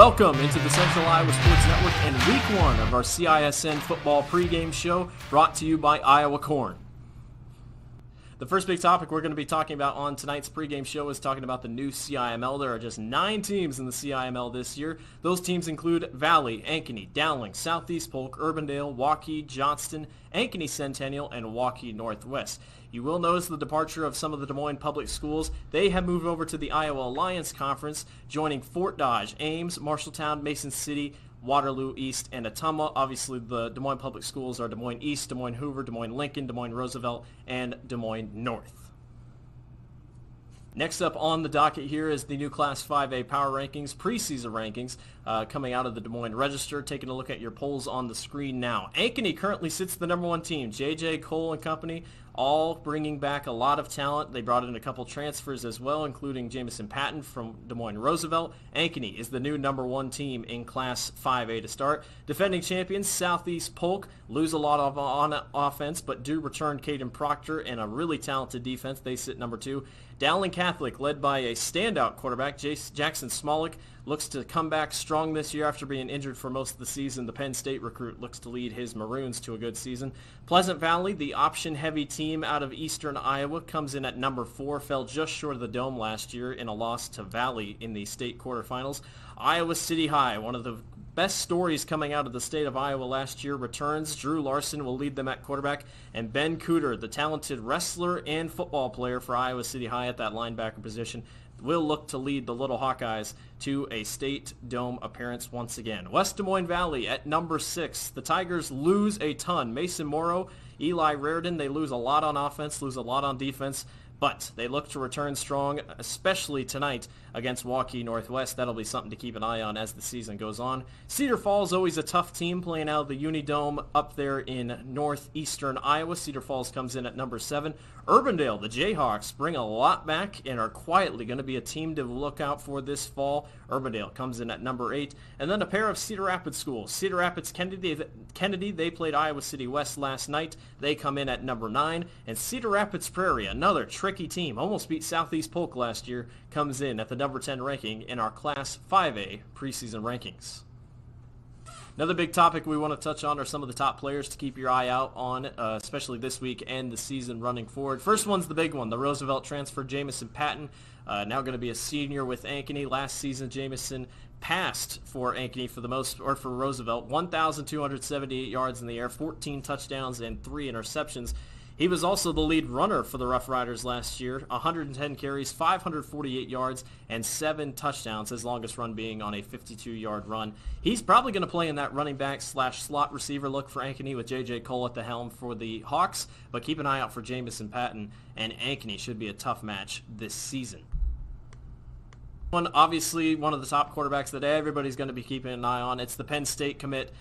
Welcome into the Central Iowa Sports Network and Week 1 of our CISN football pregame show, brought to you by Iowa Corn. The first big topic we're going to be talking about on tonight's pregame show is talking about the new CIML. There are just 9 teams in the CIML this year. Those teams include Valley, Ankeny, Dowling, Southeast Polk, Urbandale, Waukee, Johnston, Ankeny Centennial, and Waukee Northwest. You will notice the departure of some of the Des Moines public schools. They have moved over to the Iowa Alliance Conference, joining Fort Dodge, Ames, Marshalltown, Mason City, Waterloo East, and Ottumwa. Obviously, the Des Moines public schools are Des Moines East, Des Moines Hoover, Des Moines Lincoln, Des Moines Roosevelt, and Des Moines North. Next up on the docket here is the new Class 5A Power Rankings, preseason rankings, coming out of the Des Moines Register. Taking a look at your polls on the screen now. Ankeny currently sits the number 1 team. J.J. Cole and company, all bringing back a lot of talent. They brought in a couple transfers as well, including Jamison Patton from Des Moines Roosevelt. Ankeny is the new number 1 team in Class 5A to start. Defending champions Southeast Polk lose a lot on offense, but do return Caden Proctor and a really talented defense. They sit number 2. Dowling Catholic, led by a standout quarterback, Jackson Smolik, looks to come back strong this year after being injured for most of the season. The Penn State recruit looks to lead his Maroons to a good season. Pleasant Valley, the option-heavy team out of eastern Iowa, comes in at number 4, fell just short of the Dome last year in a loss to Valley in the state quarterfinals. Iowa City High, one of the best stories coming out of the state of Iowa last year, returns. Drew Larson will lead them at quarterback, and Ben Cooter, the talented wrestler and football player for Iowa City High at that linebacker position, will look to lead the Little Hawkeyes to a state dome appearance once again. West Des Moines Valley at number 6. The Tigers lose a ton. Mason Morrow, Eli Raridan, they lose a lot on offense, lose a lot on defense, but they look to return strong, especially tonight against Waukee Northwest. That'll be something to keep an eye on as the season goes on. Cedar Falls, always a tough team, playing out of the Unidome up there in northeastern Iowa. Cedar Falls comes in at number 7. Urbandale, the Jayhawks, bring a lot back and are quietly going to be a team to look out for this fall. Urbandale comes in at number 8. And then a pair of Cedar Rapids schools. Cedar Rapids Kennedy, they played Iowa City West last night. They come in at number 9. And Cedar Rapids Prairie, another tricky team, almost beat Southeast Polk last year, comes in at the number 10 ranking in our Class 5A preseason rankings. Another big topic we want to touch on are some of the top players to keep your eye out on, especially this week and the season running forward. First one's the big one, the Roosevelt transfer, Jamison Patton, now going to be a senior with Ankeny. Last season, Jamison passed for Ankeny for Roosevelt, 1,278 yards in the air, 14 touchdowns and 3 interceptions. He was also the lead runner for the Rough Riders last year, 110 carries, 548 yards, and 7 touchdowns, his longest run being on a 52-yard run. He's probably going to play in that running back / slot receiver look for Ankeny with J.J. Cole at the helm for the Hawks, but keep an eye out for Jamison Patton, and Ankeny should be a tough match this season. Obviously, one of the top quarterbacks that everybody's going to be keeping an eye on, it's the Penn State commit,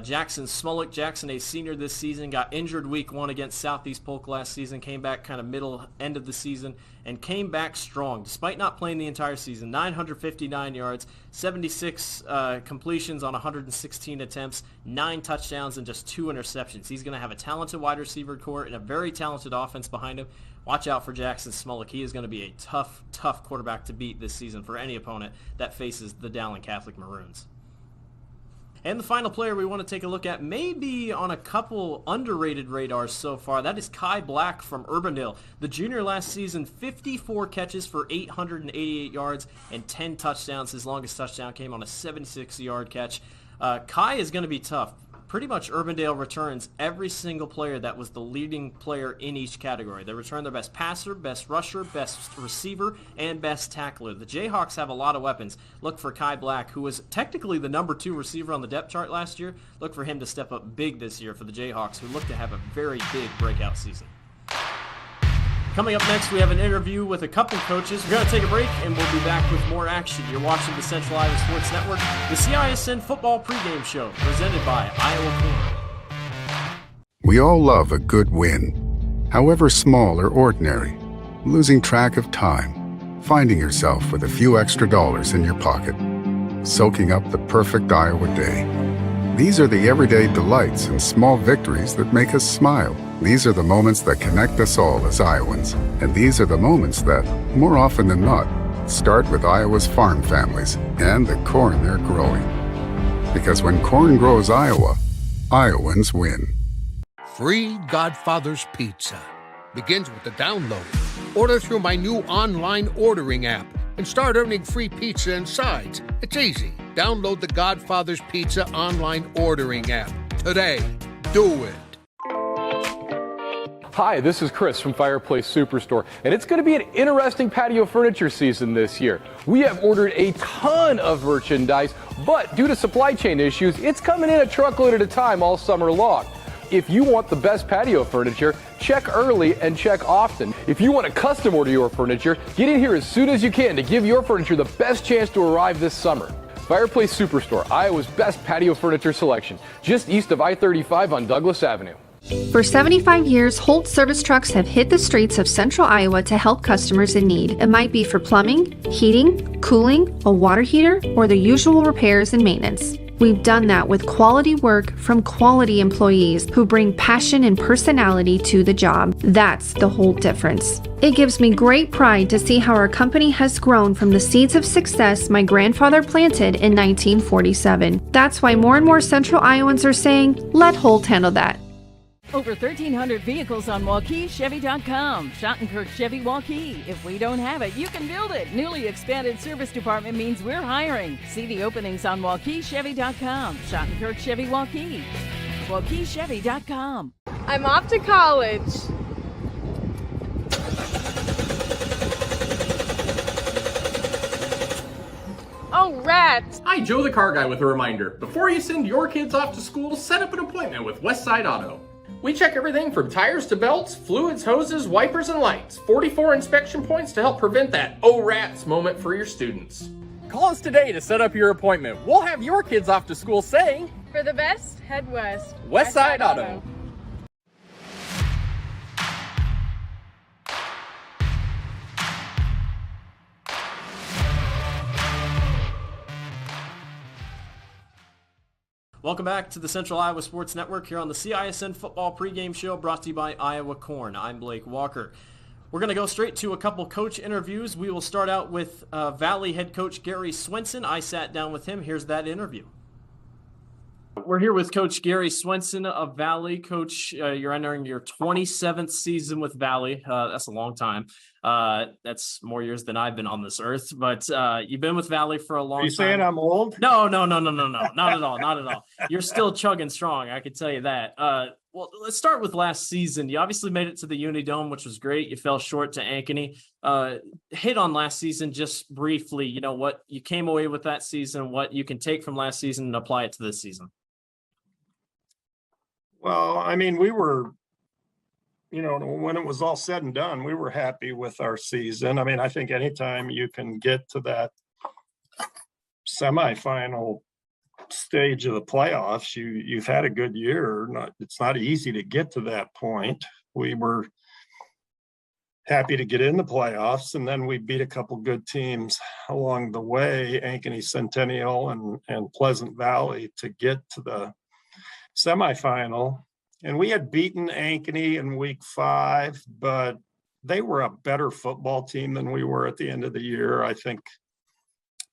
Jackson Smolik. Jackson, a senior this season, got injured week 1 against Southeast Polk last season, came back kind of end of the season, and came back strong despite not playing the entire season. 959 yards, 76 completions on 116 attempts, 9 touchdowns, and just 2 interceptions. He's going to have a talented wide receiver core and a very talented offense behind him. Watch out for Jackson Smolik. He is going to be a tough quarterback to beat this season for any opponent that faces the Dowling Catholic Maroons. And the final player we want to take a look at may be on a couple underrated radars so far. That is Kai Black from Urbandale. The junior last season, 54 catches for 888 yards and 10 touchdowns. His longest touchdown came on a 76-yard catch. Kai is going to be tough. Pretty much Urbandale returns every single player that was the leading player in each category. They return their best passer, best rusher, best receiver, and best tackler. The Jayhawks have a lot of weapons. Look for Kai Black, who was technically the number 2 receiver on the depth chart last year. Look for him to step up big this year for the Jayhawks, who look to have a very big breakout season. Coming up next, we have an interview with a couple coaches. We're going to take a break, and we'll be back with more action. You're watching the Central Iowa Sports Network, the CISN Football Pregame Show, presented by Iowa Corn. We all love a good win, however small or ordinary. Losing track of time, finding yourself with a few extra dollars in your pocket, soaking up the perfect Iowa day. These are the everyday delights and small victories that make us smile. These are the moments that connect us all as Iowans. And these are the moments that, more often than not, Start with Iowa's farm families and the corn they're growing. Because when corn grows Iowa, Iowans win. Free Godfather's Pizza begins with the download. Order through my new online ordering app and start earning free pizza and sides. It's easy. Download the Godfather's Pizza online ordering app today. Do it. Hi, this is Chris from Fireplace Superstore, and it's going to be an interesting patio furniture season this year. We have ordered a ton of merchandise, but due to supply chain issues, it's coming in a truckload at a time all summer long. If you want the best patio furniture, check early and check often. If you want to custom order your furniture, get in here as soon as you can to give your furniture the best chance to arrive this summer. Fireplace Superstore, Iowa's best patio furniture selection, just east of I-35 on Douglas Avenue. For 75 years, Holt service trucks have hit the streets of central Iowa to help customers in need. It might be for plumbing, heating, cooling, a water heater, or the usual repairs and maintenance. We've done that with quality work from quality employees who bring passion and personality to the job. That's the Holt difference. It gives me great pride to see how our company has grown from the seeds of success my grandfather planted in 1947. That's why more and more central Iowans are saying, let Holt handle that. Over 1,300 vehicles on WaukeeChevy.com. Schottenkirk Chevy Waukee. If we don't have it, you can build it. Newly expanded service department means we're hiring. See the openings on WaukeeChevy.com. Schottenkirk Chevy Waukee. WaukeeChevy.com. I'm off to college. Oh, rats! Hi, Joe the Car Guy with a reminder. Before you send your kids off to school, set up an appointment with Westside Auto. We check everything from tires to belts, fluids, hoses, wipers, and lights. 44 inspection points to help prevent that oh rats moment for your students. Call us today to set up your appointment. We'll have your kids off to school saying, For the best, head west. Westside Auto. Welcome back to the Central Iowa Sports Network here on the CISN Football Pregame Show brought to you by Iowa Corn. I'm Blake Walker. We're going to go straight to a couple coach interviews. We will start out with Valley head coach Gary Swenson. I sat down with him. Here's that interview. We're here with Coach Gary Swenson of Valley. Coach, you're entering your 27th season with Valley. That's a long time. That's more years than I've been on this earth. But you've been with Valley for a long time. Are you saying I'm old? No. Not at all. Not at all. You're still chugging strong. I can tell you that. Well, let's start with last season. You obviously made it to the Unidome, which was great. You fell short to Ankeny. Hit on last season just briefly. You know, what you came away with that season, what you can take from last season and apply it to this season. Well, I mean, we were, when it was all said and done, we were happy with our season. I mean, I think anytime you can get to that semifinal stage of the playoffs, you've had a good year. It's not easy to get to that point. We were happy to get in the playoffs, and then we beat a couple good teams along the way, Ankeny Centennial and Pleasant Valley, to get to the semifinal. And we had beaten Ankeny in week 5, but they were a better football team than we were at the end of the year. I think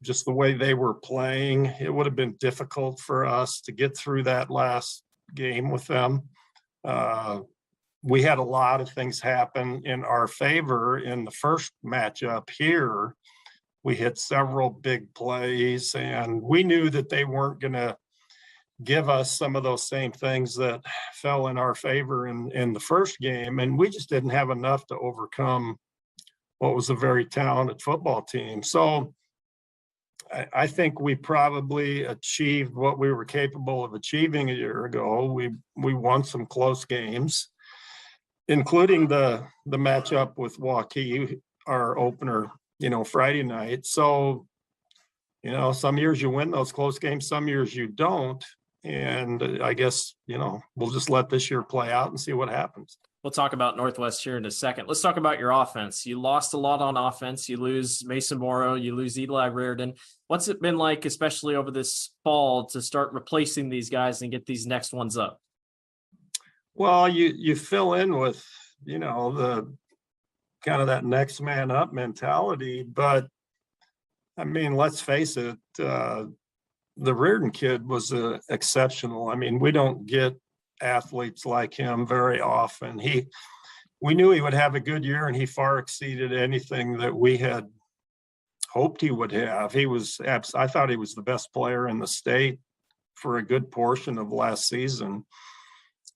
just the way they were playing, it would have been difficult for us to get through that last game with them. We had a lot of things happen in our favor in the first matchup here. We hit several big plays, and we knew that they weren't going to give us some of those same things that fell in our favor in the first game. And we just didn't have enough to overcome what was a very talented football team. So I think we probably achieved what we were capable of achieving a year ago. We won some close games, including the matchup with Waukee, our opener, Friday night. So, some years you win those close games, some years you don't. And I guess, we'll just let this year play out and see what happens. We'll talk about Northwest here in a second. Let's talk about your offense. You lost a lot on offense. You lose Mason Morrow. You lose Eli Reardon. What's it been like, especially over this fall, to start replacing these guys and get these next ones up? Well, you fill in with, the kind of that next man up mentality, but I mean, let's face it, the Reardon kid was exceptional. I mean, we don't get athletes like him very often. We knew he would have a good year, and he far exceeded anything that we had hoped he would have. I thought he was the best player in the state for a good portion of last season.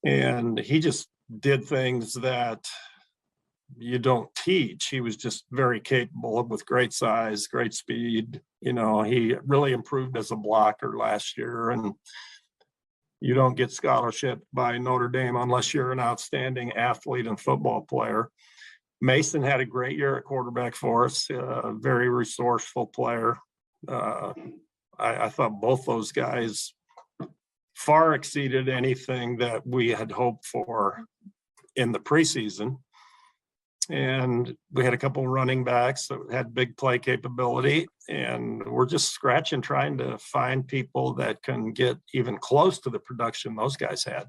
And he just did things that you don't teach. He was just very capable with great size, great speed. You know, he really improved as a blocker last year, and you don't get scholarship by Notre Dame unless you're an outstanding athlete and football player. Mason had a great year at quarterback for us, a very resourceful player. I thought both those guys far exceeded anything that we had hoped for in the preseason. And we had a couple of running backs that had big play capability, and we're just scratching, trying to find people that can get even close to the production those guys had.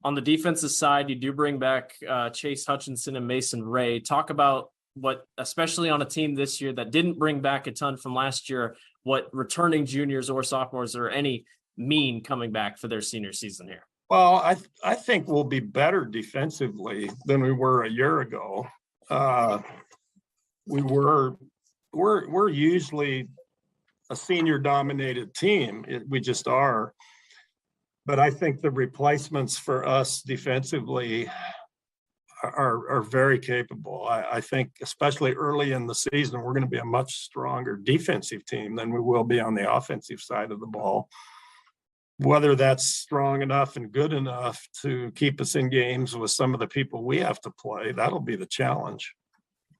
On the defensive side, you do bring back Chase Hutchinson and Mason Ray. Talk about what, especially on a team this year that didn't bring back a ton from last year, what returning juniors or sophomores or any mean coming back for their senior season here. Well, I think we'll be better defensively than we were a year ago. We're usually a senior dominated team. We just are. But I think the replacements for us defensively are very capable. I think especially early in the season, we're going to be a much stronger defensive team than we will be on the offensive side of the ball. Whether that's strong enough and good enough to keep us in games with some of the people we have to play, that'll be the challenge.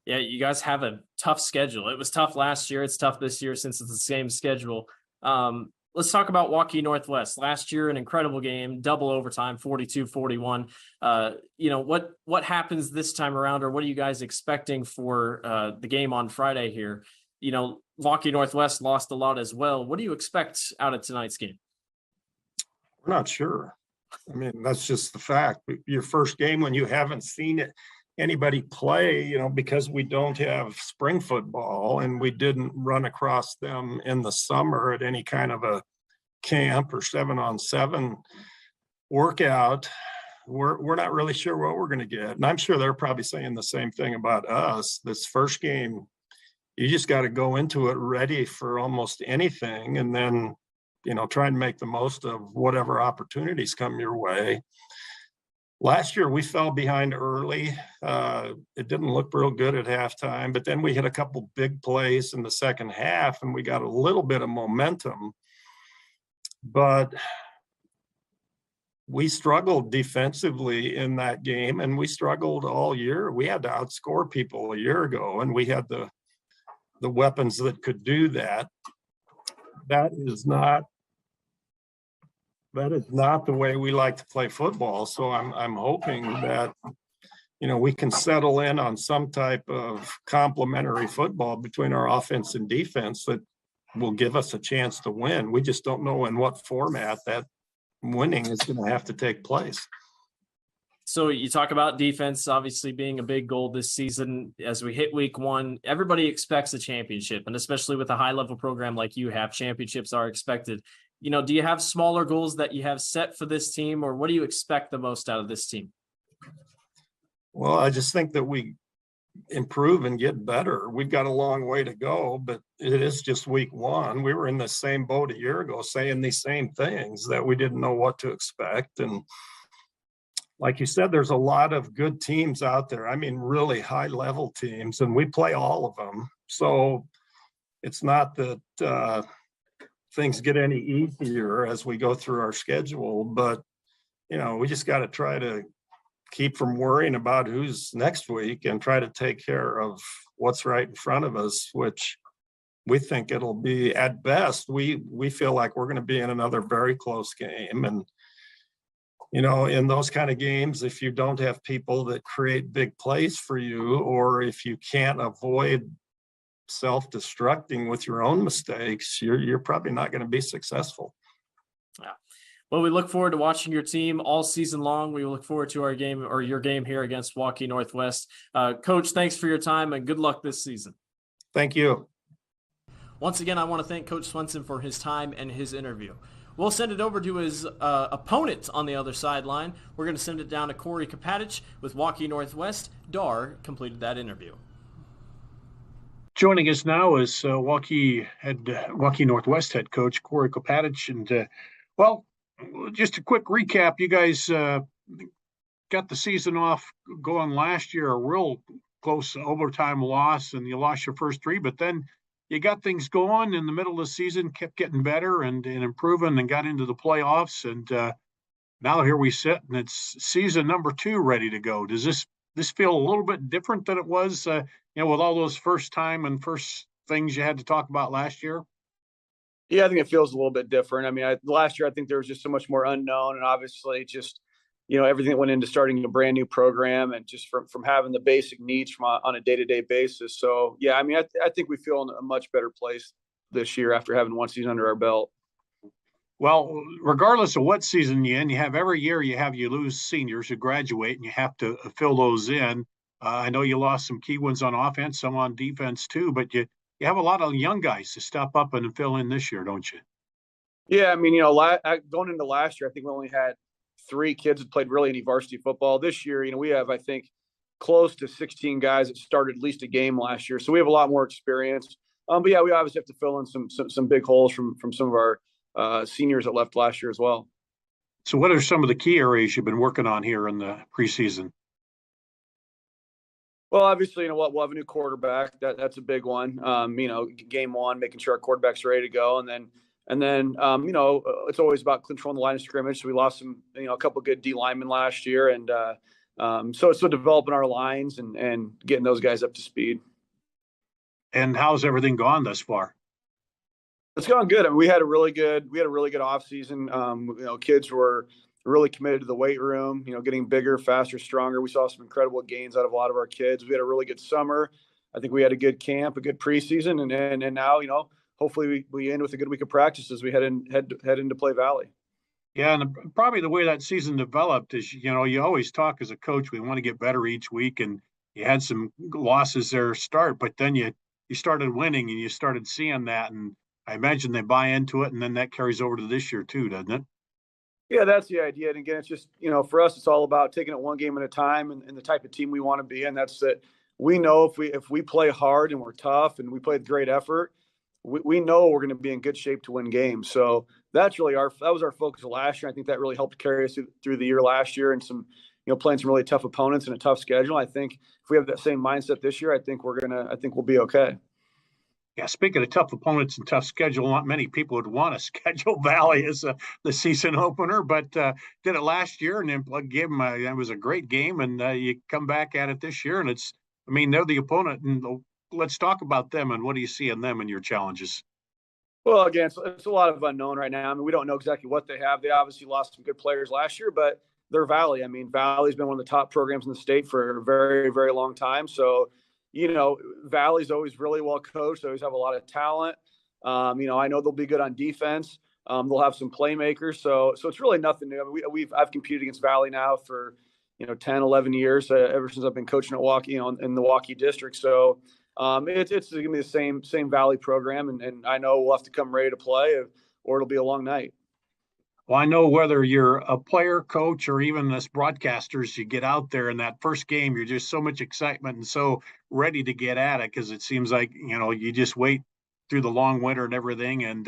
Yeah, you guys have a tough schedule. It was tough last year. It's tough this year since it's the same schedule. Let's talk about Waukee Northwest. Last year, an incredible game, double overtime, 42-41. What happens this time around, or what are you guys expecting for the game on Friday here? You know, Waukee Northwest lost a lot as well. What do you expect out of tonight's game? We're not sure. I mean, that's just the fact. Your first game when you haven't seen anybody play, because we don't have spring football and we didn't run across them in the summer at any kind of a camp or 7-on-7 workout, we're not really sure what we're going to get. And I'm sure they're probably saying the same thing about us. This first game, you just got to go into it ready for almost anything, and then try and make the most of whatever opportunities come your way. Last year, we fell behind early. It didn't look real good at halftime, but then we hit a couple big plays in the second half, and we got a little bit of momentum. But we struggled defensively in that game, and we struggled all year. We had to outscore people a year ago, and we had the weapons that could do that. That is not the way we like to play football. So I'm hoping that, we can settle in on some type of complementary football between our offense and defense that will give us a chance to win. We just don't know in what format that winning is going to have to take place. So you talk about defense obviously being a big goal this season. As we hit week 1, everybody expects a championship, and especially with a high-level program like you have, championships are expected. Do you have smaller goals that you have set for this team, or what do you expect the most out of this team? Well, I just think that we improve and get better. We've got a long way to go, but it is just week 1. We were in the same boat a year ago saying these same things, that we didn't know what to expect. And like you said, there's a lot of good teams out there. I mean, really high level teams, and we play all of them. So it's not that things get any easier as we go through our schedule, but we just got to try to keep from worrying about who's next week and try to take care of what's right in front of us, which we think it'll be, at best, we feel like we're going to be in another very close game. And in those kind of games, if you don't have people that create big plays for you, or if you can't avoid self-destructing with your own mistakes, you're probably not going to be successful. Yeah. Well, we look forward to watching your team all season long. We look forward to our game, or your game here against Waukee Northwest. Coach, thanks for your time and good luck this season. Thank you. Once again, I want to thank Coach Swenson for his time and his interview. We'll send it over to his opponent on the other sideline. We're going to send it down to Corey Kapatich with Waukee Northwest. Dar completed that interview. Joining us now is Waukee Northwest head coach Corey Kapatich. And, well, just a quick recap. You guys got the season off going last year, a real close overtime loss, and you lost your first three. But then you got things going in the middle of the season, kept getting better and improving, and got into the playoffs. And now here we sit, and it's season number 2 ready to go. Does this feel a little bit different than it was, with all those first things you had to talk about last year? Yeah, I think it feels a little bit different. I mean, last year I think there was just so much more unknown, and obviously just everything that went into starting a brand new program, and just from having the basic needs on a day-to-day basis. So yeah, I mean, I think we feel in a much better place this year after having one season under our belt. Well, regardless of what season you're in, you have every year you lose seniors who graduate, and you have to fill those in. I know you lost some key ones on offense, some on defense too, but you have a lot of young guys to step up and fill in this year, don't you? Yeah, I mean, going into last year, I think we only had 3 kids that played really any varsity football. This year, we have, I think, close to 16 guys that started at least a game last year. So we have a lot more experience. But yeah, we obviously have to fill in some big holes from some of our seniors that left last year as well. So what are some of the key areas you've been working on here in the preseason? Well, obviously, we'll have a new quarterback. That's a big one. Game one, making sure our quarterback's ready to go. And then, it's always about controlling the line of scrimmage. So we lost a couple of good D linemen last year. And so it's developing our lines and getting those guys up to speed. And how's everything gone thus far? It's gone good. I mean, we had a really good off season. Kids were really committed to the weight room, getting bigger, faster, stronger. We saw some incredible gains out of a lot of our kids. We had a really good summer. I think we had a good camp, a good preseason, and now, hopefully we end with a good week of practice as we head into Play Valley. Yeah, and probably the way that season developed is, you always talk as a coach, we want to get better each week, and you had some losses there start, but then you started winning and you started seeing that, and I imagine they buy into it, and then that carries over to this year too, doesn't it? Yeah, that's the idea. And again, it's just, for us, it's all about taking it one game at a time and the type of team we want to be. And that's that we know if we play hard and we're tough and we play with great effort, we know we're going to be in good shape to win games. So that's really that was our focus last year. I think that really helped carry us through the year last year, and some, playing some really tough opponents and a tough schedule. I think if we have that same mindset this year, I think we'll be okay. Yeah, speaking of tough opponents and tough schedule, not many people would want to schedule Valley as the season opener, but did it last year and then gave them it was a great game, and you come back at it this year, and they're the opponent, and let's talk about them, and what do you see in them and your challenges? Well, again, it's a lot of unknown right now. I mean, we don't know exactly what they have. They obviously lost some good players last year, but they're Valley. I mean, Valley's been one of the top programs in the state for a very, very long time. So, Valley's always really well coached. They always have a lot of talent. I know they'll be good on defense. They'll have some playmakers. So it's really nothing new. I mean, I've competed against Valley now for 10, 11 years, ever since I've been coaching at Waukee, in the Waukee district. So it's going to be the same Valley program, and I know we'll have to come ready to play, or it'll be a long night. Well, I know whether you're a player, coach, or even as broadcasters, you get out there in that first game, you're just so much excitement and so ready to get at it, because it seems like, you just wait through the long winter and everything. And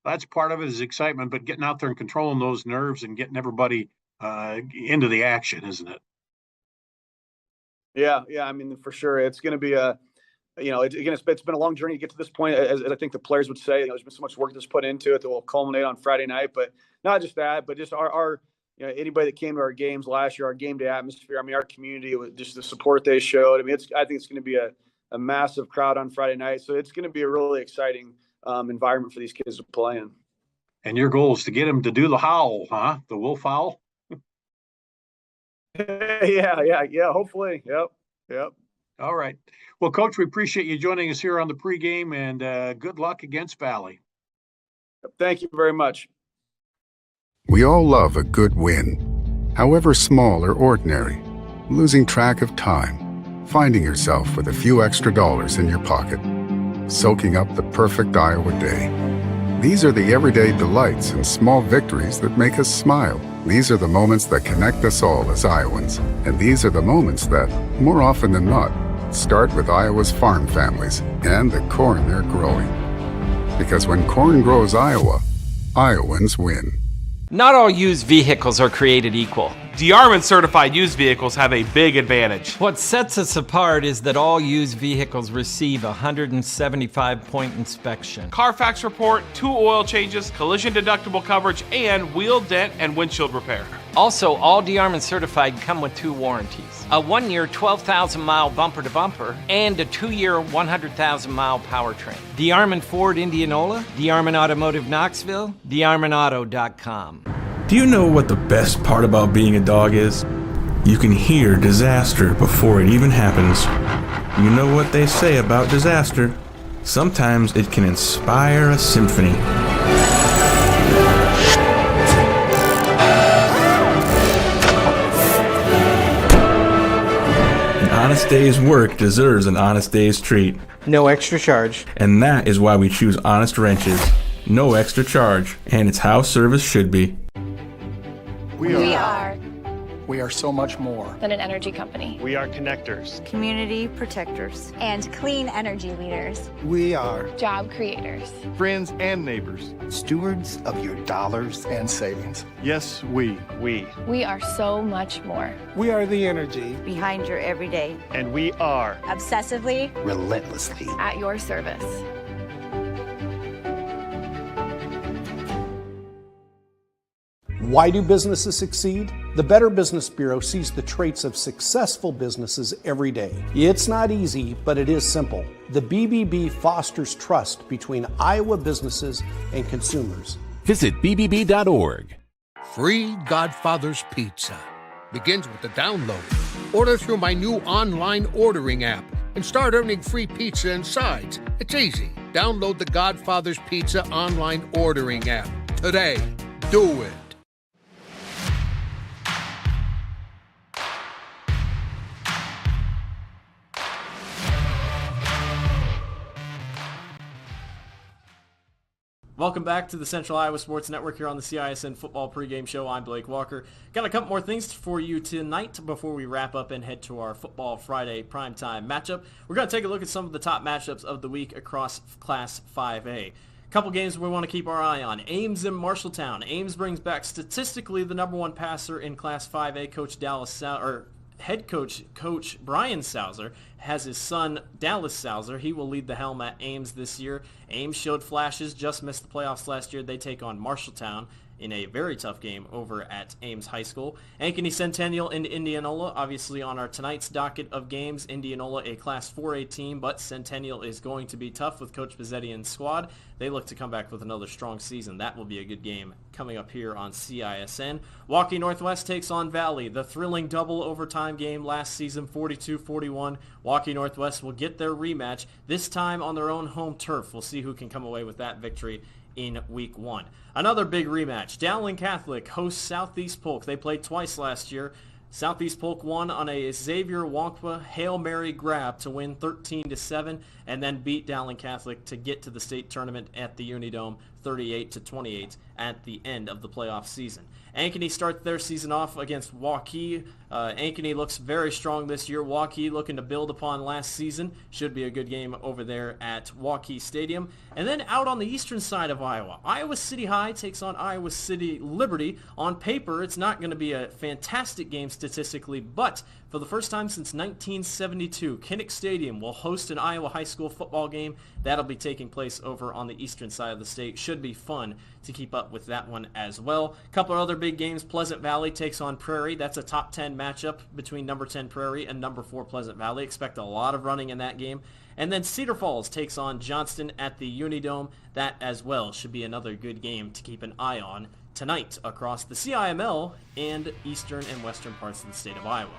that's part of it, is excitement, but getting out there and controlling those nerves and getting everybody into the action, isn't it? Yeah. I mean, for sure. It's going to be it's been a long journey to get to this point, as I think the players would say. There's been so much work that's put into it that will culminate on Friday night. But not just that, but just our anybody that came to our games last year, our game day atmosphere. I mean, our community, with just the support they showed. I mean, I think it's going to be a massive crowd on Friday night. So it's going to be a really exciting environment for these kids to play in. And your goal is to get them to do the howl, huh? The wolf howl. Yeah. Hopefully. Yep. All right. Well, Coach, we appreciate you joining us here on the pregame, and good luck against Valley. Thank you very much. We all love a good win, however small or ordinary. Losing track of time, finding yourself with a few extra dollars in your pocket, soaking up the perfect Iowa day. These are the everyday delights and small victories that make us smile. These are the moments that connect us all as Iowans. And these are the moments that, more often than not, start with Iowa's farm families and the corn they're growing. Because when corn grows Iowa, Iowans win. Not all used vehicles are created equal. DeArmond certified used vehicles have a big advantage. What sets us apart is that all used vehicles receive a 175-point inspection. Carfax report, 2 oil changes, collision deductible coverage, and wheel dent and windshield repair. Also, all DeArmond certified come with 2 warranties. A 1-year 12,000-mile bumper-to-bumper and a 2-year 100,000-mile powertrain. DeArmond Ford Indianola, DeArmond Automotive Knoxville, DeArmondAuto.com. Do you know what the best part about being a dog is? You can hear disaster before it even happens. You know what they say about disaster? Sometimes it can inspire a symphony. An honest day's work deserves an honest day's treat. No extra charge. And that is why we choose Honest Wrenches. No extra charge. And it's how service should be. We are so much more than an energy company. We are connectors, community protectors, and clean energy leaders. We are job creators, friends and neighbors, stewards of your dollars and savings. Yes, we are so much more. We are the energy behind your everyday. And we are obsessively, relentlessly at your service. Why do businesses succeed? The Better Business Bureau sees the traits of successful businesses every day. It's not easy, but it is simple. The BBB fosters trust between Iowa businesses and consumers. Visit bbb.org. Free Godfather's Pizza begins with the download. Order through my new online ordering app and start earning free pizza and sides. It's easy. Download the Godfather's Pizza online ordering app today. Do it. Welcome back to the Central Iowa Sports Network here on the CISN Football Pregame Show. I'm Blake Walker. Got a couple more things for you tonight before we wrap up and head to our Football Friday primetime matchup. We're going to take a look at some of the top matchups of the week across Class 5A. Couple games we want to keep our eye on. Ames and Marshalltown. Ames brings back statistically the number 1 passer in Class 5A, head coach Brian Sauser has his son Dallas Sauser. He will lead the helm at Ames this year. Ames showed flashes, just missed the playoffs last year. They take on Marshalltown in a very tough game over at Ames High School. Ankeny Centennial and Indianola, obviously on our tonight's docket of games. Indianola, a Class 4A team, but Centennial is going to be tough with Coach Bezzettian's squad. They look to come back with another strong season. That will be a good game coming up here on CISN. Waukee Northwest takes on Valley. The thrilling double overtime game last season, 42-41. Waukee Northwest will get their rematch, this time on their own home turf. We'll see who can come away with that victory in Week 1. Another big rematch. Dowling Catholic hosts Southeast Polk. They played twice last year. Southeast Polk won on a Xavier Wonkwa Hail Mary grab to win 13-7 and then beat Dowling Catholic to get to the state tournament at the Unidome 38-28 at the end of the playoff season. Ankeny starts their season off against Waukee. Ankeny looks very strong this year. Waukee looking to build upon last season. Should be a good game over there at Waukee Stadium. And then out on the eastern side of Iowa, Iowa City High takes on Iowa City Liberty. On paper, it's not going to be a fantastic game statistically, but for the first time since 1972, Kinnick Stadium will host an Iowa high school football game. That'll be taking place over on the eastern side of the state. Should be fun to keep up with that one as well. A couple of other big games. Pleasant Valley takes on Prairie. That's a top 10 matchup between number 10 Prairie and number 4 Pleasant Valley. Expect a lot of running in that game. And then Cedar Falls takes on Johnston at the Unidome. That as well should be another good game to keep an eye on tonight across the CIML and eastern and western parts of the state of Iowa.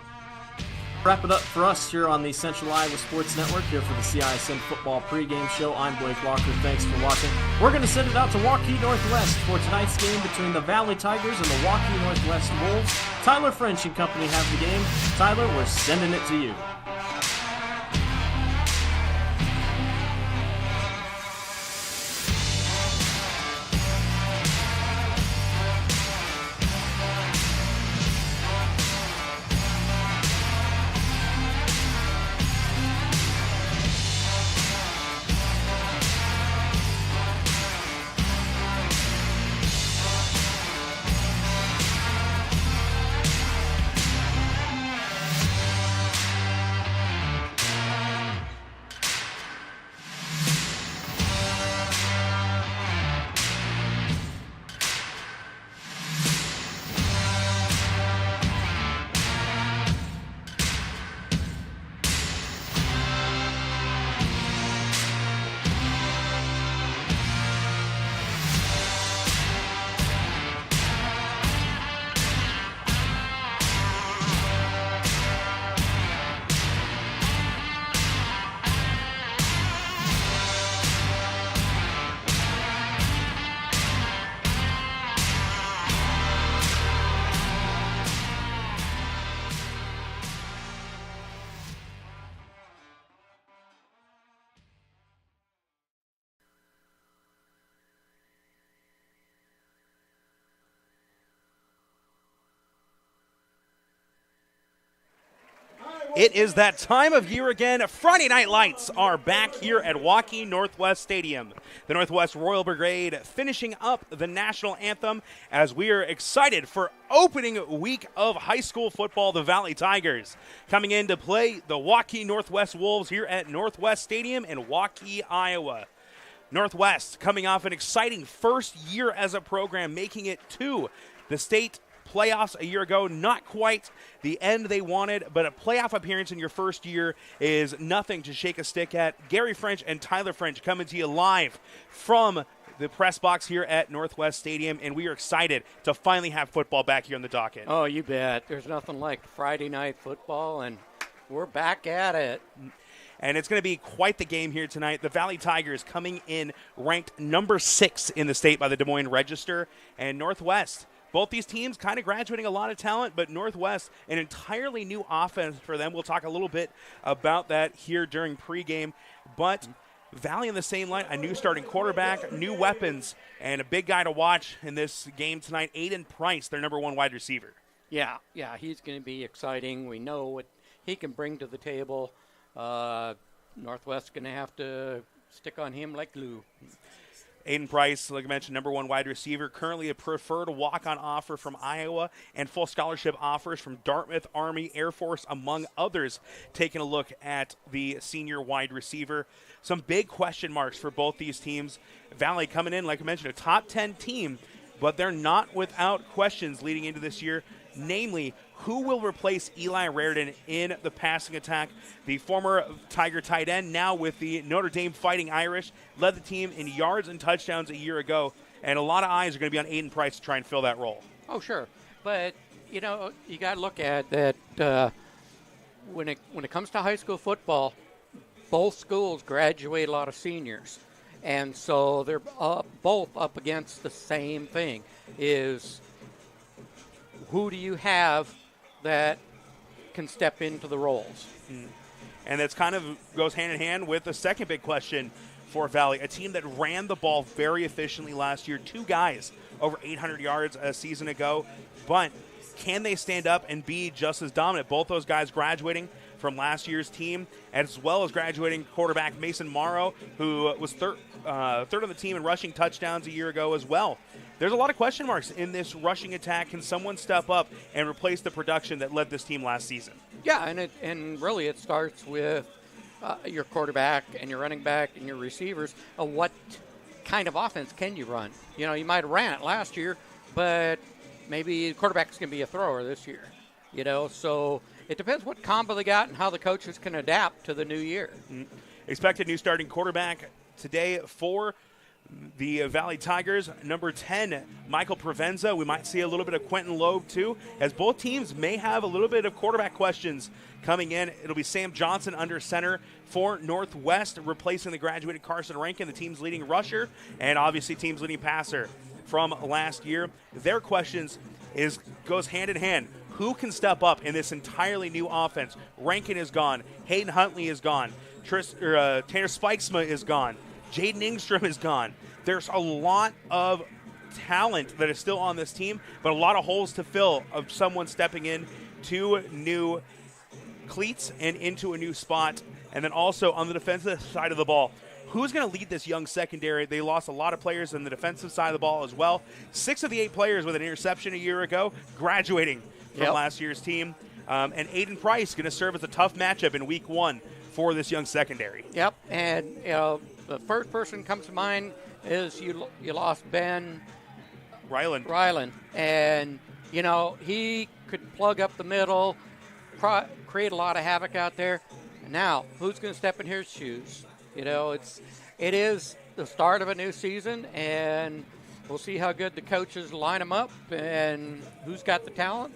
Wrap it up for us here on the Central Iowa Sports Network here for the CISN Football Pregame Show. I'm Blake Walker. Thanks for watching. We're going to send it out to Waukee Northwest for tonight's game between the Valley Tigers and the Waukee Northwest Wolves. Tyler French and company have the game. Tyler, we're sending it to you. It is that time of year again. Friday Night Lights are back here at Waukee Northwest Stadium. The Northwest Royal Brigade finishing up the national anthem as we are excited for opening week of high school football. The Valley Tigers coming in to play the Waukee Northwest Wolves here at Northwest Stadium in Waukee, Iowa. Northwest coming off an exciting first year as a program, making it to the state playoffs a year ago. Not quite the end they wanted, but a playoff appearance in your first year is nothing to shake a stick at. Gary French and Tyler French coming to you live from the press box here at Northwest Stadium, and we are excited to finally have football back here on the docket. Oh, you bet. There's nothing like Friday night football, and we're back at it. And it's going to be quite the game here tonight. The Valley Tigers coming in ranked number 6 in the state by the Des Moines Register, and Northwest. Both these teams kind of graduating a lot of talent, but Northwest, an entirely new offense for them. We'll talk a little bit about that here during pregame. But Valley in the same line, a new starting quarterback, new weapons, and a big guy to watch in this game tonight, Aiden Price, their number 1 wide receiver. Yeah, he's going to be exciting. We know what he can bring to the table. Northwest's going to have to stick on him like glue. Aiden Price, like I mentioned, number 1 wide receiver, currently a preferred walk-on offer from Iowa and full scholarship offers from Dartmouth, Army, Air Force, among others. Taking a look at the senior wide receiver. Some big question marks for both these teams. Valley coming in, like I mentioned, a top 10 team, but they're not without questions leading into this year, namely, who will replace Eli Raridan in the passing attack? The former Tiger tight end, now with the Notre Dame Fighting Irish, led the team in yards and touchdowns a year ago, and a lot of eyes are going to be on Aiden Price to try and fill that role. Oh, sure. But, you got to look at that when it comes to high school football, both schools graduate a lot of seniors. And so they're both up against the same thing, is who do you have that can step into the roles? And that's kind of goes hand in hand with the second big question for Valley, a team that ran the ball very efficiently last year. 2 guys over 800 yards a season ago, but can they stand up and be just as dominant? Both those guys graduating from last year's team, as well as graduating quarterback Mason Morrow, who was third on the team in rushing touchdowns a year ago as well. There's a lot of question marks in this rushing attack. Can someone step up and replace the production that led this team last season? Yeah, and really it starts with your quarterback and your running back and your receivers. What kind of offense can you run? You might have ran it last year, but maybe the quarterback's going to be a thrower this year. So it depends what combo they got and how the coaches can adapt to the new year. Expected new starting quarterback today for the Valley Tigers, number 10, Michael Provenza. We might see a little bit of Quentin Loeb, too, as both teams may have a little bit of quarterback questions coming in. It'll be Sam Johnson under center for Northwest, replacing the graduated Carson Rankin, the team's leading rusher, and obviously team's leading passer from last year. Their questions goes hand in hand. Who can step up in this entirely new offense? Rankin is gone. Hayden Huntley is gone. Tanner Spikesma is gone. Jaden Ingstrom is gone. There's a lot of talent that is still on this team, but a lot of holes to fill of someone stepping in to new cleats and into a new spot. And then also on the defensive side of the ball, who's going to lead this young secondary? They lost a lot of players on the defensive side of the ball as well. 6 of the 8 players with an interception a year ago graduating from last year's team. And Aiden Price going to serve as a tough matchup in week 1 for this young secondary. Yep, and the first person comes to mind is you lost Ben Ryland. And, he could plug up the middle, create a lot of havoc out there. And now, who's going to step in his shoes? It is the start of a new season, and we'll see how good the coaches line them up and who's got the talent.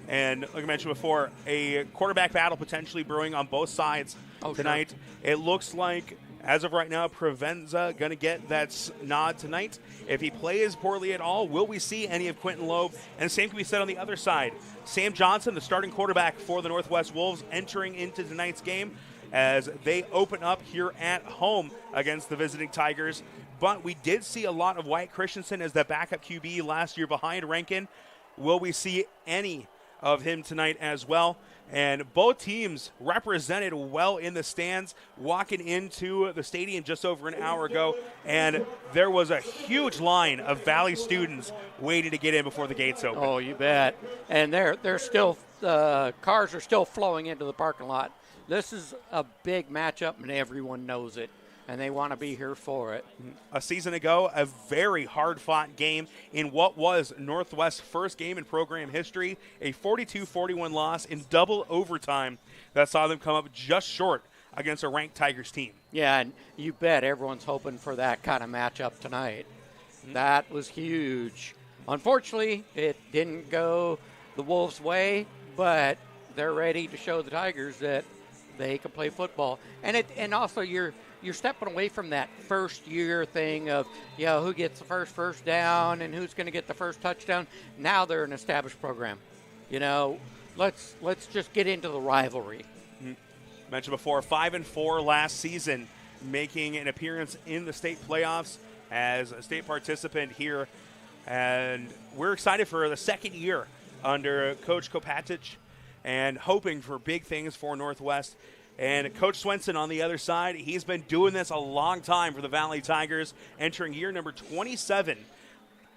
And like I mentioned before, a quarterback battle potentially brewing on both sides tonight. Sure. It looks like, as of right now, Provenza going to get that nod tonight. If he plays poorly at all, will we see any of Quentin Loeb? And the same can be said on the other side. Sam Johnson, the starting quarterback for the Northwest Wolves, entering into tonight's game as they open up here at home against the visiting Tigers. But we did see a lot of Wyatt Christensen as that backup QB last year behind Rankin. Will we see any of him tonight as well? And both teams represented well in the stands, walking into the stadium just over an hour ago, and there was a huge line of Valley students waiting to get in before the gates open. Oh, you bet. And they're still cars are still flowing into the parking lot. This is a big matchup, and everyone knows it, and they want to be here for it. A season ago, a very hard-fought game in what was Northwest's first game in program history, a 42-41 loss in double overtime that saw them come up just short against a ranked Tigers team. Yeah, and you bet everyone's hoping for that kind of matchup tonight. That was huge. Unfortunately, it didn't go the Wolves' way, but they're ready to show the Tigers that they can play football. And also you're stepping away from that first year thing of, who gets the first down and who's going to get the first touchdown. Now they're an established program. Let's just get into the rivalry. Mentioned before, 5-4 last season, making an appearance in the state playoffs as a state participant here. And we're excited for the second year under Coach Kopatich and hoping for big things for Northwest. And Coach Swenson on the other side, he's been doing this a long time for the Valley Tigers, entering year number 27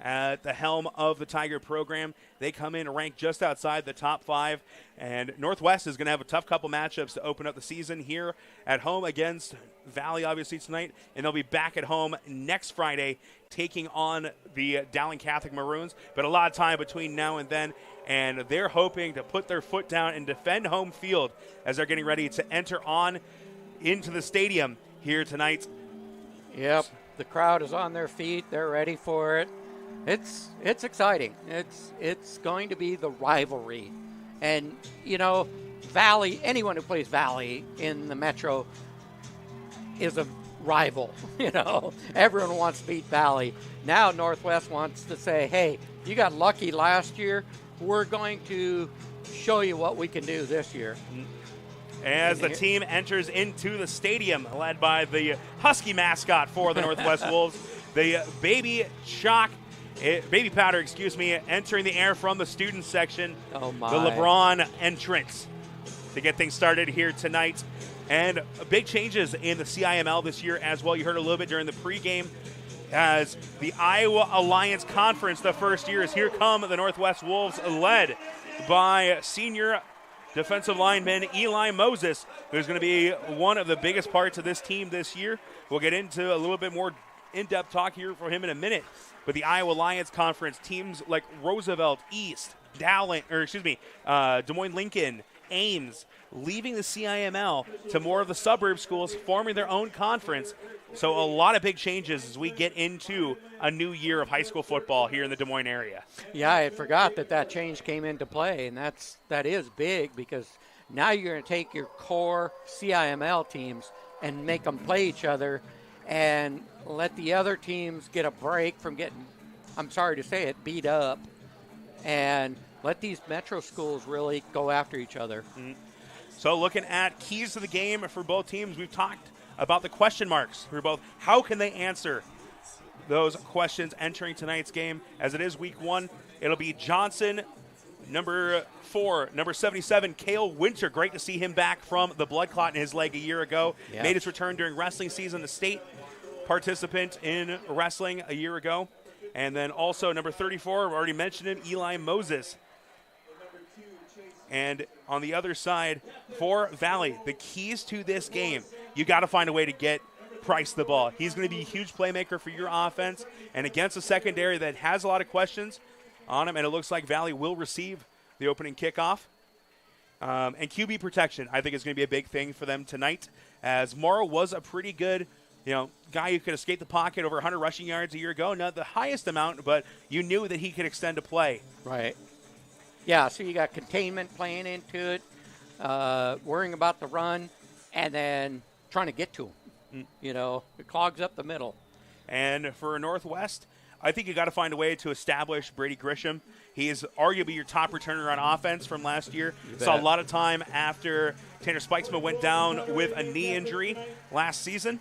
at the helm of the Tiger program. They come in ranked just outside the top 5, and Northwest is going to have a tough couple matchups to open up the season here at home against Valley, obviously, tonight, and they'll be back at home next Friday taking on the Dowling Catholic Maroons, but a lot of time between now and then, and they're hoping to put their foot down and defend home field as they're getting ready to enter on into the stadium here tonight. Yep, the crowd is on their feet. They're ready for it. It's exciting. It's going to be the rivalry. And, Valley, anyone who plays Valley in the Metro is a rival. Everyone wants to beat Valley. Now Northwest wants to say, hey, you got lucky last year. We're going to show you what we can do this year. As the team enters into the stadium, led by the Husky mascot for the Northwest Wolves, the baby powder, entering the air from the student section. Oh my. The LeBron entrance to get things started here tonight. And big changes in the CIML this year as well. You heard a little bit during the pregame as the Iowa Alliance Conference, the first year, is here come the Northwest Wolves, led by senior defensive lineman Eli Moses, who's going to be one of the biggest parts of this team this year. We'll get into a little bit more in-depth talk here for him in a minute. But the Iowa Alliance Conference, teams like Roosevelt, East, Des Moines Lincoln, Ames, leaving the CIML to more of the suburb schools, forming their own conference. So a lot of big changes as we get into a new year of high school football here in the Des Moines area. Yeah, I forgot that change came into play, and that is big because now you're going to take your core CIML teams and make them play each other and let the other teams get a break from getting, I'm sorry to say it, beat up, and let these metro schools really go after each other. Mm-hmm. So looking at keys to the game for both teams, we've talked about the question marks for both. How can they answer those questions entering tonight's game? As it is week 1, it'll be Johnson, number 4, number 77, Cale Winter. Great to see him back from the blood clot in his leg a year ago. Yeah. Made his return during wrestling season, the state participant in wrestling a year ago. And then also number 34, I've already mentioned him, Eli Moses. And on the other side, for Valley, the keys to this game, you got to find a way to get Price the ball. He's going to be a huge playmaker for your offense. And against a secondary that has a lot of questions on him, and it looks like Valley will receive the opening kickoff. And QB protection, I think, is going to be a big thing for them tonight, as Morrow was a pretty good guy who could escape the pocket over 100 rushing yards a year ago. Not the highest amount, but you knew that he could extend a play. Right. Yeah, so you got containment playing into it, worrying about the run, and then trying to get to him. It clogs up the middle. And for Northwest, I think you got to find a way to establish Brady Grisham. He is arguably your top returner on offense from last year. Saw a lot of time after Tanner Spikesman went down with a knee injury last season.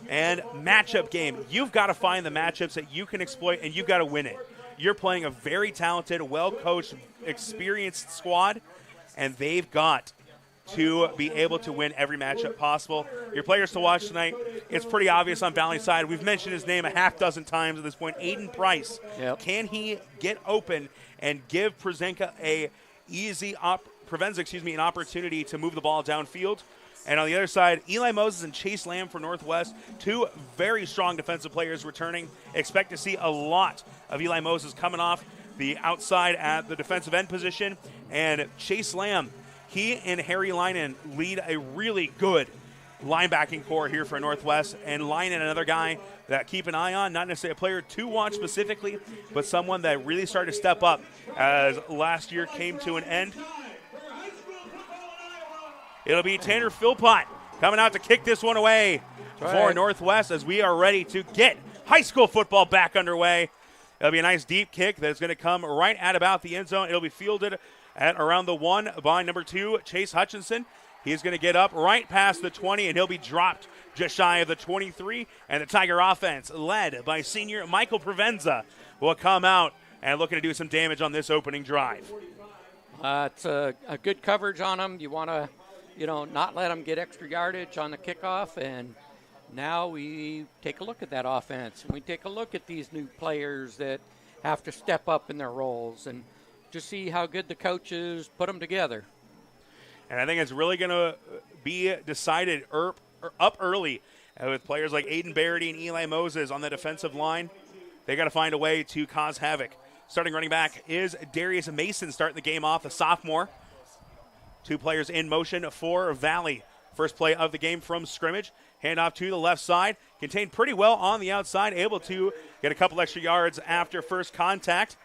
And matchup game. You've got to find the matchups that you can exploit, and you've got to win it. You're playing a very talented, well-coached, experienced squad. and they've got to be able to win every matchup possible. Your players to watch tonight, it's pretty obvious on Valley's side. We've mentioned his name a half dozen times at this point. Aiden Price. Yep. Can he get open and give Provenza an opportunity to move the ball downfield? And on the other side, Eli Moses and Chase Lamb for Northwest, two very strong defensive players returning. Expect to see a lot of Eli Moses coming off the outside at the defensive end position. And Chase Lamb, he and Harry Linen lead a really good linebacking core here for Northwest. And Linen, another guy that keep an eye on, not necessarily a player to watch specifically, but someone that really started to step up as last year came to an end. It'll be Tanner Philpott coming out to kick this one away for Northwest as we are ready to get high school football back underway. It'll be a nice deep kick that's going to come right at about the end zone. It'll be fielded at around the 1 by number 2, Chase Hutchinson. He's going to get up right past the 20, and he'll be dropped just shy of the 23. And the Tiger offense, led by senior Michael Provenza, will come out and looking to do some damage on this opening drive. It's a good coverage on them. You want to not let them get extra yardage on the kickoff. And now we take a look at that offense. And we take a look at these new players that have to step up in their roles and just see how good the coaches put them together. And I think it's really going to be decided up early with players like Aiden Barrety and Eli Moses on the defensive line. They got to find a way to cause havoc. Starting running back is Darius Mason starting the game off, a sophomore. Two players in motion for Valley. First play of the game from scrimmage. Handoff to the left side. Contained pretty well on the outside. Able to get a couple extra yards after first contact.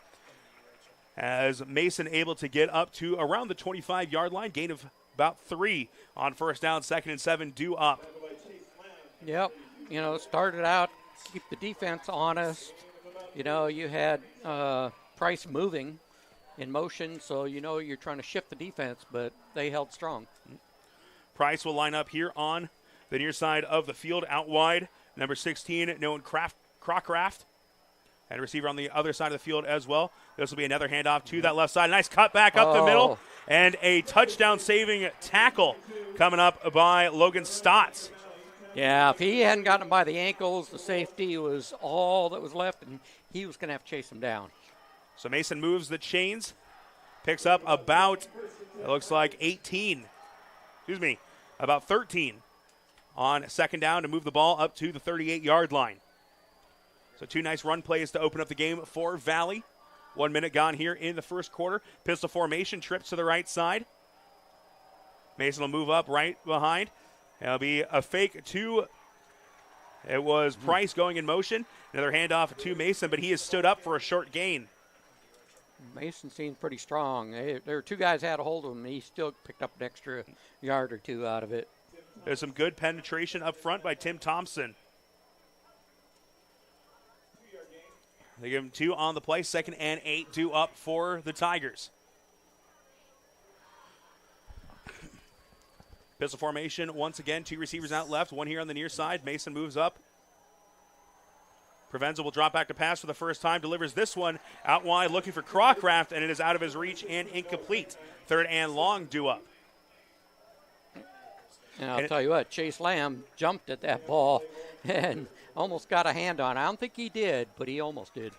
As Mason able to get up to around the 25-yard line. Gain of about 3 on first down. 2nd and 7 due up. Yep. Started out, keep the defense honest. You had Price moving in motion, so you're trying to shift the defense, but they held strong. Price will line up here on the near side of the field, out wide. Number 16, Noah Crockraft. And a receiver on the other side of the field as well. This will be another handoff to that left side. Nice cut back up the middle. And a touchdown-saving tackle coming up by Logan Stotts. Yeah, if he hadn't gotten him by the ankles, the safety was all that was left, and he was going to have to chase him down. So Mason moves the chains, picks up about, it looks like about 13 on second down to move the ball up to the 38-yard line. So two nice run plays to open up the game for Valley. 1 minute gone here in the first quarter. Pistol formation, trips to the right side. Mason will move up right behind. It'll be a fake to, it was Price going in motion. Another handoff to Mason, but he has stood up for a short gain. Mason seemed pretty strong. There were two guys had a hold of him, and he still picked up an extra yard or 2 out of it. There's some good penetration up front by Tim Thompson. They give him 2 on the play. 2nd and 8 due up for the Tigers. Pistol formation once again. 2 receivers out left. 1 here on the near side. Mason moves up. Provenza will drop back to pass for the first time. Delivers this one out wide, looking for Crockraft, and it is out of his reach and incomplete. 3rd and long due up. And I'll tell you what, Chase Lamb jumped at that ball and almost got a hand on it. I don't think he did, but he almost did.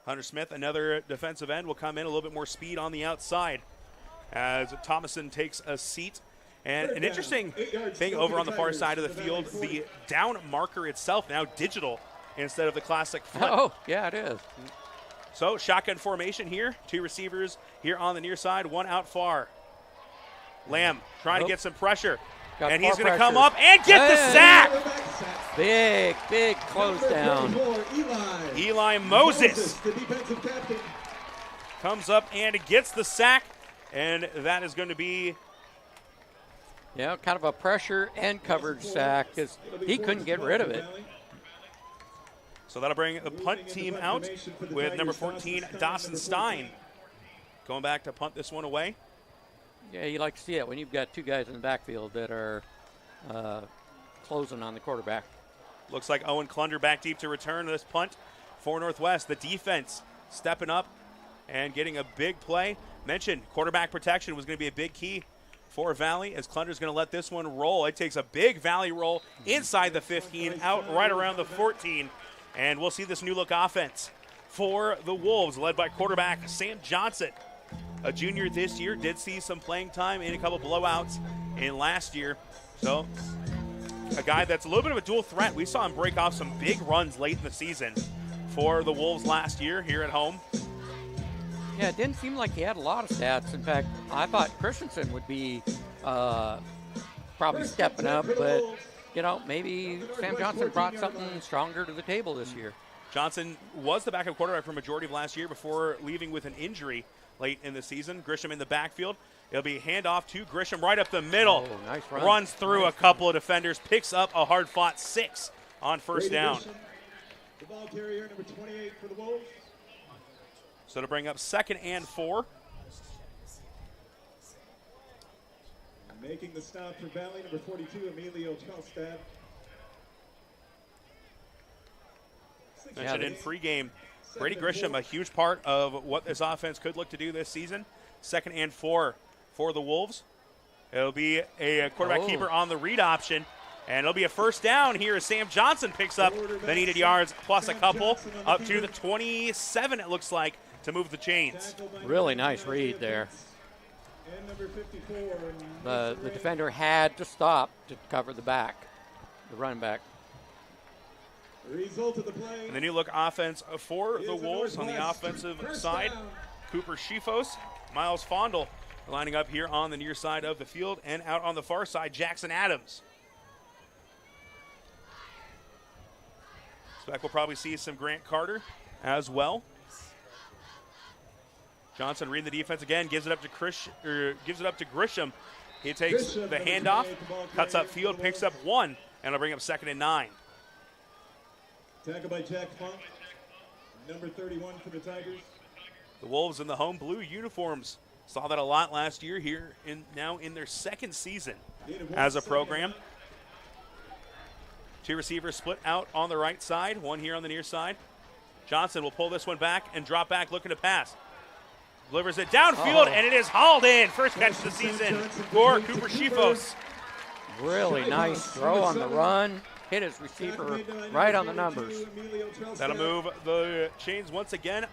Hunter Smith, another defensive end, will come in a little bit more speed on the outside as Thomason takes a seat. And an interesting thing over on the far side of the field, the down marker itself now digital instead of the classic flip. Oh, yeah, it is. So shotgun formation here. 2 receivers here on the near side, 1 out far. Lamb trying to get some pressure. And he's going to come up and get the sack. Big close down. Eli Moses comes up and gets the sack. And that is going to be... Yeah, kind of a pressure and coverage sack because he couldn't get rid of it. So that'll bring the punt team out with number 14, Dawson Stein, going back to punt this one away. Yeah, you like to see it when you've got 2 guys in the backfield that are closing on the quarterback. Looks like Owen Klunder back deep to return this punt for Northwest. The defense stepping up and getting a big play. Mentioned quarterback protection was going to be a big key for Valley as Clunder's going to let this one roll. It takes a big Valley roll inside the 15, out right around the 14, and we'll see this new look offense for the Wolves led by quarterback Sam Johnson. A junior this year, did see some playing time in a couple blowouts in last year. So a guy that's a little bit of a dual threat. We saw him break off some big runs late in the season for the Wolves last year here at home. Yeah, it didn't seem like he had a lot of stats. In fact, I thought Christensen would be probably stepping up, but, you know, maybe Sam Johnson brought something stronger to the table this year. Johnson was the backup quarterback for a majority of last year before leaving with an injury late in the season. Grisham in the backfield. It'll be handoff to Grisham right up the middle. Oh, nice run. Runs through a couple of defenders, picks up a hard-fought 6 on first down. The ball carrier, number 28 for the Wolves. So to bring up 2nd and 4. Making the stop for Valley, number 42, Emilio Chalstad. Mentioned in pregame, Brady Grisham, a huge part of what this offense could look to do this season. 2nd and 4 for the Wolves. It'll be a quarterback keeper on the read option, and it'll be a first down here as Sam Johnson picks up the needed yards plus a couple up to the 27, it looks like, to move the chains. Really nice read there. The defender had to stop to cover the back, the running back. And the new look offense for the Wolves on the offensive side. Cooper Shifos, Miles Fondle lining up here on the near side of the field, and out on the far side, Jackson Adams. So we'll probably see some Grant Carter as well. Johnson reading the defense again, gives it up to Grisham. He takes the handoff, cuts up field, picks up 1, and it'll bring up 2nd and 9. Tackle by Jack Funk, number 31 for the Tigers. The Wolves in the home blue uniforms. Saw that a lot last year here, now in their 2nd season as a program. 2 receivers split out on the right side, 1 here on the near side. Johnson will pull this one back and drop back looking to pass. Delivers it downfield, and it is hauled in. First catch of the season for Cooper Shifos. Really nice throw on the run. Hit his receiver right on the numbers. That'll move the chains once again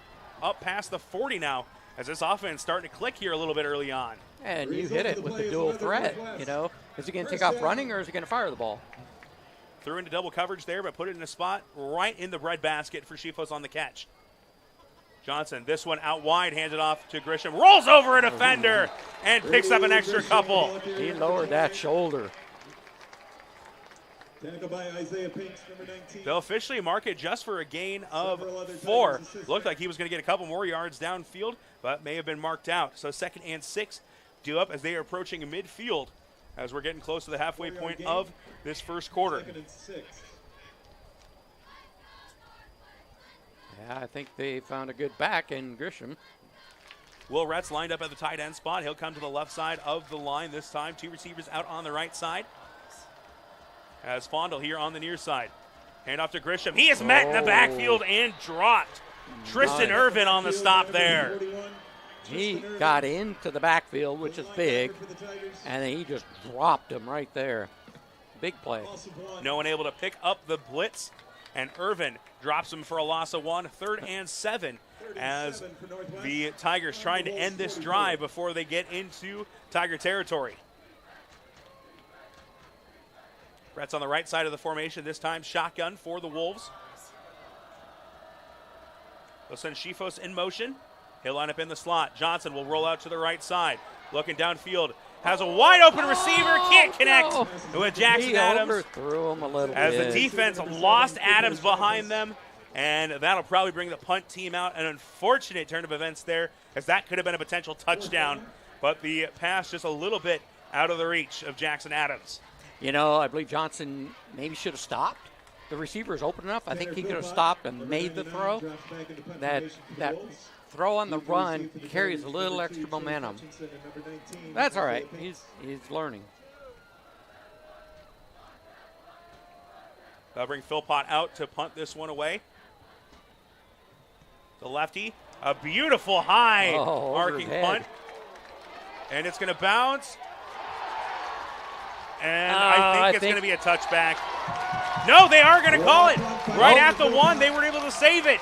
up past the 40 now, as this offense starting to click here a little bit early on. And you hit it with the dual threat, you know. Is he going to take off running, or is he going to fire the ball? Threw into double coverage there, but put it in a spot right in the breadbasket for Shifos on the catch. Johnson, this one out wide, hands it off to Grisham, rolls over a defender, and picks up an extra couple. He lowered that shoulder. By Isaiah Pinks, number 19. They'll officially mark it just for a gain of 4. Looked like he was going to get a couple more yards downfield, but may have been marked out. So 2nd and 6 due up as they are approaching midfield as we're getting close to the halfway point of this first quarter. 2nd and 6. Yeah, I think they found a good back in Grisham. Will Retz lined up at the tight end spot. He'll come to the left side of the line this time. 2 receivers out on the right side. As Fondle here on the near side. Hand off to Grisham. He is met in the backfield and dropped. Tristan Irvin on the stop there. He got into the backfield, which is big, and then he just dropped him right there. Big play. No one able to pick up the blitz, and Irvin drops him for a loss of 1. 3rd and 7 as the Tigers trying to end this drive before they get into Tiger territory. Brett's on the right side of the formation, this time shotgun for the Wolves. They'll send Shifos in motion. He'll line up in the slot. Johnson will roll out to the right side. Looking downfield. Has a wide open receiver. Can't connect with Jackson Adams. Overthrew him a little as bit. the defense lost Adams behind them. And that'll probably bring the punt team out. An unfortunate turn of events there, as that could have been a potential touchdown. But the pass just a little bit out of the reach of Jackson Adams. You know, I believe Johnson maybe should have stopped. The receiver is open enough. I think he could have stopped and made the throw. That throw on the run carries a little extra momentum. That's all right. He's learning. They'll bring Philpott out to punt this one away. The lefty A beautiful high arcing overhead. punt. And it's going to bounce. And I think it's going to be a touchback. No, they are going to call it. Right at the one, they were able to save it.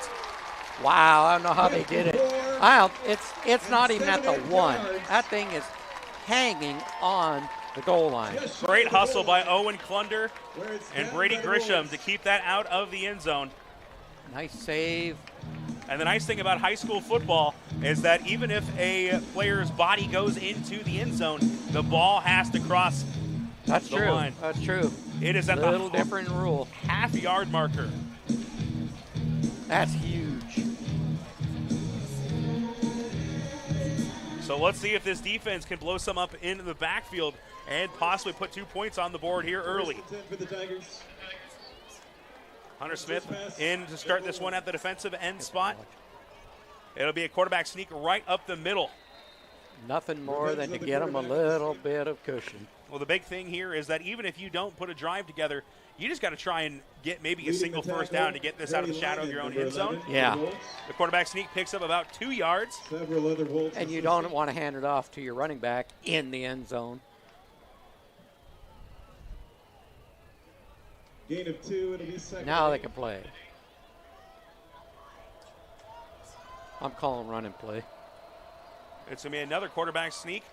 Wow, I don't know how they did it. It's not even at the one. That thing is hanging on the goal line. Great hustle by Owen Klunder and Brady Grisham to keep that out of the end zone. Nice save. And the nice thing about high school football is that even if a player's body goes into the end zone, the ball has to cross the line. That's true. It is at a little the different rule. half-yard marker. That's huge. So let's see if this defense can blow some up in the backfield and possibly put 2 points on the board here early. Hunter Smith in to start this one at the defensive end spot. It'll be a quarterback sneak right up the middle. Nothing more than to get them a little bit of cushion. Well, the big thing here is that even if you don't put a drive together, you just got to try and get maybe a single first down to get this out of the shadow of your own end zone. Yeah. The quarterback sneak picks up about 2 yards. And you don't want to hand it off to your running back in the end zone. Gain of 2, it'll be second. Now they can play. I'm calling run and play. It's going to be another quarterback sneak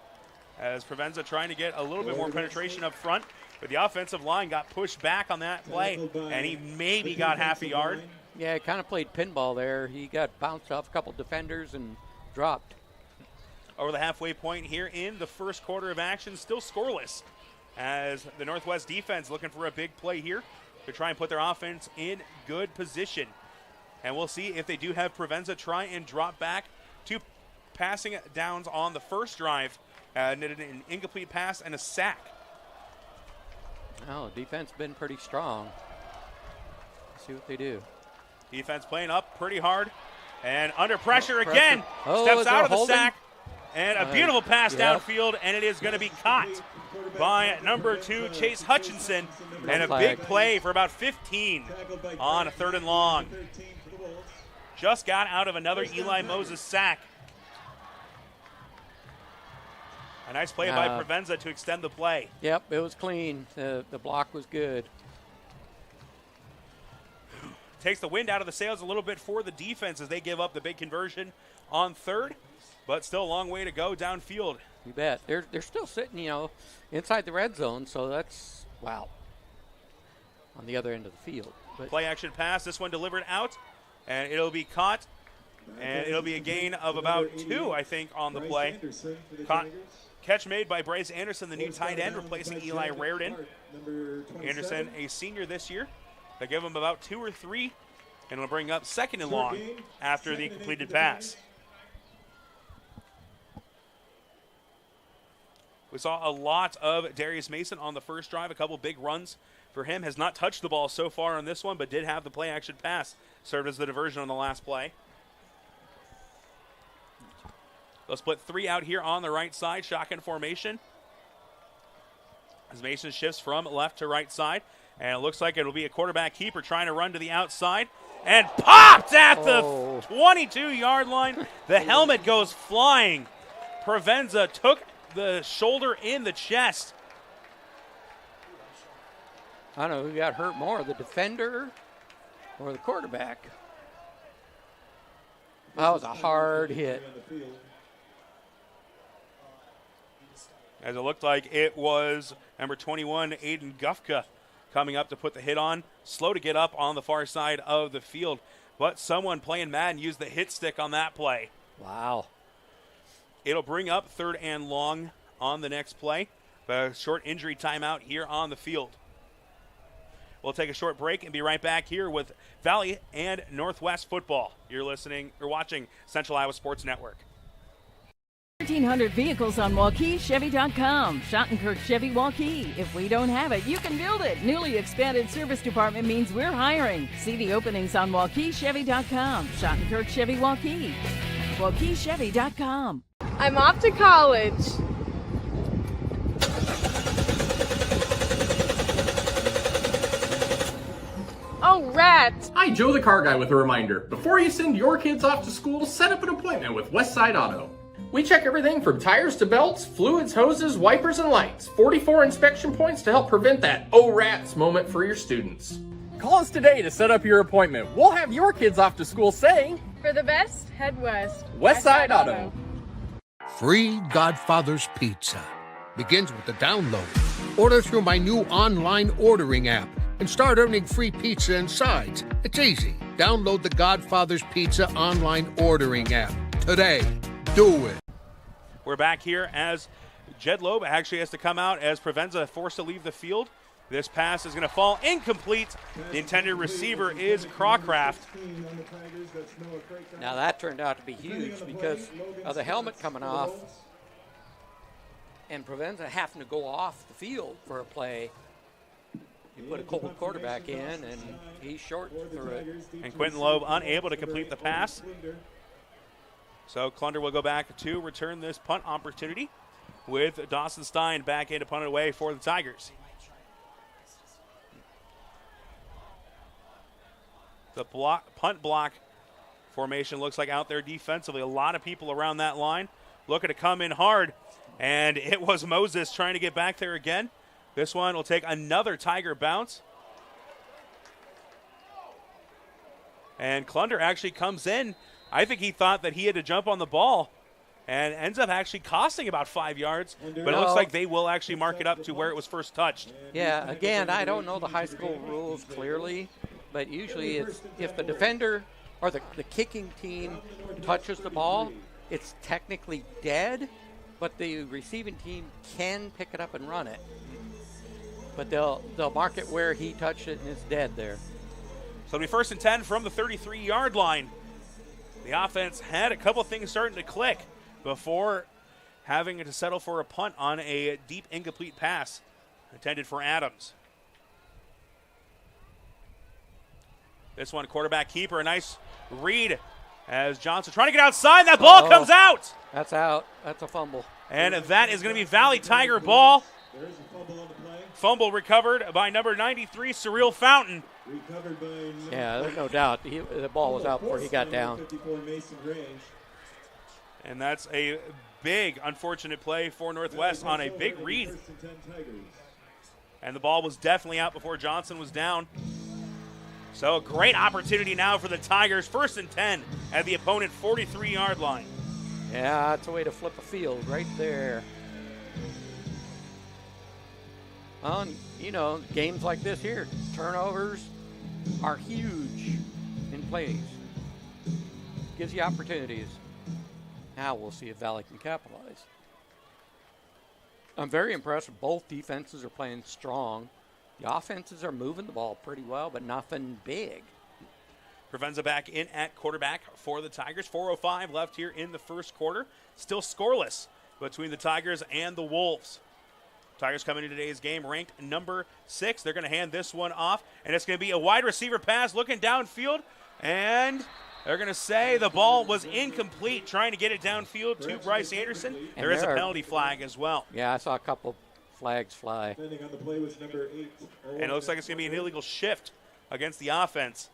as Provenza trying to get a little bit more penetration up front. But the offensive line got pushed back on that play, and he maybe got half a yard. Yeah, kind of played pinball there. He got bounced off a couple defenders and dropped. Over the halfway point here in the first quarter of action, still scoreless as the Northwest defense looking for a big play here to try and put their offense in good position. And we'll see if they do have Provenza try and drop back. 2 passing downs on the first drive, an incomplete pass and a sack. Oh, defense been pretty strong. Let's see what they do. Defense playing up pretty hard and under pressure again. Oh, Steps is out there of the holding? sack and a beautiful pass Yep. downfield, and it is going to be caught by number 2 Chase Hutchinson, and a flag. big play for about 15 on a 3rd and long. Just got out of another Eli Moses sack. A nice play by Provenza to extend the play. Yep, it was clean. The block was good. Takes the wind out of the sails a little bit for the defense as they give up the big conversion on 3rd, but still a long way to go downfield. You bet. They're still sitting, inside the red zone, so that's, wow, on the other end of the field. But play action pass, this one delivered out, and it'll be caught, and it'll be a gain of about 2, I think, on the play. Catch made by Bryce Anderson, the new tight end, replacing Eli Raridan. Anderson, a senior this year. They give him about 2 or 3, and it'll bring up 2nd and long after the completed pass. We saw a lot of Darius Mason on the first drive, a couple big runs for him. Has not touched the ball so far on this one, but did have the play action pass. Served as the diversion on the last play. They'll split 3 out here on the right side, shotgun formation. As Mason shifts from left to right side. And it looks like it'll be a quarterback keeper trying to run to the outside. And popped at the 22-yard line. The helmet goes flying. Provenza took the shoulder in the chest. I don't know who got hurt more, the defender or the quarterback. That was a hard hit. As it looked like it was number 21, Aiden Gufka, coming up to put the hit on. Slow to get up on the far side of the field. But someone playing Madden used the hit stick on that play. Wow. It'll bring up 3rd and long on the next play. A short injury timeout here on the field. We'll take a short break and be right back here with Valley and Northwest football. You're watching Central Iowa Sports Network. 1,300 vehicles on WaukeeChevy.com. Schottenkirk Chevy Waukee. If we don't have it, you can build it. Newly expanded service department means we're hiring. See the openings on WaukeeChevy.com. Schottenkirk Chevy Waukee. WaukeeChevy.com. I'm off to college. Oh, rats! Hi, Joe the Car Guy with a reminder. Before you send your kids off to school, set up an appointment with Westside Auto. We check everything from tires to belts, fluids, hoses, wipers, and lights. 44 inspection points to help prevent that oh rats moment for your students. Call us today to set up your appointment. We'll have your kids off to school saying, For the best, head west. Westside Auto. Free Godfather's Pizza begins with the download. Order through my new online ordering app and start earning free pizza and sides. It's easy. Download the Godfather's Pizza online ordering app today. Do it. We're back here as Jed Loeb actually has to come out as Provenza forced to leave the field. This pass is going to fall incomplete. The intended receiver is Crawcraft. Now that turned out to be huge because of the helmet coming off and Provenza having to go off the field for a play. You put a cold quarterback in and he's short through it. And Quentin Loeb unable to complete the pass. So Clunder will go back to return this punt opportunity with Dawson Stein back in to punt it away for the Tigers. The punt block formation looks like out there defensively. A lot of people around that line looking to come in hard. And it was Moses trying to get back there again. This one will take another Tiger bounce. And Clunder actually comes in. I think he thought that he had to jump on the ball and ends up actually costing about 5 yards. But it looks like they will actually mark it up to where it was first touched. Yeah, again, I don't know the high school rules clearly, but usually it's if the defender or the kicking team touches the ball, it's technically dead, but the receiving team can pick it up and run it. But they'll mark it where he touched it and it's dead there. So it'll be 1st and 10 from the 33-yard line. The offense had a couple things starting to click before having to settle for a punt on a deep incomplete pass intended for Adams. This one, quarterback keeper, a nice read as Johnson trying to get outside. That ball comes out. That's out. That's a fumble. And that is going to be Valley Tiger ball. Fumble recovered by number 93, Surreal Fountain. Yeah, there's no doubt. The ball was out before he got down. And that's a big, unfortunate play for Northwest on a big read. And the ball was definitely out before Johnson was down. So a great opportunity now for the Tigers. 1st and 10 at the opponent 43-yard line. Yeah, that's a way to flip a field right there. Well, you know, games like this here, turnovers are huge in plays. Gives you opportunities. Now we'll see if Valley can capitalize. I'm very impressed with both defenses are playing strong. The offenses are moving the ball pretty well, but nothing big. Provenza back in at quarterback for the Tigers. 4:05 left here in the first quarter. Still scoreless between the Tigers and the Wolves. Tigers coming into today's game ranked number 6. They're going to hand this one off, and it's going to be a wide receiver pass looking downfield, and they're going to say the ball was incomplete, trying to get it downfield to Bryce Anderson. There is a penalty flag as well. Yeah, I saw a couple flags fly. And it looks like it's going to be an illegal shift against the offense.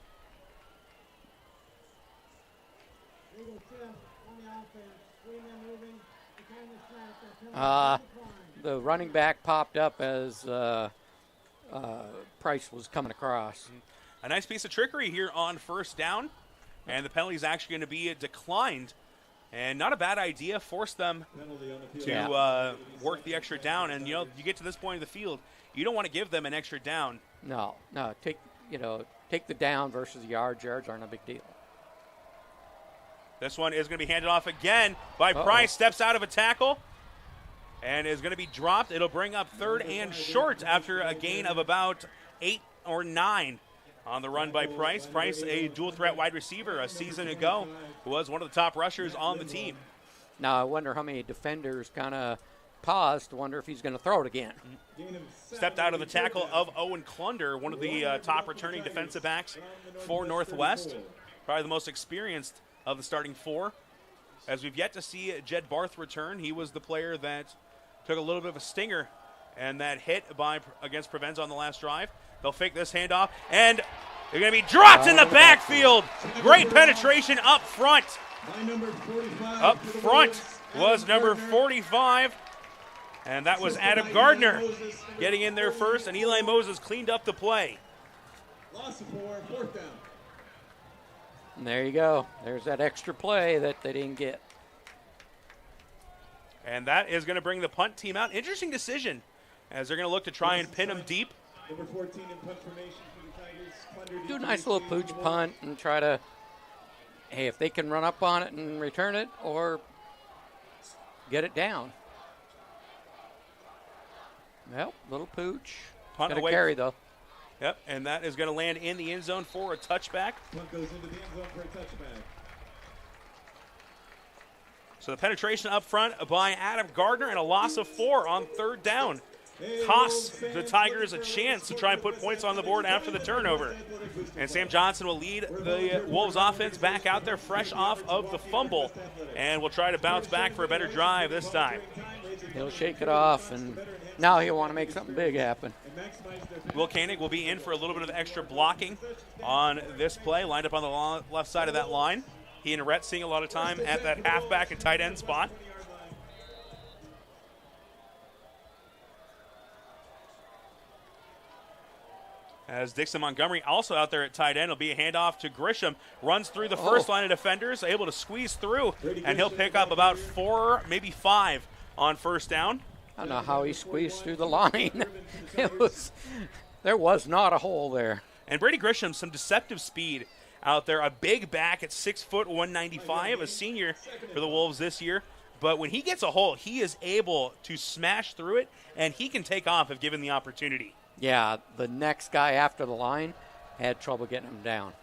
The running back popped up as Price was coming across. A nice piece of trickery here on 1st down, and the penalty is actually going to be declined. And not a bad idea. Force them to work the extra down. And, you know, you get to this point of the field, you don't want to give them an extra down. No. Take the down versus yards. Yards aren't a big deal. This one is going to be handed off again by Price. Steps out of a tackle and is going to be dropped. It'll bring up 3rd and short after a gain of about 8 or 9 on the run by Price. Price, a dual threat wide receiver a season ago, who was one of the top rushers on the team. Now I wonder how many defenders kind of paused to wonder if he's going to throw it again. Stepped out of the tackle of Owen Clunder, one of the top returning defensive backs for Northwest. Probably the most experienced of the starting 4. As we've yet to see Jed Barth return. He was the player that took a little bit of a stinger and that hit against Provenza on the last drive. They'll fake this handoff, and They're going to be dropped in the backfield. Great penetration up front. Up front was number 45, and that was Adam Gardner getting in there first, and Eli Moses cleaned up the play. Loss of 4, 4th down. And there you go. There's that extra play that they didn't get. And that is going to bring the punt team out. Interesting decision, as they're going to look to try and pin them deep. Number 14 in punt formation for the Tigers. Do a nice little pooch punt and try to, hey, if they can run up on it and return it or get it down. Well, little pooch. Punt Gonna away. carry, though. Yep, and that is going to land in the end zone for a touchback. Punt goes into the end zone for a touchback. So the penetration up front by Adam Gardner and a loss of 4 on 3rd down. Costs the Tigers a chance to try and put points on the board after the turnover. And Sam Johnson will lead the Wolves offense back out there fresh off of the fumble. And will try to bounce back for a better drive this time. He'll shake it off, and now he'll want to make something big happen. Will Koenig will be in for a little bit of extra blocking on this play, lined up on the left side of that line. He and Rhett seeing a lot of time at that halfback and tight end spot. As Dixon Montgomery also out there at tight end. It'll be a handoff to Grisham. Runs through the first line of defenders, able to squeeze through, and he'll pick up about 4, maybe 5 on 1st down. I don't know how he squeezed through the line. There was not a hole there. And Brady Grisham, some deceptive speed out there. A big back at 6 foot 195, a senior for the Wolves this year. But when he gets a hole, he is able to smash through it, and he can take off if given the opportunity. Yeah, the next guy after the line had trouble getting him down.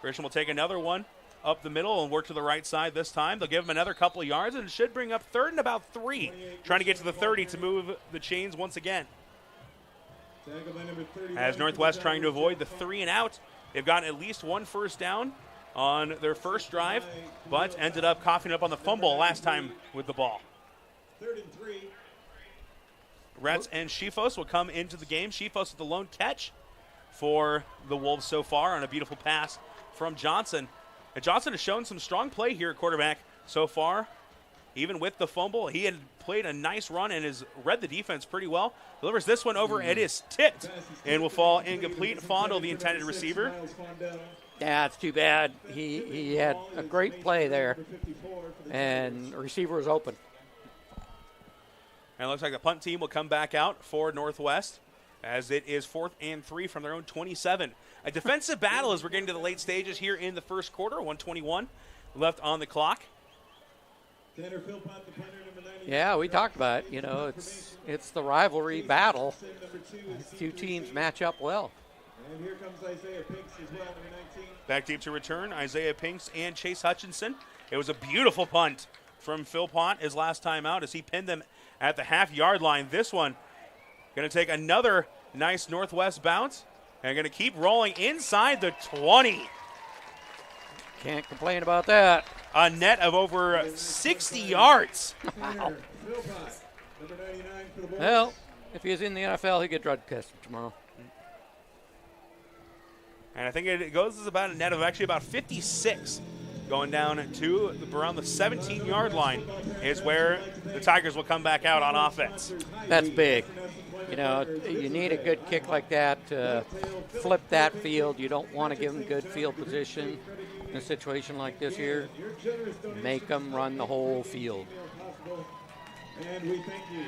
Grisham will take another one up the middle and work to the right side this time. They'll give him another couple of yards, and it should bring up 3rd and about 3. Trying to get to the 30 to move the chains once again. As Northwest trying to avoid the 3 and out. They've gotten at least 1 first down on their first drive, but ended up coughing up on the fumble last time with the ball. 3rd and 3. Retz and Shifos will come into the game. Shifos with the lone catch for the Wolves so far on a beautiful pass from Johnson. And Johnson has shown some strong play here at quarterback so far. Even with the fumble, he had played a nice run and has read the defense pretty well. Delivers this one over, and is tipped and will fall incomplete. Fondle, the intended receiver. Yeah, it's too bad. He had a great play there, and the receiver was open. And it looks like the punt team will come back out for Northwest as it is 4th and 3 from their own 27. A defensive battle as we're getting to the late stages here in the first quarter. 1:21 left on the clock. Yeah, we talked about it. You know, it's the rivalry battle. These two teams match up well. And here comes Isaiah Pinks as well, number 19. Back deep to return, Isaiah Pinks and Chase Hutchinson. It was a beautiful punt from Phil Pont his last time out as he pinned them at the half-yard line. This one going to take another nice Northwest bounce and going to keep rolling inside the 20. Can't complain about that. A net of over 60 yards. Wow. Well, if he was in the NFL, he'd get drug tested tomorrow. And I think it goes as about a net of actually about 56. Going down to around the 17-yard line is where the Tigers will come back out on offense. That's big. You know, you need a good kick like that to flip that field. You don't want to give them good field position in a situation like this here. Make them run the whole field. And we thank you.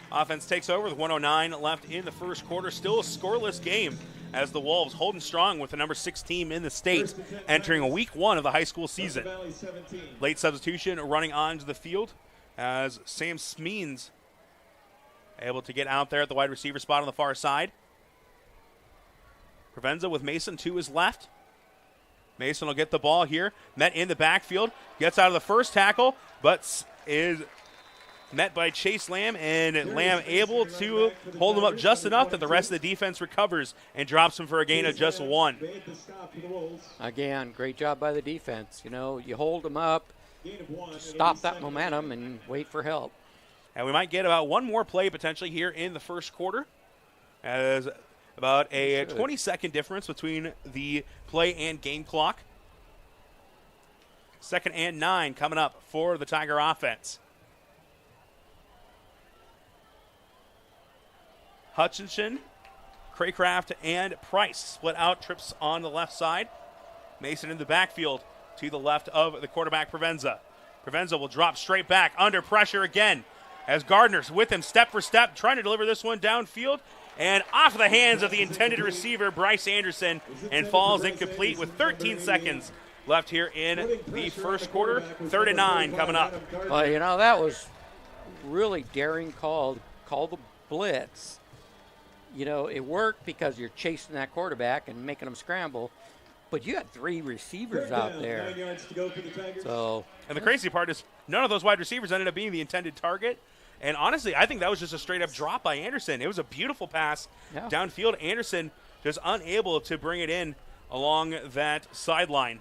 Offense takes over with 1:09 left in the first quarter. Still a scoreless game as the Wolves holding strong with the number 6 team in the state entering week 1 of the high school season. Late substitution running onto the field as Sam Smeens able to get out there at the wide receiver spot on the far side. Provenza with Mason to his left. Mason will get the ball here. Met in the backfield. Gets out of the first tackle, but is met by Chase Lamb, and Lamb able to hold him up just enough that the rest of the defense recovers and drops him for a gain of just 1. Again, great job by the defense. You know, you hold them up, stop that momentum, and wait for help. And we might get about one more play potentially here in the first quarter as About a 20-second difference between the play and game clock. 2nd and 9 coming up for the Tiger offense. Hutchinson, Craycraft, and Price split out trips on the left side. Mason in the backfield to the left of the quarterback, Provenza. Provenza will drop straight back under pressure again as Gardner's with him step for step, trying to deliver this one downfield and off the hands of the intended receiver, Bryce Anderson, and falls incomplete with 13 seconds left here in the first quarter. 3rd and 9 coming up. Well, you know, that was really daring call. Call the blitz. You know, it worked because you're chasing that quarterback and making them scramble. But you had 3 receivers out there. So, and the crazy part is none of those wide receivers ended up being the intended target. And honestly, I think that was just a straight-up drop by Anderson. It was a beautiful pass downfield. Anderson just unable to bring it in along that sideline.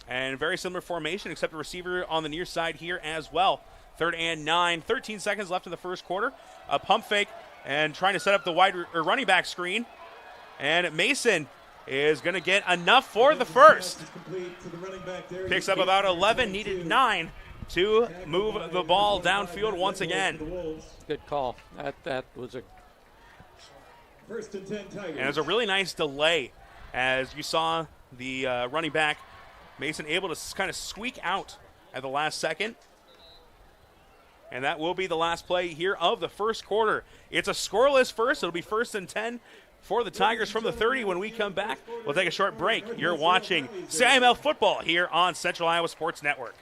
And very similar formation, except a receiver on the near side here as well. 3rd and 9, 13 seconds left in the first quarter. A pump fake and trying to set up the running back screen. And Mason is going to get enough for the first. Picks up about 11, needed 9 to move the ball downfield once again. Good call. That was a... 1st and 10 Tigers. And it was a really nice delay as you saw the running back, Mason, able to kind of squeak out at the last second. And that will be the last play here of the first quarter. It's a scoreless first. It'll be 1st and 10 for the Tigers from the 30. When we come back, we'll take a short break. You're watching CIML football here on Central Iowa Sports Network.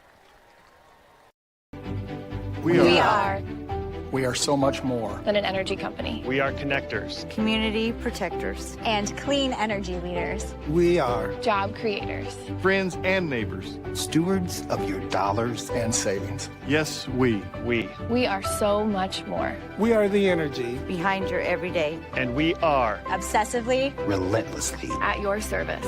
We are so much more than an energy company. We are connectors, Community protectors. And clean energy leaders. We are Job creators. friends and neighbors. stewards of your dollars and savings. Yes, we. We are so much more. We are the energy, Behind your everyday. and we are. Obsessively. Relentlessly. At your service.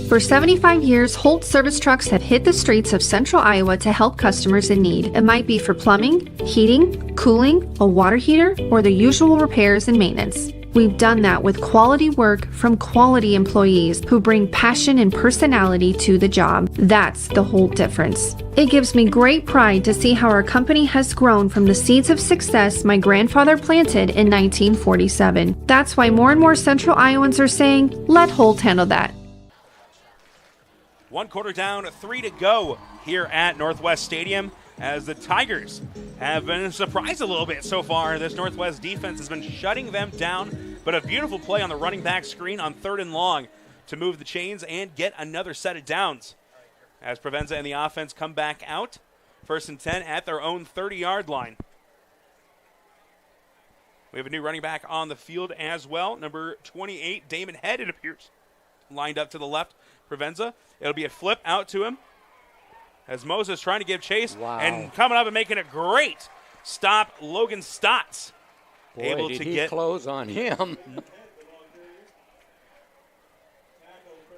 For 75 years, Holt service trucks have hit the streets of central Iowa to help customers in need. It might be for plumbing, heating, cooling, a water heater, or the usual repairs and maintenance. We've done that with quality work from quality employees who bring passion and personality to the job. That's the Holt difference. It gives me great pride to see how our company has grown from the seeds of success my grandfather planted in 1947. That's why more and more central Iowans are saying, let Holt handle that. 1 quarter down, 3 to go here at Northwest Stadium as the Tigers have been surprised a little bit so far. This Northwest defense has been shutting them down, but a beautiful play on the running back screen on 3rd and long to move the chains and get another set of downs as Provenza and the offense come back out. 1st and 10 at their own 30-yard line. We have a new running back on the field as well, number 28, Damon Head, it appears, lined up to the left. Provenza. It'll be a flip out to him as Moses trying to give chase and coming up and making a great stop. Logan Stotts able to get close on him.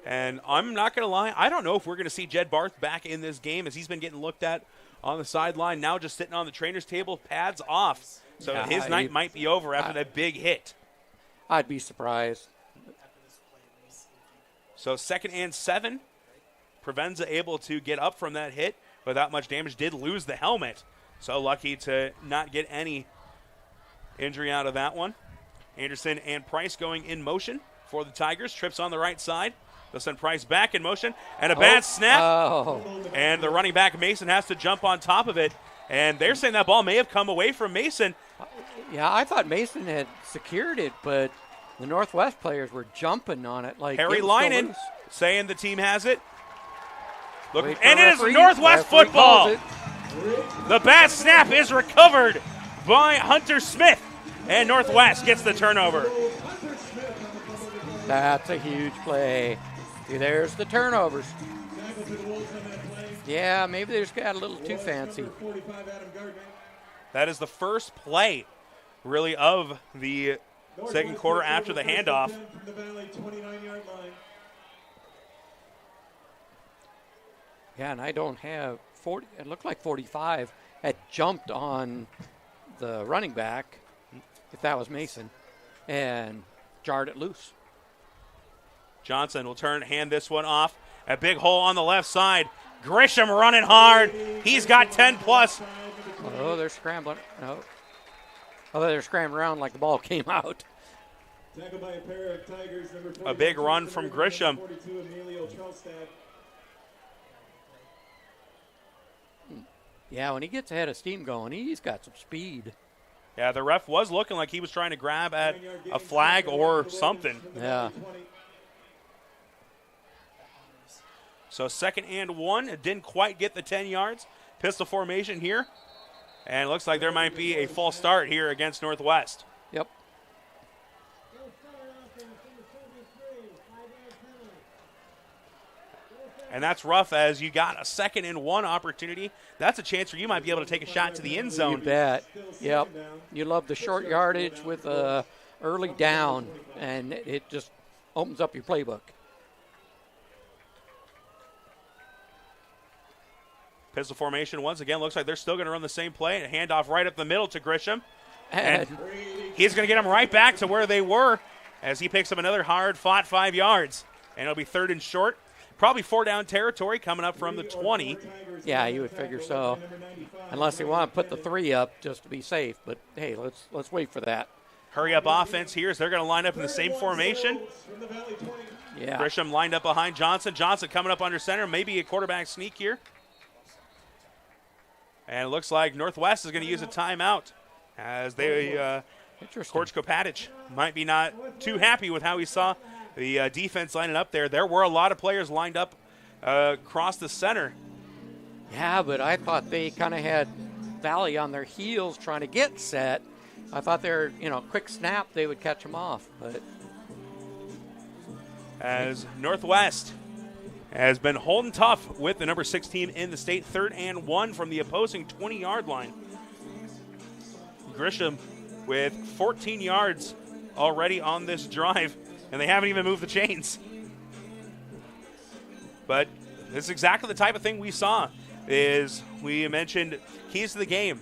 And I'm not going to lie, I don't know if we're going to see Jed Barth back in this game as he's been getting looked at on the sideline, now just sitting on the trainer's table, pads off. So his night might be over after that big hit. I'd be surprised. So 2nd and 7. Provenza able to get up from that hit without much damage. Did lose the helmet. So lucky to not get any injury out of that one. Anderson and Price going in motion for the Tigers. Trips on the right side. They'll send Price back in motion. And a bad snap. And the running back Mason has to jump on top of it. And they're saying that ball may have come away from Mason. Yeah, I thought Mason had secured it, but the Northwest players were jumping on it like Harry Linen saying the team has it. Look, and it is Northwest football. The bad snap is recovered by Hunter Smith, and Northwest gets the turnover. That's a huge play. See, there's the turnovers. Yeah, maybe they just got a little too fancy. That is the first play, really, of the second quarter after the handoff. Yeah, and I don't have 40. It looked like 45 had jumped on the running back, if that was Mason, and jarred it loose. Johnson will hand this one off. A big hole on the left side. Grisham running hard. He's got 10 plus. Oh, they're scrambling. No. Oh, they're scrambling around like the ball came out. A big run from Grisham. Yeah, when he gets ahead of steam going, he's got some speed. Yeah, the ref was looking like he was trying to grab at a flag or something. Yeah. So 2nd and 1. It didn't quite get the 10 yards. Pistol formation here. And it looks like there might be a false start here against Northwest. Yep. And that's rough, as you got a 2nd and 1 opportunity. That's a chance where you might be able to take a shot to the end zone. You bet. Yep. You love the short yardage with early down, and it just opens up your playbook. Pistol formation once again. Looks like they're still going to run the same play. And handoff right up the middle to Grisham. And he's going to get them right back to where they were as he picks up another hard-fought 5 yards. And it'll be 3rd and short. Probably 4-down territory coming up from the 20. Yeah, you would figure so. Unless they want to put the 3 up just to be safe. But, hey, let's wait for that. Hurry-up offense here as they're going to line up in the same formation. Yeah. Grisham lined up behind Johnson. Johnson coming up under center. Maybe a quarterback sneak here. And it looks like Northwest is going to use a timeout as they, Coach Kopatich might be not too happy with how he saw the defense lining up there. There were a lot of players lined up across the center. Yeah, but I thought they kind of had Valley on their heels trying to get set. I thought their, quick snap, they would catch them off. But as Northwest has been holding tough with the number 6 team in the state. 3rd and 1 from the opposing 20-yard line. Grisham with 14 yards already on this drive, and they haven't even moved the chains. But this is exactly the type of thing we saw. Is we mentioned keys to the game.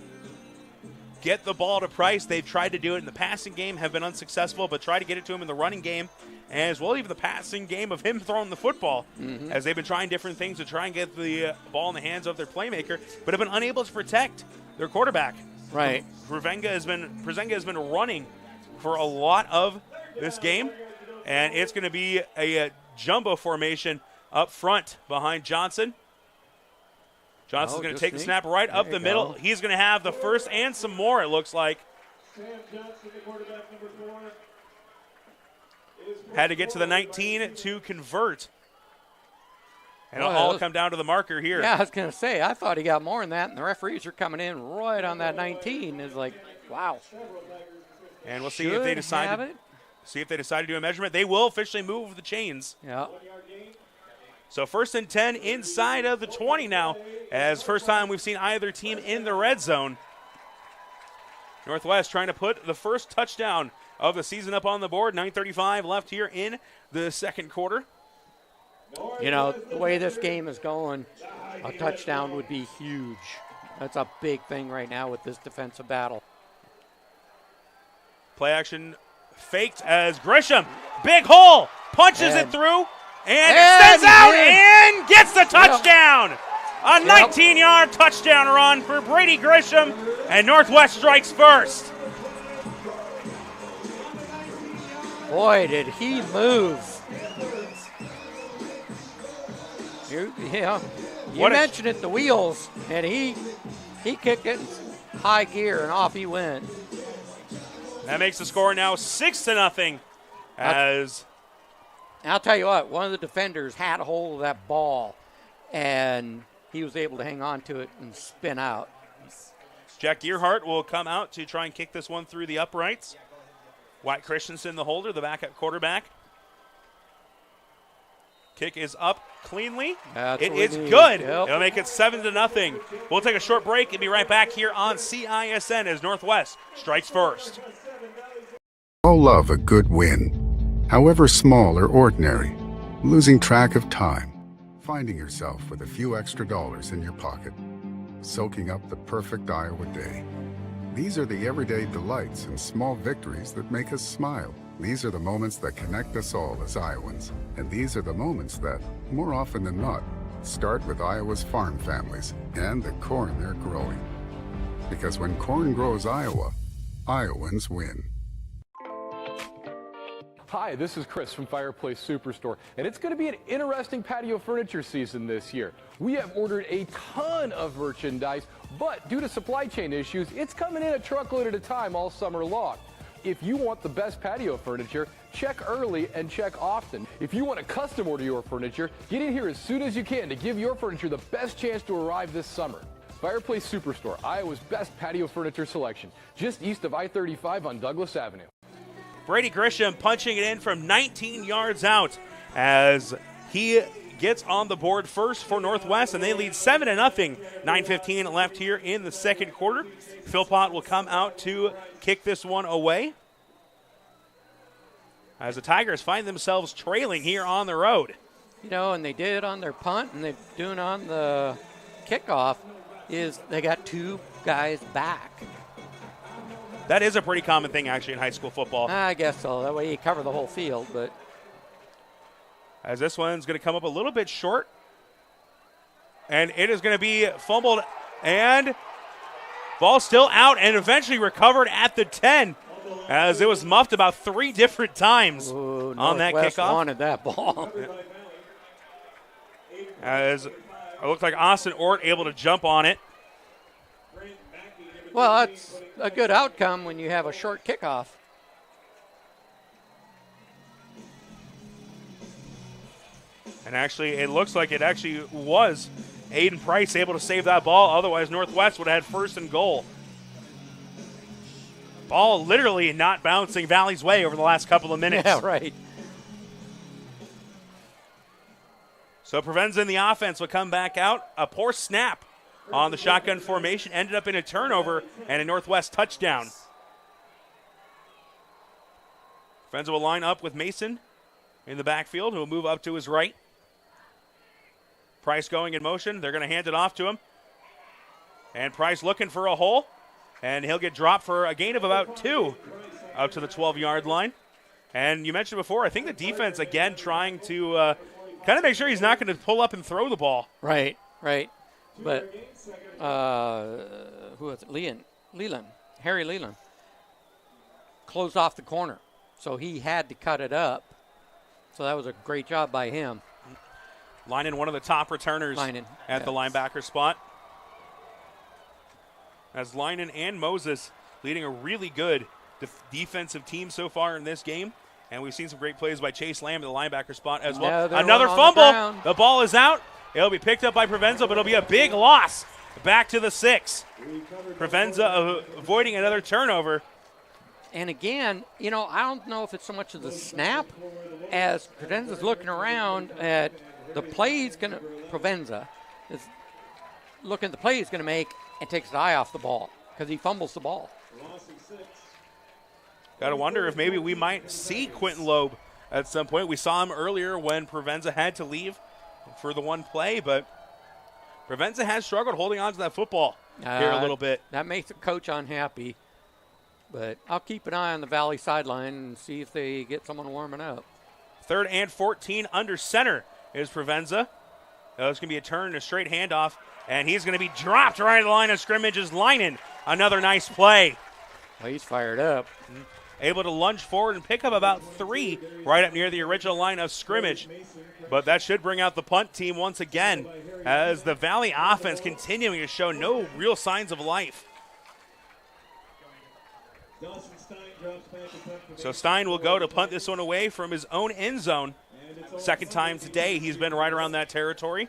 Get the ball to Price. They've tried to do it in the passing game, have been unsuccessful, but try to get it to him in the running game, as well even the passing game of him throwing the football, as they've been trying different things to try and get the ball in the hands of their playmaker, but have been unable to protect their quarterback. Right. Prezenga has been running for a lot of this game, and it's going to be a jumbo formation up front behind Johnson. Johnson's going to take the snap right up the middle. He's going to have the first and some more, it looks like. Sam Johnson, the quarterback, number 4. Had to get to the 19 to convert. And it'll all come down to the marker here. Yeah, I was going to say, I thought he got more than that, and the referees are coming in right on that 19. It's like, wow. And we'll see if they decide to do a measurement. They will officially move the chains. Yeah. So 1st and 10 inside of the 20 now, as first time we've seen either team in the red zone. Northwest trying to put the first touchdown of the season up on the board. 9:35 left here in the second quarter. The way this game is going, a touchdown would be huge. That's a big thing right now with this defensive battle. Play action faked as Grisham, big hole, punches it through, and extends out and gets the touchdown. A 19-yard touchdown run for Brady Grisham, and Northwest strikes first. Boy, did he move. You mentioned it, the wheels, and he kicked it in high gear, and off he went. That makes the score now 6-0. As I'll tell you what, one of the defenders had a hold of that ball, and he was able to hang on to it and spin out. Jack Gearhart will come out to try and kick this one through the uprights. White Christensen, the holder, the backup quarterback. Kick is up cleanly. It is good. Yep. It'll make it 7-0. We'll take a short break and be right back here on CISN as Northwest strikes first. All love a good win, however small or ordinary. Losing track of time, finding yourself with a few extra dollars in your pocket, soaking up the perfect Iowa day. These are the everyday delights and small victories that make us smile. These are the moments that connect us all as Iowans. And these are the moments that, more often than not, start with Iowa's farm families and the corn they're growing. Because when corn grows Iowa, Iowans win. Hi, this is Chris from Fireplace Superstore, and it's going to be an interesting patio furniture season this year. We have ordered a ton of merchandise, but due to supply chain issues, it's coming in a truckload at a time all summer long. If you want the best patio furniture, check early and check often. If you want to custom order your furniture, get in here as soon as you can to give your furniture the best chance to arrive this summer. Fireplace Superstore, Iowa's best patio furniture selection, just east of I-35 on Douglas Avenue. Brady Grisham punching it in from 19 yards out as he gets on the board first for Northwest, and they lead 7-0. 9:15 left here in the second quarter. Philpott will come out to kick this one away as the Tigers find themselves trailing here on the road. You know, and they did on their punt, and they're doing on the kickoff, is they got two guys back. That is a pretty common thing, actually, in high school football. I guess so. That way you cover the whole field. But as this one's going to come up a little bit short, and it is going to be fumbled, and ball still out, and eventually recovered at the 10, as it was muffed about 3 different times on that kickoff. Wanted that ball. As it looked like Austin Ort able to jump on it. Well, that's a good outcome when you have a short kickoff. And actually, it looks like it actually was Aiden Price able to save that ball. Otherwise, Northwest would have had first and goal. Ball literally not bouncing Valley's way over the last couple of minutes. Yeah, right. So Provenza in the offense will come back out. A poor snap on the shotgun formation ended up in a turnover and a Northwest touchdown. Provenza will line up with Mason in the backfield, who will move up to his right. Price going in motion. They're going to hand it off to him. And Price looking for a hole. And he'll get dropped for a gain of about 2 out to the 12-yard line. And you mentioned before, I think the defense, again, trying to kind of make sure he's not going to pull up and throw the ball. Right, right. But who was it? Harry Leland closed off the corner. So he had to cut it up. So that was a great job by him. Linen, one of the top returners at the linebacker spot. As Linen and Moses leading a really good defensive team so far in this game. And we've seen some great plays by Chase Lamb at the linebacker spot as well. Yeah, another fumble. The ball is out. It'll be picked up by Provenza, but it'll be a big loss. Back to the 6. Provenza avoiding another turnover. And again, you know, I don't know if it's so much of the snap as Provenza's looking around at the play he's going to, Provenza is looking at the play he's going to make and takes his eye off the ball because he fumbles the ball. Got to wonder if maybe we might see Quentin Loeb at some point. We saw him earlier when Provenza had to leave for the one play, but Provenza has struggled holding on to that football here a little bit. That makes the coach unhappy, but I'll keep an eye on the Valley sideline and see if they get someone warming up. 3rd and 14 under center is Provenza. It's going to be a turn, a straight handoff, and he's going to be dropped right at the line of scrimmage as Linen. Another nice play. Well, he's fired up. Able to lunge forward and pick up about 3 right up near the original line of scrimmage. But that should bring out the punt team once again as the Valley offense continuing to show no real signs of life. So Stein will go to punt this one away from his own end zone. Second time today he's been right around that territory.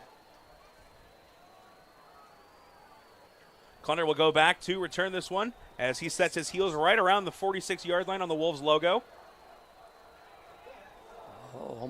Clunder will go back to return this one as he sets his heels right around the 46-yard line on the Wolves logo.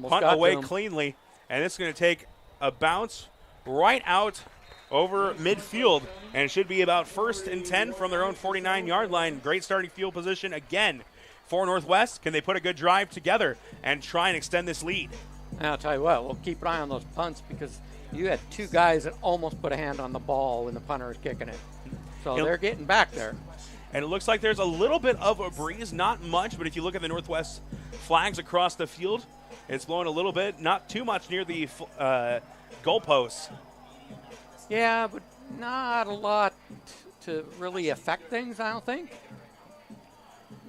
Punt away cleanly, and it's going to take a bounce right out over midfield, and it should be about 1st and 10 from their own 49-yard line. Great starting field position again for Northwest. Can they put a good drive together and try and extend this lead? And I'll tell you what, we'll keep an eye on those punts because you had 2 guys that almost put a hand on the ball when the punter was kicking it. So they're getting back there. And it looks like there's a little bit of a breeze, not much, but if you look at the Northwest flags across the field, it's blowing a little bit, not too much near the goalposts. Yeah, but not a lot to really affect things, I don't think.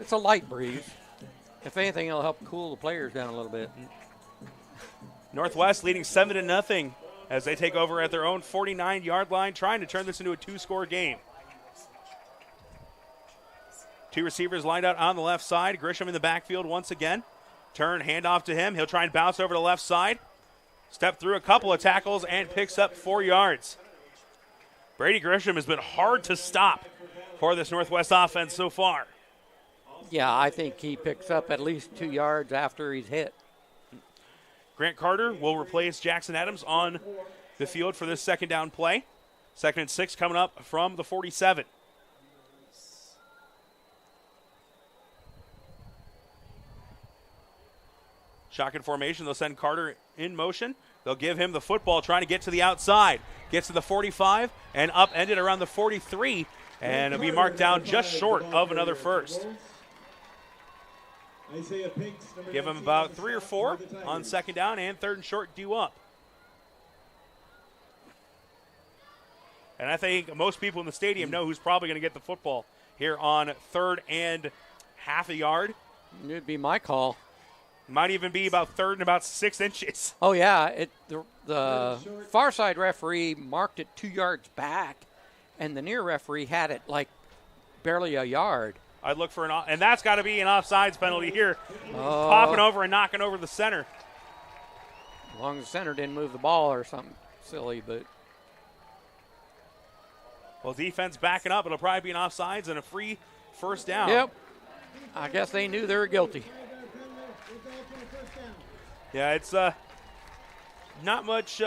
It's a light breeze. If anything, it'll help cool the players down a little bit. Northwest leading 7-0 as they take over at their own 49-yard line, trying to turn this into a 2-score game. 2 receivers lined out on the left side. Grisham in the backfield once again. Turn, handoff to him. He'll try and bounce over to the left side. Step through a couple of tackles and picks up 4 yards. Brady Grisham has been hard to stop for this Northwest offense so far. Yeah, I think he picks up at least 2 yards after he's hit. Grant Carter will replace Jackson Adams on the field for this second down play. 2nd and 6 coming up from the 47. Shotgun formation. They'll send Carter in motion. They'll give him the football, trying to get to the outside. Gets to the 45 and upended around the 43. And it'll be marked down just short of another first. Give him about 3 or 4 on second down and 3rd and short due up. And I think most people in the stadium know who's probably going to get the football here on 3rd and half a yard. It'd be my call. Might even be about 3rd and about 6 inches. Oh, yeah. The far side referee marked it 2 yards back, and the near referee had it like barely a yard. I'd look for and that's got to be an offsides penalty here. Popping over and knocking over the center. As long as the center didn't move the ball or something silly, but. Well, defense backing up. It'll probably be an offsides and a free first down. Yep. I guess they knew they were guilty. Yeah, it's not much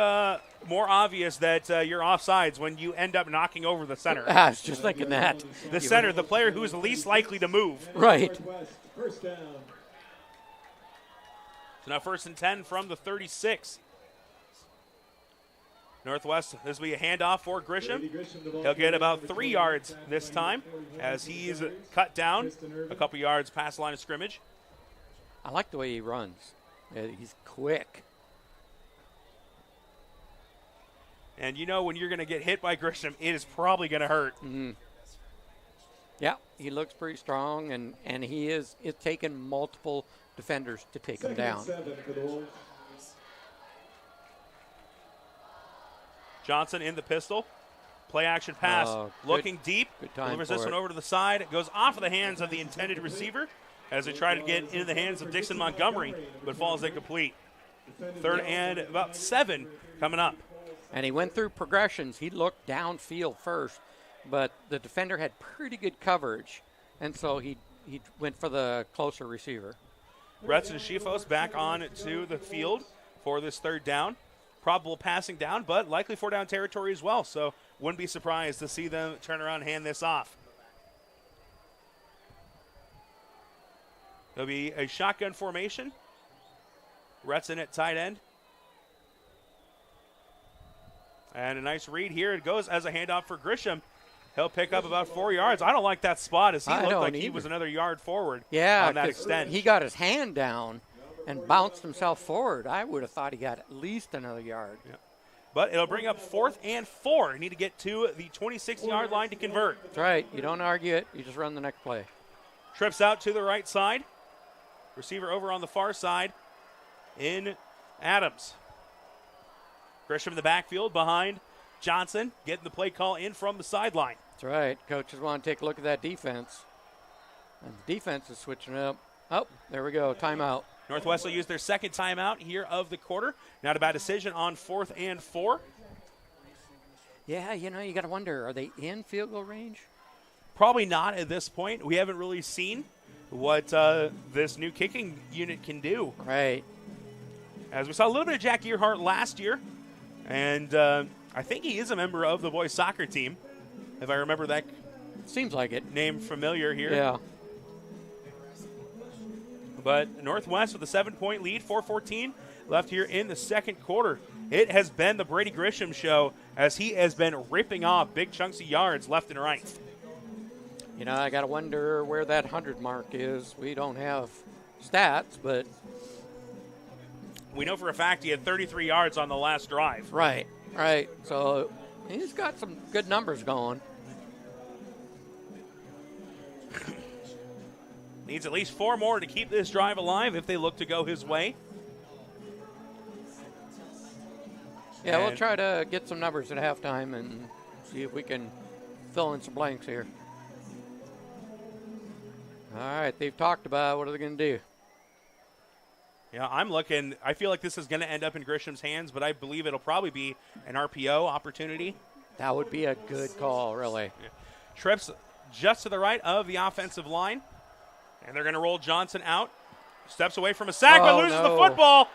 more obvious that you're offsides when you end up knocking over the center. I was just thinking that. The center, the player who is the least likely to move. Right. So now 1st and 10 from the 36. Northwest, this will be a handoff for Grisham. He'll get about 3 yards this time as he's cut down a couple yards past the line of scrimmage. I like the way he runs. He's quick. And you know when you're going to get hit by Grisham, it is probably going to hurt. Mm-hmm. Yeah, he looks pretty strong, and he is taking multiple defenders to take him down. Johnson in the pistol. Play action pass. Looking deep. Delivers this one over to the side. It goes off of the hands of the intended receiver as they try to get into the hands of Dixon Montgomery, but falls incomplete. 3rd and about 7 coming up. And he went through progressions. He looked downfield first, but the defender had pretty good coverage, and so he went for the closer receiver. Retz and Shifos back on to the field for this 3rd down. Probable passing down, but likely 4-down territory as well, so wouldn't be surprised to see them turn around and hand this off. There'll be a shotgun formation. Retson at tight end. And a nice read here. It goes as a handoff for Grisham. He'll pick up about 4 yards. I don't like that spot as he looked like he was another yard forward on that extent. He got his hand down and bounced himself forward. I would have thought he got at least another yard. Yeah. But it'll bring up 4th and 4. You need to get to the 26-yard line to convert. That's right. You don't argue it. You just run the next play. Trips out to the right side. Receiver over on the far side in Adams. Grisham in the backfield behind Johnson, getting the play call in from the sideline. That's right. Coaches want to take a look at that defense. And the defense is switching up. Oh, there we go. Timeout. Northwest will use their 2nd timeout here of the quarter. Not a bad decision on 4th and 4. Yeah, you got to wonder, are they in field goal range? Probably not at this point. We haven't really seen what this new kicking unit can do. Right. As we saw a little bit of Jack Earhart last year, and I think he is a member of the boys soccer team, if I remember that. Seems like it. Name familiar here. Yeah. But Northwest with a 7-point lead, 4:14 left here in the 2nd quarter. It has been the Brady Grisham show as he has been ripping off big chunks of yards left and right. I got to wonder where that 100 mark is. We don't have stats, but we know for a fact he had 33 yards on the last drive. Right. So he's got some good numbers going. Needs at least 4 more to keep this drive alive if they look to go his way. Yeah, we'll try to get some numbers at halftime and see if we can fill in some blanks here. All right, they've talked about what are they going to do. Yeah, I'm looking. I feel like this is going to end up in Grisham's hands, but I believe it'll probably be an RPO opportunity. That would be a good call, really. Yeah. Trips just to the right of the offensive line, and they're going to roll Johnson out. Steps away from a sack, but loses the football.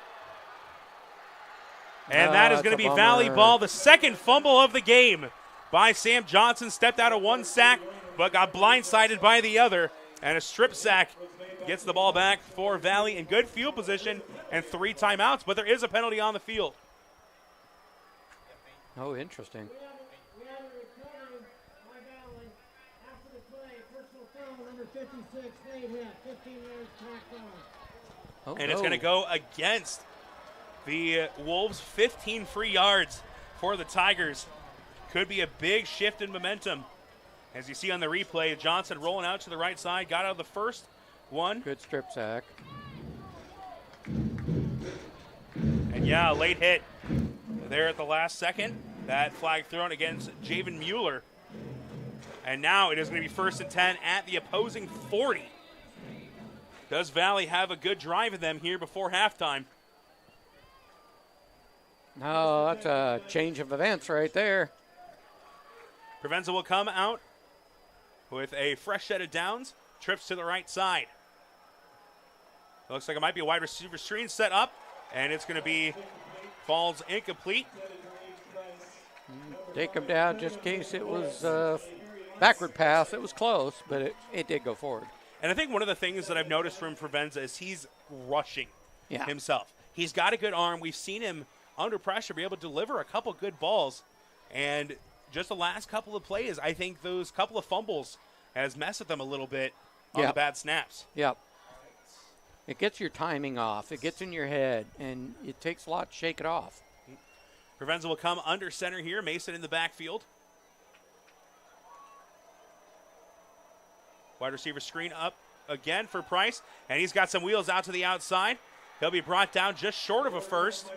And that is going to be Valley ball, the second fumble of the game by Sam Johnson. Stepped out of one sack, but got blindsided by the other. And a strip sack gets the ball back for Valley in good field position and 3 timeouts, but there is a penalty on the field. Oh, interesting. And it's going to go against the Wolves. 15 free yards for the Tigers. Could be a big shift in momentum. As you see on the replay, Johnson rolling out to the right side, got out of the first one. Good strip sack. And yeah, a late hit there at the last second. That flag thrown against Javen Mueller. And now it is going to be 1st and 10 at the opposing 40. Does Valley have a good drive of them here before halftime? No, that's a change of events right there. Provenza will come out with a fresh set of downs. Trips to the right side. It looks like it might be a wide receiver screen set up, and it's going to be falls incomplete. Take him down just in case it was backward pass. It was close, but it did go forward. And I think one of the things that I've noticed from Provenza is he's rushing himself. He's got a good arm. We've seen him under pressure be able to deliver a couple good balls. And just the last couple of plays, I think those couple of fumbles has messed with them a little bit on the bad snaps. Yep. It gets your timing off. It gets in your head, and it takes a lot to shake it off. Provenza will come under center here. Mason in the backfield. Wide receiver screen up again for Price, and he's got some wheels out to the outside. He'll be brought down just short of a first.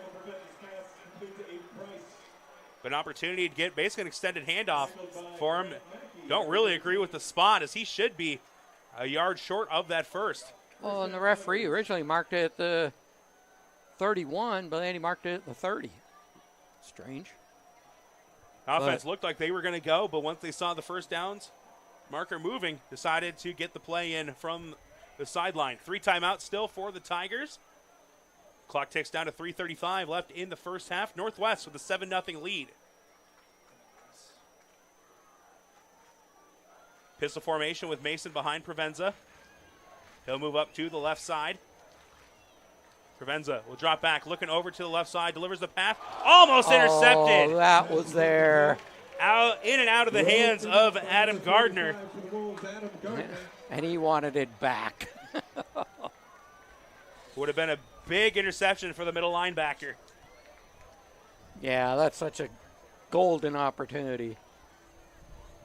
But an opportunity to get basically an extended handoff for him. Don't really agree with the spot, as he should be a yard short of that first. Well, and the referee originally marked it at the 31, but then he marked it at the 30. Strange. Offense looked like they were going to go, but once they saw the first downs marker moving, decided to get the play in from the sideline. 3 timeouts still for the Tigers. Clock ticks down to 3:35 left in the first half. Northwest with a 7-0 lead. Pistol formation with Mason behind Provenza. He'll move up to the left side. Provenza will drop back, looking over to the left side, delivers the pass. Almost intercepted. Oh, that was there. Out, in and out of the hands of Adam Gardner. And he wanted it back. Would have been a big interception for the middle linebacker. Yeah, that's such a golden opportunity.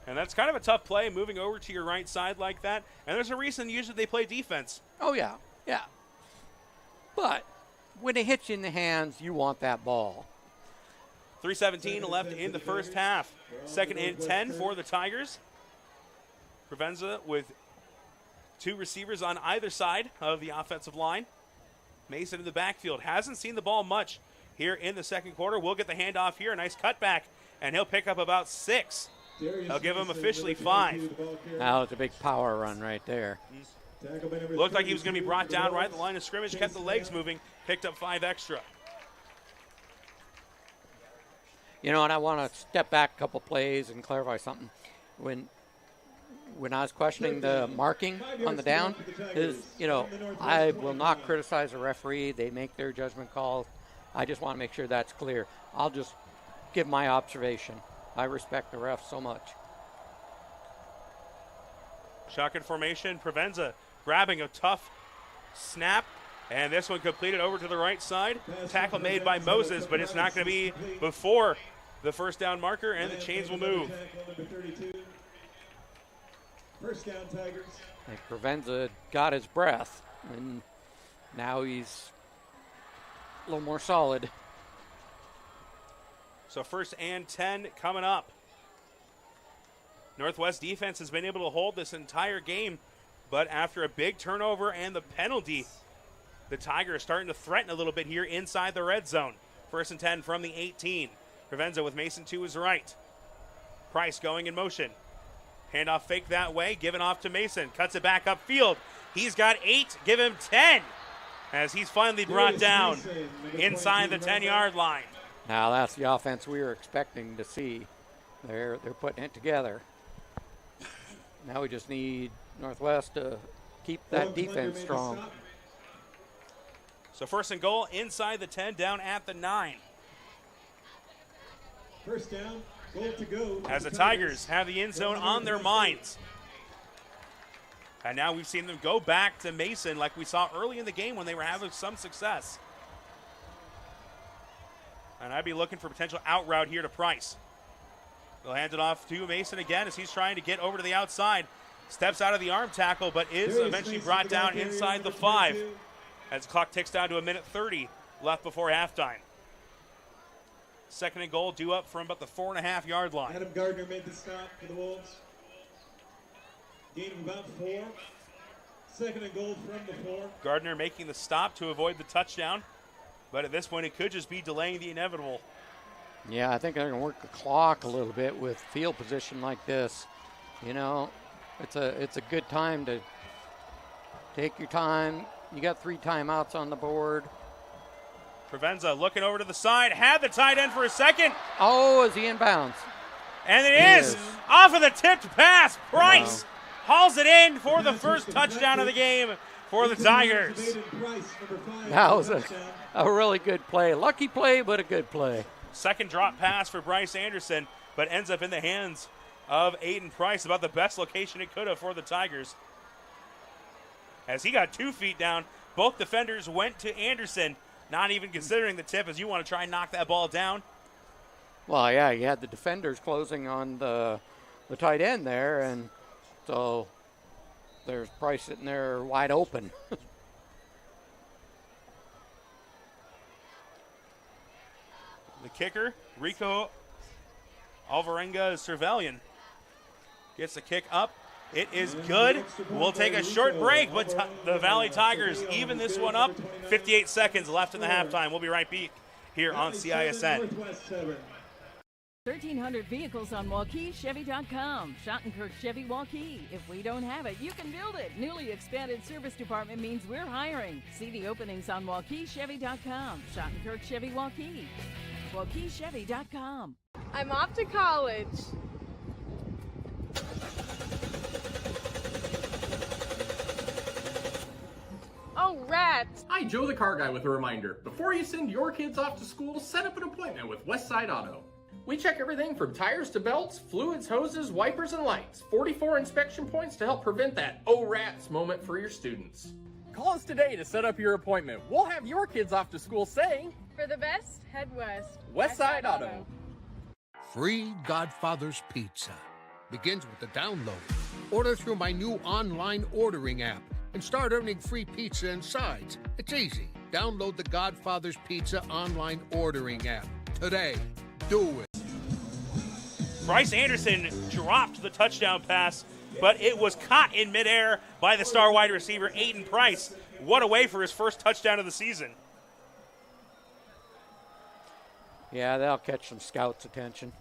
And that's kind of a tough play, moving over to your right side like that. And there's a reason usually they play defense. Oh, yeah, yeah. But when it hits you in the hands, you want that ball. 3:17 left in the first half. 2nd and 10 for the Tigers. Provenza with 2 receivers on either side of the offensive line. Mason in the backfield. Hasn't seen the ball much here in the second quarter. We'll get the handoff here. A nice cutback, and he'll pick up about 6. They'll give him officially 5. Now it's a big power run right there. Looked like he was going to be brought down right at the line of scrimmage. Kept the legs moving. Picked up 5 extra. You know, and I want to step back a couple plays and clarify something. When I was questioning the marking on the down, I will not criticize a referee. They make their judgment calls. I just want to make sure that's clear. I'll just give my observation. I respect the ref so much. Shotgun formation. Provenza grabbing a tough snap. And this one completed over to the right side. Tackle made by Moses, but it's not going to be before the first down marker, and the chains will move. First down, Tigers. I think Provenza got his breath, and now he's a little more solid. So 1st and 10 coming up. Northwest defense has been able to hold this entire game, but after a big turnover and the penalty, the Tigers are starting to threaten a little bit here inside the red zone. 1st and 10 from the 18. Provenza with Mason to his right. Price going in motion. Handoff fake that way, given off to Mason. Cuts it back upfield. He's got 8, give him 10. As he's finally brought down inside the 10-yard line. Now that's the offense we were expecting to see. They're putting it together. Now we just need Northwest to keep that defense strong. So 1st and goal inside the 10, down at the 9. First down, goal to go. As the Tigers have the end zone on their minds. And now we've seen them go back to Mason like we saw early in the game when they were having some success. And I'd be looking for potential out route here to Price. They'll hand it off to Mason again as he's trying to get over to the outside. Steps out of the arm tackle, but is eventually brought down inside the 5. As the clock ticks down to 1:30 left before halftime. 2nd and goal due up from about the 4.5-yard line. Adam Gardner made the stop for the Wolves. Gain of about 4. 2nd and goal from the 4. Gardner making the stop to avoid the touchdown. But at this point, it could just be delaying the inevitable. Yeah, I think they're going to work the clock a little bit with field position like this. You know, it's a good time to take your time. You got 3 timeouts on the board. Provenza looking over to the side, had the tight end for a second. Oh, is he in bounds? And it is off of the tipped pass. Price hauls it in for the first touchdown of the game for the Tigers. That was a really good play. Lucky play, but a good play. Second drop pass for Bryce Anderson, but ends up in the hands of Aiden Price. About the best location it could have for the Tigers. As he got 2 feet down, both defenders went to Anderson, not even considering the tip as you want to try and knock that ball down. Well, yeah, you had the defenders closing on the tight end there, and so there's Price sitting there wide open. The kicker, Rico Alvarenga Cervelian, gets the kick up. It is good. We'll take a short break, but the Valley Tigers even this one up. 58 seconds left in the halftime. We'll be right back here on CISN. 1,300 vehicles on WaukeeChevy.com. Schottenkirk Chevy Waukee. If we don't have it, you can build it. Newly expanded service department means we're hiring. See the openings on WaukeeChevy.com. Schottenkirk Chevy Waukee. WaukeeChevy.com. I'm off to college. Oh, rats. Hi, Joe the Car Guy with a reminder. Before you send your kids off to school, set up an appointment with Westside Auto. We check everything from tires to belts, fluids, hoses, wipers, and lights. 44 inspection points to help prevent that oh rats moment for your students. Call us today to set up your appointment. We'll have your kids off to school saying, For the best, head west. Westside Auto. Free Godfather's Pizza begins with the download. Order through my new online ordering app and start earning free pizza and sides. It's easy. Download the Godfather's Pizza online ordering app today. Do it. Bryce Anderson dropped the touchdown pass, but it was caught in midair by the star wide receiver, Aiden Price. What a way for his first touchdown of the season. Yeah, that'll catch some scouts' attention.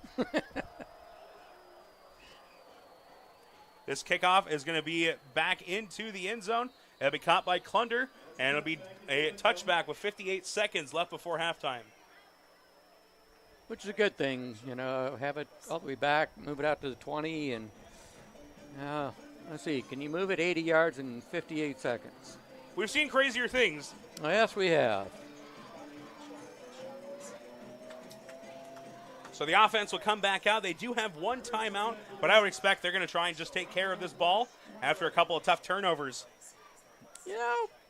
This kickoff is going to be back into the end zone. It'll be caught by Klunder, and it'll be a touchback with 58 seconds left before halftime. Which is a good thing, you know, have it all the way back, move it out to the 20, and let's see, can you move it 80 yards in 58 seconds? We've seen crazier things. Oh, yes, we have. So the offense will come back out. They do have one timeout, but I would expect they're going to try and just take care of this ball after a couple of tough turnovers.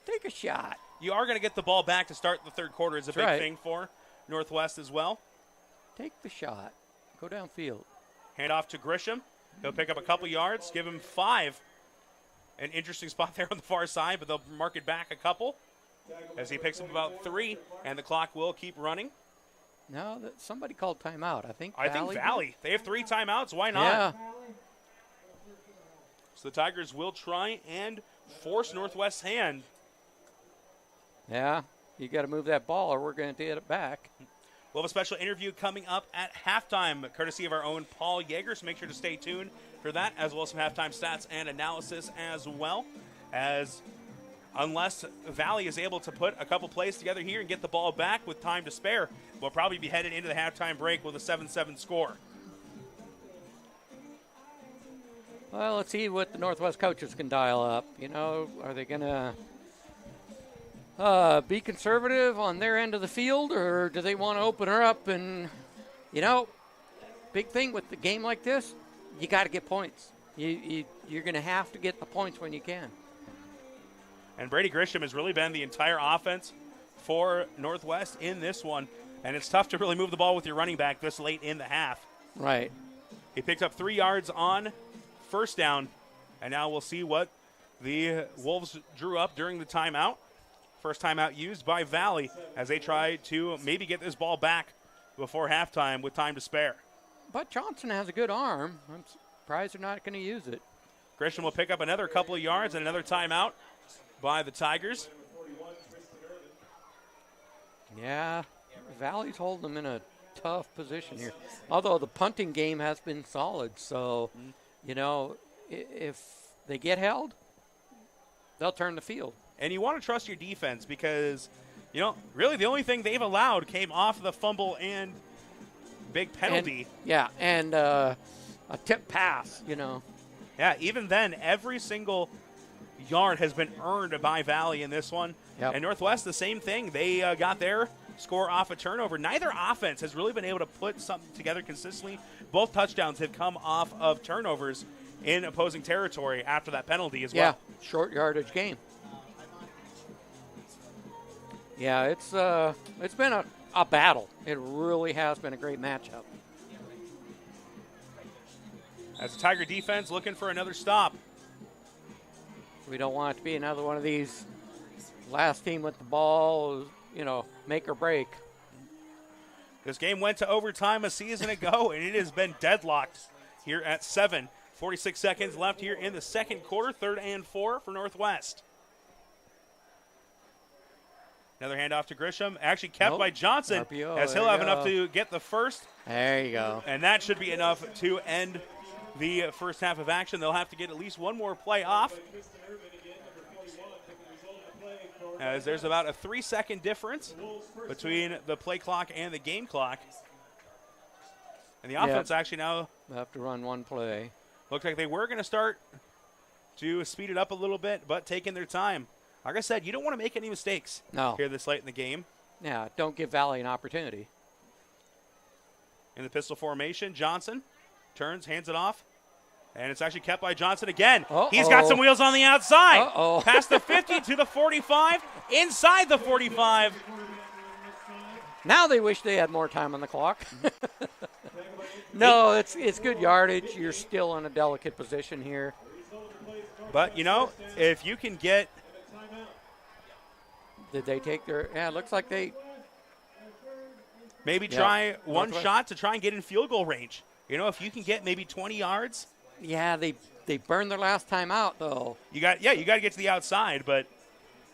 Take a shot. You are going to get the ball back to start the third quarter is a big thing for Northwest as well. Take the shot. Go downfield. Hand off to Grisham. He'll pick up a couple yards, give him 5. An interesting spot there on the far side, but they'll mark it back a couple as he picks up about 3, and the clock will keep running. No, somebody called timeout. I think Valley. They have 3 timeouts. Why not? Yeah. So the Tigers will try and force Northwest's hand. Yeah, you got to move that ball or we're going to get it back. We'll have a special interview coming up at halftime, courtesy of our own Paul Yeager, so make sure to stay tuned for that, as well as some halftime stats and analysis as well. As unless Valley is able to put a couple plays together here and get the ball back with time to spare, we'll probably be headed into the halftime break with a 7-7 score. Well, let's see what the Northwest coaches can dial up. Are they going to be conservative on their end of the field, or do they want to open her up? And, big thing with the game like this, you got to get points. You're going to have to get the points when you can. And Brady Grisham has really been the entire offense for Northwest in this one, and it's tough to really move the ball with your running back this late in the half. Right. He picked up 3 yards on first down, and now we'll see what the Wolves drew up during the timeout. First timeout used by Valley as they try to maybe get this ball back before halftime with time to spare. But Johnson has a good arm. I'm surprised they're not going to use it. Grisham will pick up another couple of yards and another timeout by the Tigers. Yeah, Valley's holding them in a tough position here. Although the punting game has been solid, so, if they get held, they'll turn the field. And you want to trust your defense because, really the only thing they've allowed came off the fumble and big penalty. And a tip pass, Yeah, even then, every single yard has been earned by Valley in this one. Yep. And Northwest, the same thing. They got their score off a turnover. Neither offense has really been able to put something together consistently. Both touchdowns have come off of turnovers in opposing territory after that penalty as well. Yeah, short yardage game. Yeah, it's been a battle. It really has been a great matchup. As the Tiger defense looking for another stop. We don't want it to be another one of these last team with the ball, make or break. This game went to overtime a season ago, and it has been deadlocked here at 7. 46 seconds left here in the second quarter, 3rd and 4 for Northwest. Another handoff to Grisham, actually kept by Johnson, RPO, as he'll have enough to get the first. There you go. And that should be enough to end the first half of action. They'll have to get at least one more play off, as there's about a 3-second difference between the play clock and the game clock. And the offense actually now have to run one play. Looks like they were going to start to speed it up a little bit, but taking their time. Like I said, you don't want to make any mistakes here this late in the game. Yeah, don't give Valley an opportunity. In the pistol formation, Johnson turns, hands it off, and it's actually kept by Johnson again. He's got some wheels on the outside. Past the 50 to the 45, inside the 45. Now they wish they had more time on the clock. No, it's good yardage. You're still in a delicate position here. But, if you can get... Did they take their... Yeah, it looks like they... Maybe try one shot to try and get in field goal range. If you can get maybe 20 yards. Yeah, they burned their last time out, though. You got to get to the outside, but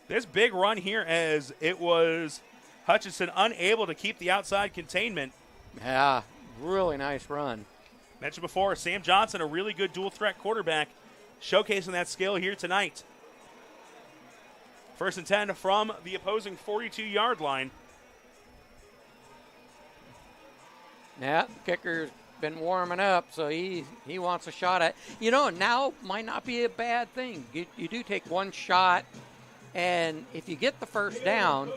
this big run here as it was Hutchinson unable to keep the outside containment. Yeah, really nice run. Mentioned before, Sam Johnson, a really good dual-threat quarterback, showcasing that skill here tonight. 1st and 10 from the opposing 42-yard line. Yeah, kicker's been warming up, so he wants a shot at. Now might not be a bad thing. You do take one shot, and if you get the first down,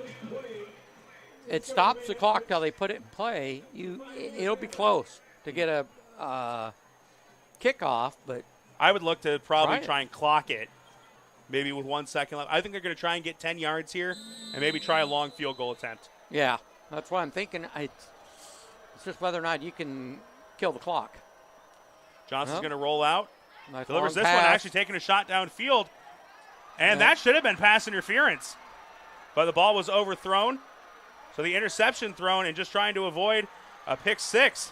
it stops the clock till they put it in play. It'll be close to get a kickoff, but I would look to probably Try it. try and clock it, maybe with 1 second left. I think they're going to try and get 10 yards here and maybe try a long field goal attempt. yeah, that's what I'm thinking. It's just whether or not you can kill the clock. Johnson's Well, going to roll out. Nice Delivers long this one, pass. actually taking a shot downfield. And that should have been pass interference. But the ball was overthrown. So the interception thrown and just trying to avoid a pick six.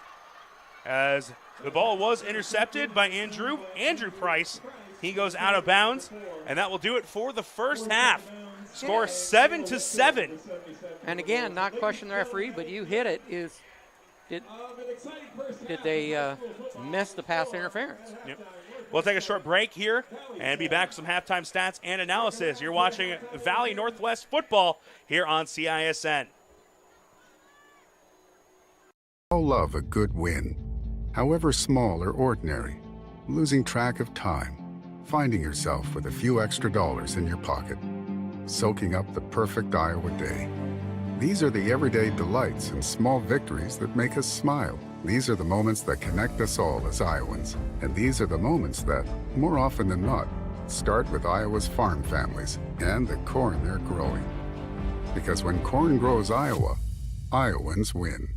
As the ball was intercepted by Andrew Price. He goes out of bounds. And that will do it for the first half. Score 7-7. And again, not question the referee, but you hit it. Did they miss the pass interference? Yep. We'll take a short break here and be back with some halftime stats and analysis. You're watching Valley Northwest football here on CISN. All love a good win, however small or ordinary. Losing track of time, finding yourself with a few extra dollars in your pocket, soaking up the perfect Iowa day. These are the everyday delights and small victories that make us smile. These are the moments that connect us all as Iowans. And these are the moments that, more often than not, start with Iowa's farm families and the corn they're growing. Because when corn grows Iowa, Iowans win.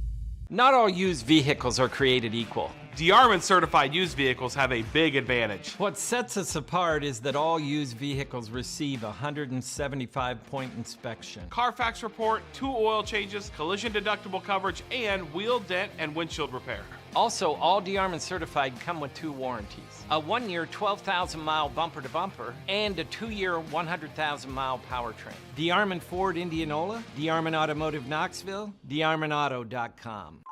Not all used vehicles are created equal. DeArmond certified used vehicles have a big advantage. What sets us apart is that all used vehicles receive a 175-point inspection. Carfax report, 2 oil changes, collision deductible coverage, and wheel dent and windshield repair. Also, all DeArmond certified come with 2 warranties. A 1-year 12,000-mile bumper-to-bumper and a 2-year 100,000-mile powertrain. DeArmond Ford Indianola, DeArmond Automotive Knoxville, DeArmondAuto.com.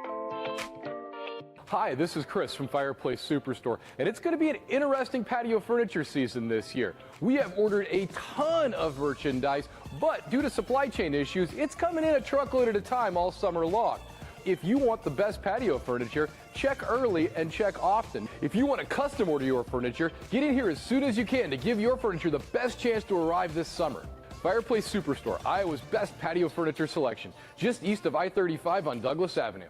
Hi, this is Chris from Fireplace Superstore, and it's going to be an interesting patio furniture season this year. We have ordered a ton of merchandise, but due to supply chain issues, it's coming in a truckload at a time all summer long. If you want the best patio furniture, check early and check often. If you want to custom order your furniture, get in here as soon as you can to give your furniture the best chance to arrive this summer. Fireplace Superstore, Iowa's best patio furniture selection, just east of I-35 on Douglas Avenue.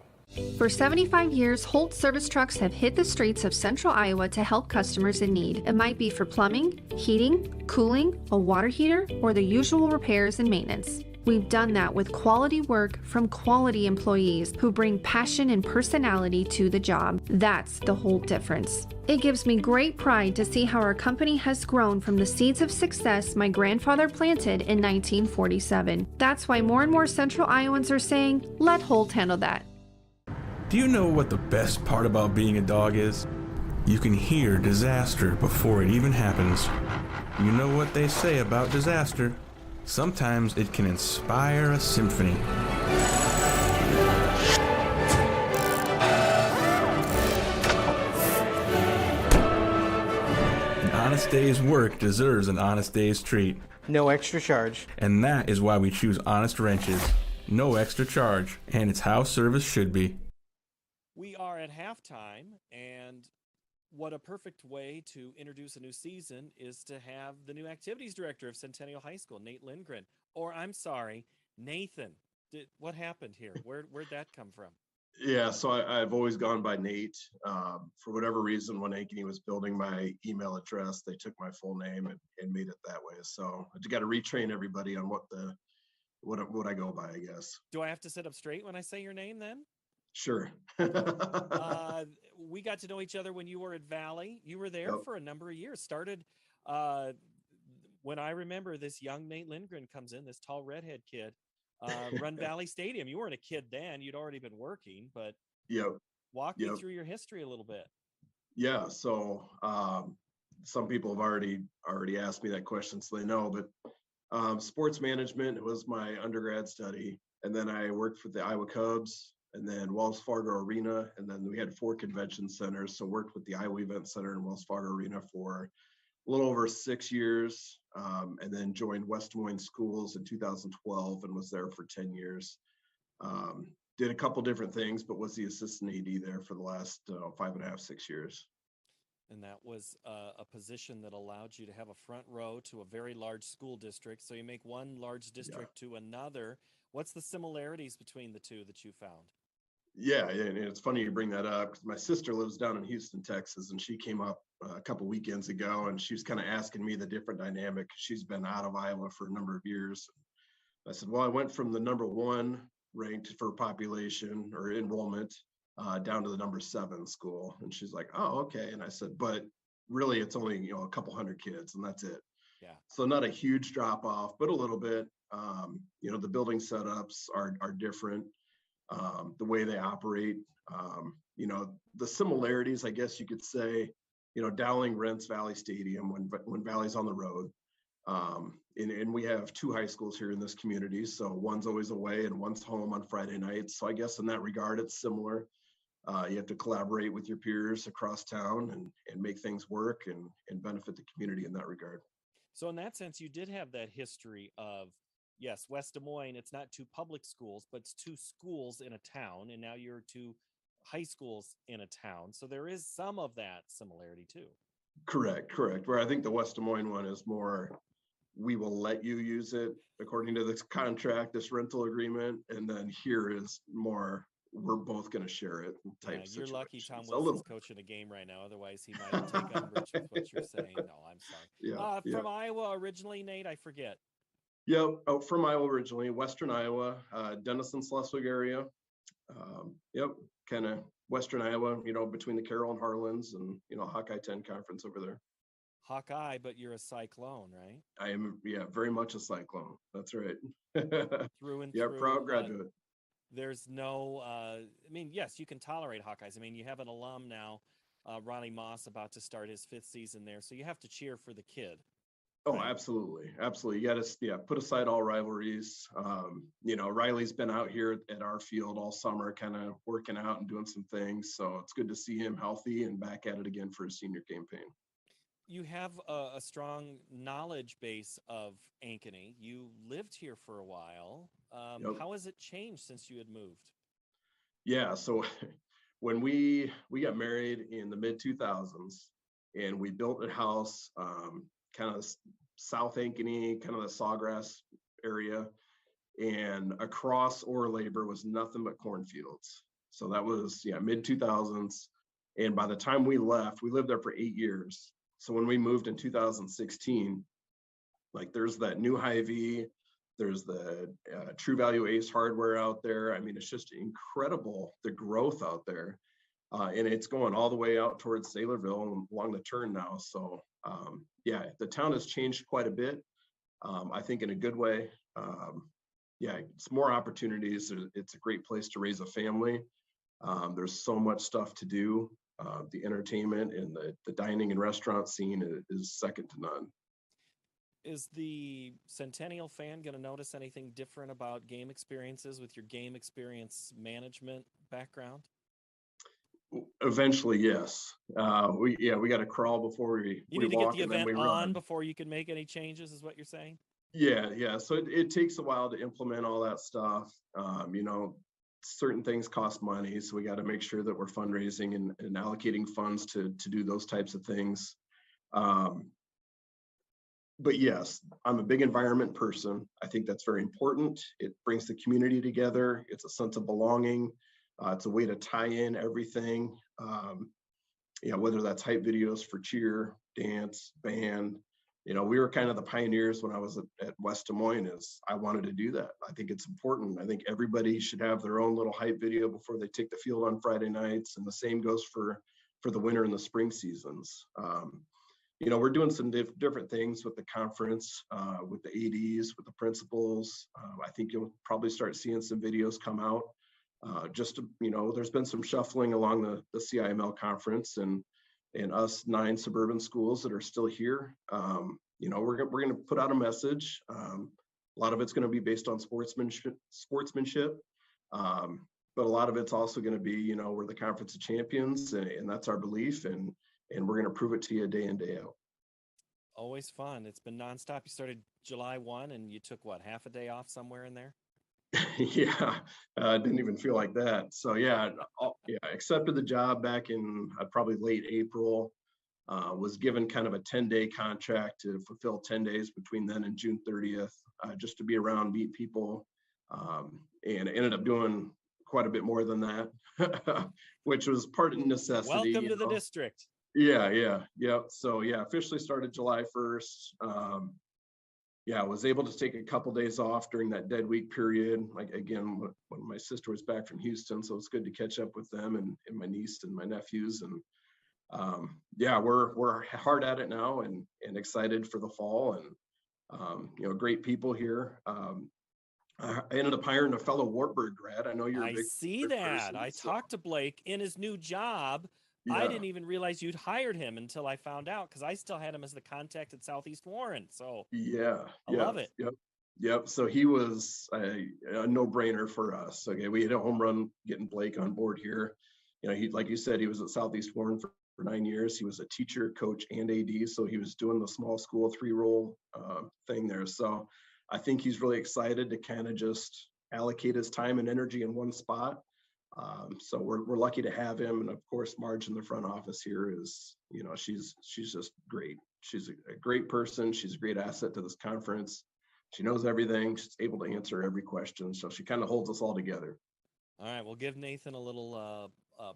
For 75 years, Holt service trucks have hit the streets of central Iowa to help customers in need. It might be for plumbing, heating, cooling, a water heater, or the usual repairs and maintenance. We've done that with quality work from quality employees who bring passion and personality to the job. That's the Holt difference. It gives me great pride to see how our company has grown from the seeds of success my grandfather planted in 1947. That's why more and more central Iowans are saying, let Holt handle that. Do you know what the best part about being a dog is? You can hear disaster before it even happens. You know what they say about disaster? Sometimes it can inspire a symphony. An honest day's work deserves an honest day's treat. No extra charge. And that is why we choose Honest Wrenches. No extra charge, and it's how service should be. We are at halftime, and what a perfect way to introduce a new season is to have the new activities director of Centennial High School, Nate Lindgren. Or, I'm sorry, Nathan. What happened here? Where'd that come from? Yeah, so I've always gone by Nate. For whatever reason, when Ankeny was building my email address, they took my full name and made it that way. So I just got to retrain everybody on what I go by, I guess. Do I have to sit up straight when I say your name then? Sure. We got to know each other when you were at Valley. You were there for a number of years. Started when I remember this young Nate Lindgren comes in, this tall redhead kid, run Valley Stadium. You weren't a kid then. You'd already been working, but walk me through your history a little bit. Yeah, so some people have already asked me that question, so they know, but sports management was my undergrad study. And then I worked for the Iowa Cubs, and then Wells Fargo Arena, and then we had 4 convention centers, so worked with the Iowa Event Center and Wells Fargo Arena for a little over 6 years, and then joined West Moines Schools in 2012 and was there for 10 years. Did a couple different things, but was the assistant AD there for the last 5.5, 6 years. And that was a position that allowed you to have a front row to a very large school district. So you make one large district to another. What's the similarities between the two that you found? Yeah, and it's funny you bring that up because my sister lives down in Houston, Texas, and she came up a couple weekends ago, and she was kind of asking me the different dynamic. She's been out of Iowa for a number of years. I said, well, I went from the number 1 ranked for population or enrollment down to the number 7 school, and she's like, oh, okay. And I said, but really, it's only a couple hundred kids, and that's it. Yeah. So not a huge drop off, but a little bit. The building setups are different. The way they operate, the similarities, I guess you could say, Dowling rents Valley Stadium when Valley's on the road. And we have 2 high schools here in this community. So one's always away and one's home on Friday nights. So I guess in that regard, it's similar. You have to collaborate with your peers across town and make things work and benefit the community in that regard. So in that sense, you did have that history of, yes, West Des Moines, it's not 2 public schools, but it's 2 schools in a town. And now you're 2 high schools in a town. So there is some of that similarity too. Correct. Where I think the West Des Moines one is more, we will let you use it according to this contract, this rental agreement. And then here is more, we're both going to share it type You're lucky situation. Tom Wilson's coaching a game right now. Otherwise, he might take umbrage with what you're saying. No, I'm sorry. From Iowa originally, Nate, I forget. Yep. Oh, from Iowa originally, Western Iowa, Denison, Schleswig area. Yep. Kind of Western Iowa, between the Carroll and Harlans and, Hawkeye 10 conference over there. Hawkeye, but you're a Cyclone, right? I am, very much a Cyclone. That's right. Through and yeah, through. proud graduate. There's no, yes, you can tolerate Hawkeyes. you have an alum now, Ronnie Moss, about to start his 5th season there. So you have to cheer for the kid. Oh, right? Absolutely. You got to, put aside all rivalries. Riley's been out here at our field all summer, kind of working out and doing some things. So it's good to see him healthy and back at it again for his senior campaign. You have a strong knowledge base of Ankeny. You lived here for a while. Yep. How has it changed since you had moved? Yeah, so when we got married in the mid 2000s, and we built a house, kind of South Ankeny, kind of the Sawgrass area, and across Orr-Labor was nothing but cornfields. So that was mid 2000s, and by the time we left, we lived there for 8 years. So when we moved in 2016, there's that new Hy-Vee, there's the True Value Ace hardware out there. It's just incredible, the growth out there. And it's going all the way out towards Saylorville and along the turn now. So the town has changed quite a bit. I think in a good way. It's more opportunities. It's a great place to raise a family. There's so much stuff to do. The entertainment and the dining and restaurant scene is second to none. Is the Centennial fan going to notice anything different about game experiences with your game experience management background? Eventually, yes. We got to crawl before we need to walk, get the and then event we on run before you can make any changes, is what you're saying? Yeah. So it takes a while to implement all that stuff. Certain things cost money, so we got to make sure that we're fundraising and allocating funds to do those types of things. But yes, I'm a big environment person. I think that's very important. It brings the community together. It's a sense of belonging. It's a way to tie in everything. Whether that's hype videos for cheer, dance, band. We were kind of the pioneers when I was at West Des Moines. I wanted to do that. I think it's important. I think everybody should have their own little hype video before they take the field on Friday nights. And the same goes for the winter and the spring seasons. We're doing some different things with the conference, with the ADs, with the principals. I think you'll probably start seeing some videos come out. There's been some shuffling along the CIML conference and us 9 suburban schools that are still here. We're going to put out a message. A lot of it's going to be based on sportsmanship. But a lot of it's also going to be, we're the Conference of Champions, and that's our belief, and we're going to prove it to you day in, day out. Always fun. It's been nonstop. You started July 1, and you took, half a day off somewhere in there? Yeah, didn't even feel like that. So accepted the job back in probably late April. Was given kind of a 10-day contract to fulfill 10 days between then and June 30th, just to be around, meet people, And I ended up doing quite a bit more than that, which was part of necessity. Welcome to the district. Yeah. So yeah, officially started July 1st. I was able to take a couple days off during that dead week period. Like again, when my sister was back from Houston, so it's good to catch up with them and my niece and my nephews. And we're hard at it now and excited for the fall and great people here. I ended up hiring a fellow Wartburg grad. I know you're. I see that. I talked to Blake in his new job. Yeah. I didn't even realize you'd hired him until I found out because I still had him as the contact at Southeast Warren. So I love it. Yep. So he was a no-brainer for us. Okay, we had a home run getting Blake on board here. He, like you said, he was at Southeast Warren for 9 years. He was a teacher, coach, and AD. So he was doing the small school 3-role thing there. So I think he's really excited to kind of just allocate his time and energy in one spot. So we're lucky to have him. And of course, Marge in the front office here is, she's just great. She's a great person. She's a great asset to this conference. She knows everything. She's able to answer every question. So she kind of holds us all together. All right, we'll give Nathan a little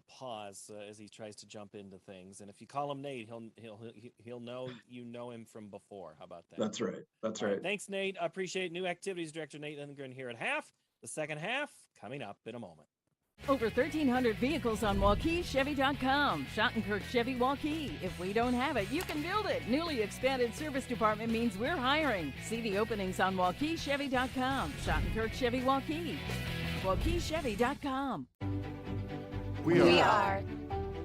pause as he tries to jump into things. And if you call him Nate, he'll know you know him from before. How about that? That's right. That's right. Thanks, Nate. I appreciate New Activities Director Nate Lindgren here at half. The second half coming up in a moment. Over 1,300 vehicles on WaukeeChevy.com. Schottenkirk Chevy Waukee. If we don't have it, you can build it. Newly expanded service department means we're hiring. See the openings on WaukeeChevy.com. Schottenkirk Chevy Waukee. WaukeeChevy.com.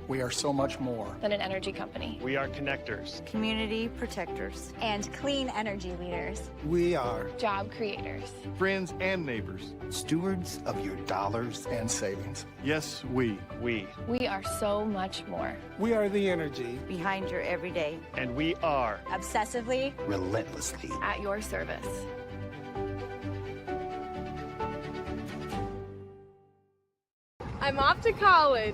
We are so much more than an energy company. We are connectors, Community protectors. And clean energy leaders. We are Job creators. friends and neighbors. stewards of your dollars and savings. Yes, we We are so much more. We are the energy, Behind your everyday. and we are Obsessively. Relentlessly. At your service. I'm off to college.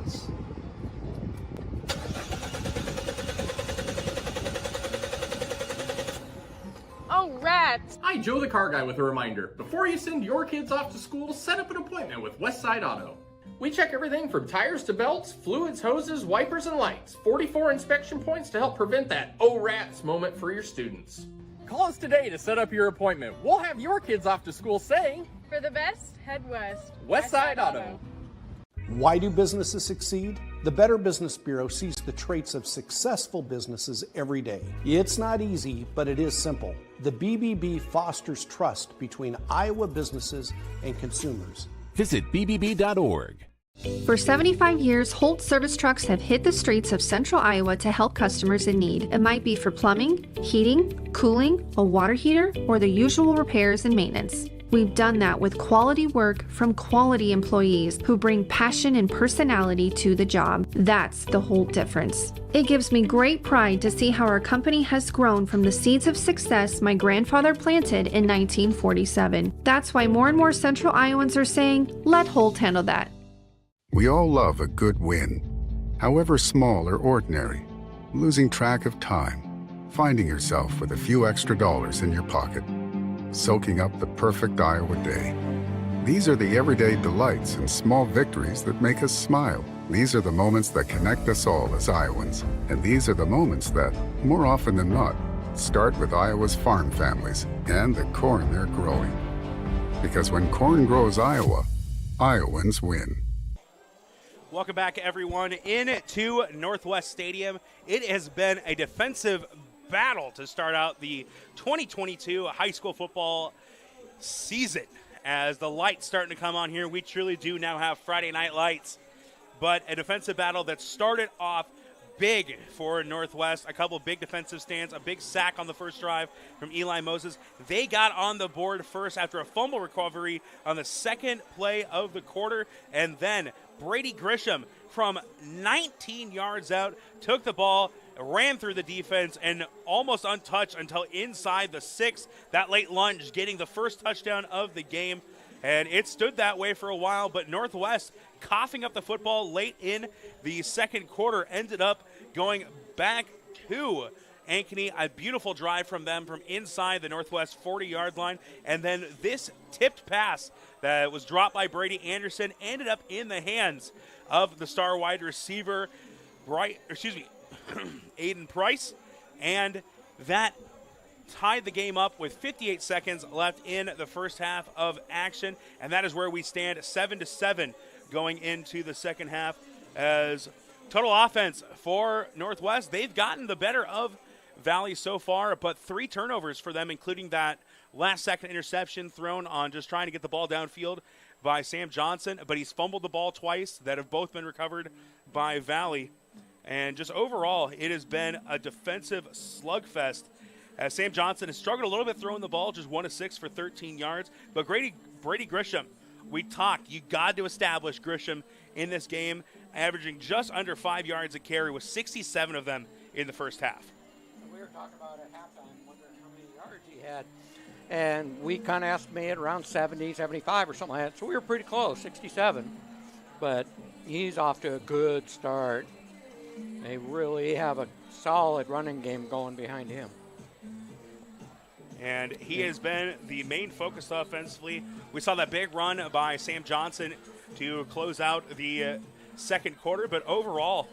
Oh, rats. Hi, Joe the Car Guy with a reminder. Before you send your kids off to school, set up an appointment with Westside Auto. We check everything from tires to belts, fluids, hoses, wipers, and lights. 44 inspection points to help prevent that oh rats moment for your students. Call us today to set up your appointment. We'll have your kids off to school saying, For the best, head west. Westside Auto. Why do businesses succeed? The Better Business Bureau sees the traits of successful businesses every day. It's not easy, but it is simple. The BBB fosters trust between Iowa businesses and consumers. Visit bbb.org. For 75 years, Holt service trucks have hit the streets of central Iowa to help customers in need. It might be for plumbing, heating, cooling, a water heater, or the usual repairs and maintenance. We've done that with quality work from quality employees who bring passion and personality to the job. That's the Holt difference. It gives me great pride to see how our company has grown from the seeds of success my grandfather planted in 1947. That's why more and more central Iowans are saying, let Holt handle that. We all love a good win, however small or ordinary. Losing track of time, finding yourself with a few extra dollars in your pocket, soaking up the perfect Iowa day. These are the everyday delights and small victories that make us smile. These are the moments that connect us all as Iowans. And these are the moments that, more often than not, start with Iowa's farm families and the corn they're growing. Because when corn grows Iowa, Iowans win. Welcome back, everyone, into Northwest Stadium. It has been a defensive battle to start out the 2022 high school football season. As the lights starting to come on here, we truly do now have Friday night lights. But a defensive battle that started off big for Northwest. A couple big defensive stands, a big sack on the first drive from Eli Moses. They got on the board first after a fumble recovery on the second play of the quarter. And then Brady Grisham from 19 yards out took the ball, ran through the defense, and almost untouched until inside the 6. That late lunge getting the first touchdown of the game. And it stood that way for a while, but Northwest coughing up the football late in the second quarter ended up going back to Ankeny, a beautiful drive from them from inside the Northwest 40-yard line. And then this tipped pass that was dropped by Brady Anderson ended up in the hands of the star wide receiver, Aiden Price. And that tied the game up with 58 seconds left in the first half of action. And that is where we stand 7-7 going into the second half. As total offense for Northwest, they've gotten the better of Valley so far, but 3 turnovers for them, including that last-second interception thrown on just trying to get the ball downfield by Sam Johnson, but he's fumbled the ball twice that have both been recovered by Valley. And just overall, it has been a defensive slugfest as Sam Johnson has struggled a little bit throwing the ball, just 1 of 6 for 13 yards. But Brady Grisham, we talked, you got to establish Grisham in this game, averaging just under 5 yards a carry with 67 of them in the first half. We were talking about at halftime, wondering how many yards he had. And we kind of estimated around 70, 75 or something like that. So we were pretty close, 67. But he's off to a good start. They really have a solid running game going behind him. And he has been the main focus offensively. We saw that big run by Sam Johnson to close out the second quarter. But overall,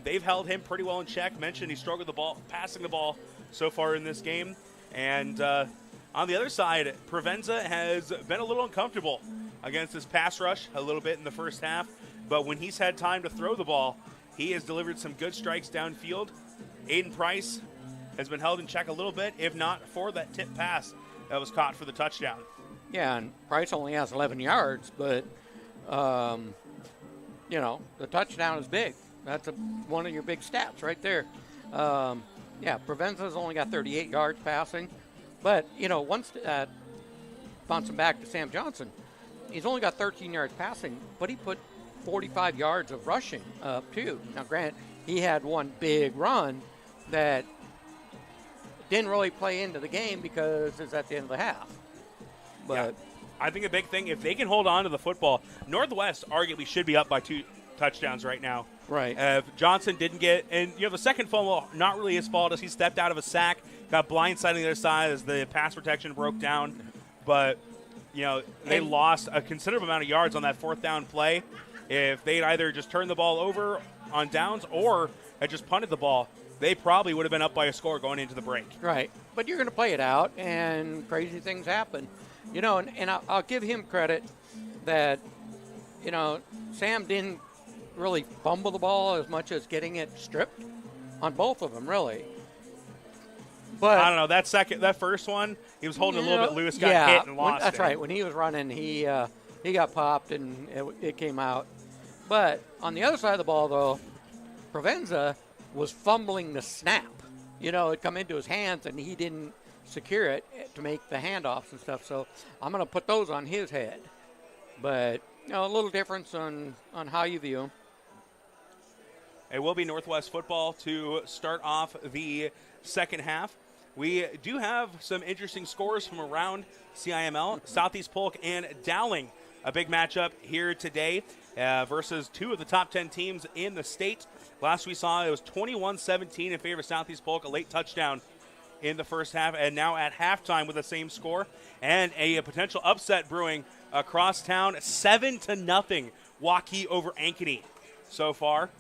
they've held him pretty well in check. Mentioned he struggled passing the ball so far in this game. And on the other side, Provenza has been a little uncomfortable against this pass rush a little bit in the first half. But when he's had time to throw the ball, he has delivered some good strikes downfield. Aiden Price has been held in check a little bit, if not for that tip pass that was caught for the touchdown. Yeah, and Price only has 11 yards, but, the touchdown is big. That's one of your big stats right there. Provenza's only got 38 yards passing. But, once bouncing back to Sam Johnson, he's only got 13 yards passing, but he put 45 yards of rushing up, too. Now, granted, he had one big run that didn't really play into the game because it's at the end of the half. But yeah, I think a big thing, if they can hold on to the football, Northwest arguably should be up by 2 touchdowns right now. Right. If Johnson didn't get, and the second fumble, not really his fault as he stepped out of a sack, got blindsided on the other side as the pass protection broke down. But, they lost a considerable amount of yards on that fourth down play. If they'd either just turned the ball over on downs or had just punted the ball, they probably would have been up by a score going into the break. Right. But you're going to play it out, and crazy things happen. And I'll give him credit that, Sam didn't really fumble the ball as much as getting it stripped on both of them, really. But I don't know, that first one, he was holding a little bit loose, got hit and lost that's it. right. When he was running, he got popped and it came out. But on the other side of the ball, though, Provenza was fumbling the snap. It come into his hands, and he didn't secure it to make the handoffs and stuff. So I'm going to put those on his head. But, a little difference on how you view him. It will be Northwest football to start off the second half. We do have some interesting scores from around CIML. Southeast Polk and Dowling, a big matchup here today versus 2 of the top 10 teams in the state. Last we saw, it was 21-17 in favor of Southeast Polk, a late touchdown in the first half, and now at halftime with the same score. And a potential upset brewing across town, 7-0 Waukee over Ankeny so far.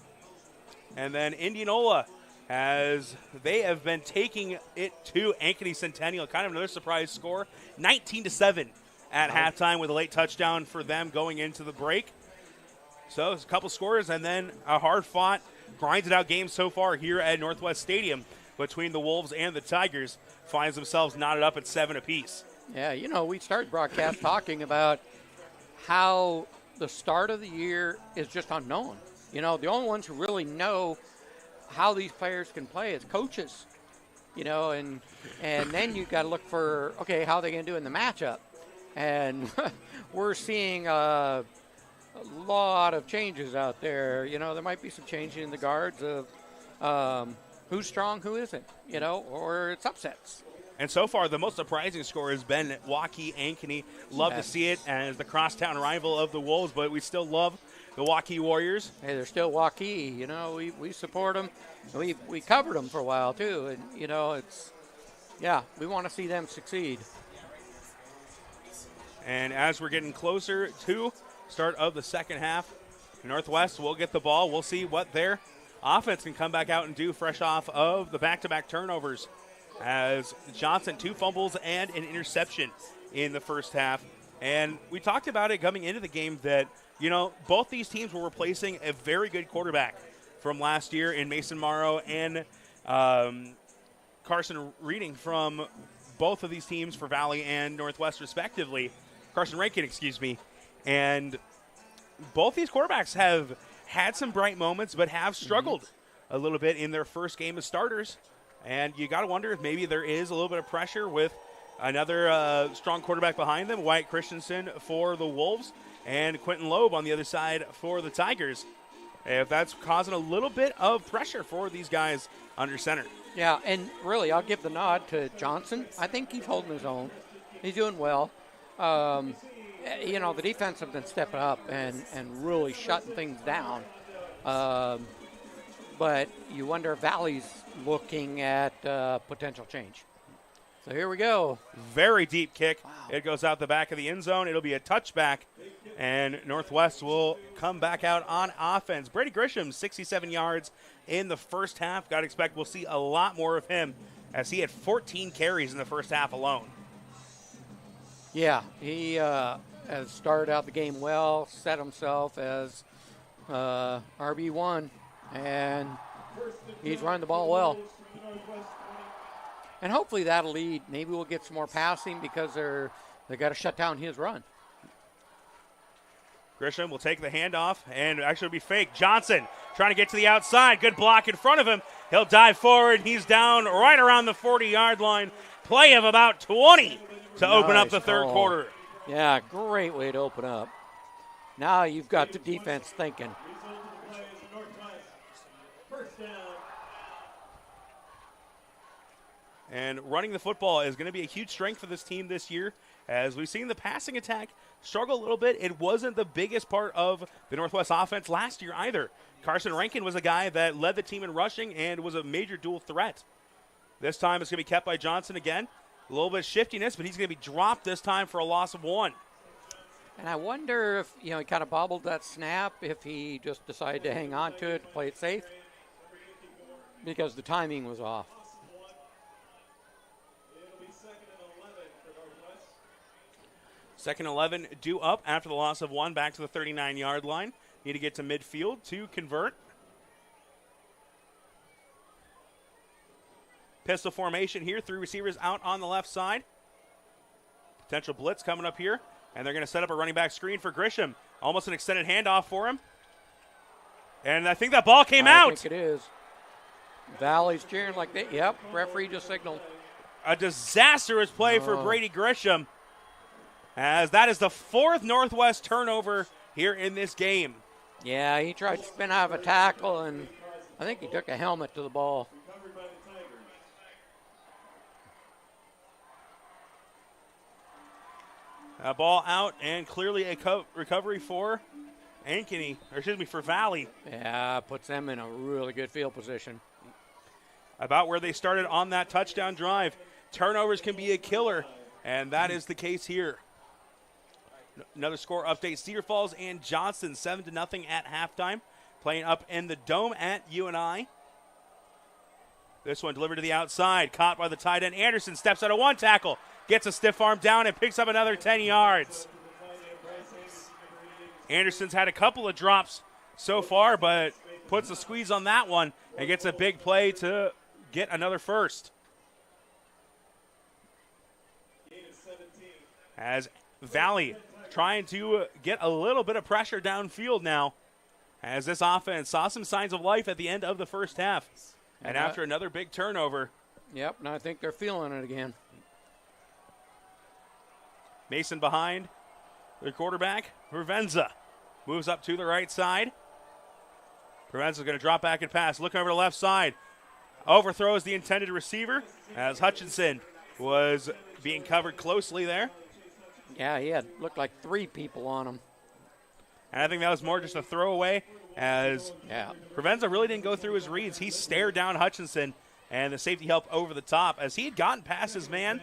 And then Indianola, as they have been taking it to Ankeny Centennial, kind of another surprise score, 19-7 at halftime with a late touchdown for them going into the break. So it's a couple scores and then a hard-fought, grinded-out game so far here at Northwest Stadium between the Wolves and the Tigers. Finds themselves knotted up at 7 apiece. Yeah, we started broadcast talking about how the start of the year is just unknown. The only ones who really know how these players can play is coaches. And then you got to look for, okay, how are they going to do in the matchup? And we're seeing a lot of changes out there. There might be some changing in the guards of who's strong, who isn't, or it's upsets. And so far, the most surprising score has been Waukee Ankeny. Love to see it as the crosstown rival of the Wolves, but we still love the Waukee Warriors. Hey, they're still Waukee. You know, we support them. We covered them for a while, too. And, you know, we want to see them succeed. And as we're getting closer to start of the second half, Northwest will get the ball. We'll see what their offense can come back out and do fresh off of the back-to-back turnovers. As Johnson, 2 fumbles and an interception in the first half. And we talked about it coming into the game that, you know, both these teams were replacing a very good quarterback from last year in Mason Morrow and Carson Reading from both of these teams for Valley and Northwest respectively. Carson Rankin, excuse me. And both these quarterbacks have had some bright moments but have struggled a little bit in their first game as starters. And you got to wonder if maybe there is a little bit of pressure with another strong quarterback behind them, Wyatt Christensen for the Wolves and Quentin Loeb on the other side for the Tigers. If that's causing a little bit of pressure for these guys under center. Yeah, and really, I'll give the nod to Johnson. I think he's holding his own. He's doing well. You know, the defense have been stepping up and really shutting things down. But you wonder if Valley's looking at potential change. So here we go. Very deep kick. Wow. It goes out the back of the end zone. It'll be a touchback, and Northwest will come back out on offense. Brady Grisham, 67 yards in the first half. Got to expect we'll see a lot more of him as he had 14 carries in the first half alone. Yeah, he has started out the game well, set himself as RB1, and he's running the ball well. And hopefully that'll lead. Maybe we'll get some more passing because they got to shut down his run. Grisham will take the handoff, and actually it'll be fake. Johnson trying to get to the outside. Good block in front of him. He'll dive forward. He's down right around the 40-yard line. Play of about 20 to open up the third quarter. Yeah, great way to open up. Now you've got the defense thinking. And running the football is going to be a huge strength for this team this year. As we've seen the passing attack struggle a little bit, it wasn't the biggest part of the Northwest offense last year either. Carson Rankin was a guy that led the team in rushing and was a major dual threat. This time it's going to be kept by Johnson again. A little bit of shiftiness, but he's going to be dropped this time for a loss of 1. And I wonder if, you know, he kind of bobbled that snap, if he just decided to hang on to it, to play it safe, because the timing was off. Second 11 due up after the loss of 1, back to the 39-yard line. Need to get to midfield to convert. Pistol formation here, 3 receivers out on the left side. Potential blitz coming up here, and they're going to set up a running back screen for Grisham. Almost an extended handoff for him. And I think that ball came out. I think it is. Valley's cheering like that. Yep, referee just signaled. A disastrous play for Brady Grisham, as that is the 4th Northwest turnover here in this game. Yeah, he tried to spin out of a tackle, and I think he took a helmet to the ball. A ball out, and clearly a recovery for for Valley. Yeah, puts them in a really good field position. About where they started on that touchdown drive. Turnovers can be a killer, and that is the case here. Another score update. Cedar Falls and Johnston 7-0 at halftime. Playing up in the dome at UNI. This one delivered to the outside. Caught by the tight end. Anderson steps out of 1 tackle. Gets a stiff arm down and picks up another 10 yards. Anderson's had a couple of drops so far, but puts a squeeze on that one and gets a big play to get another first. As Valley trying to get a little bit of pressure downfield now, as this offense saw some signs of life at the end of the first half. And after another big turnover. Yep, and I think they're feeling it again. Mason behind the quarterback. Provenza moves up to the right side. Provenza's going to drop back and pass. Looking over to the left side. Overthrows the intended receiver as Hutchinson was being covered closely there. Yeah, he had looked like 3 people on him. And I think that was more just a throwaway, as Provenza really didn't go through his reads. He stared down Hutchinson, and the safety help over the top as he had gotten past his man,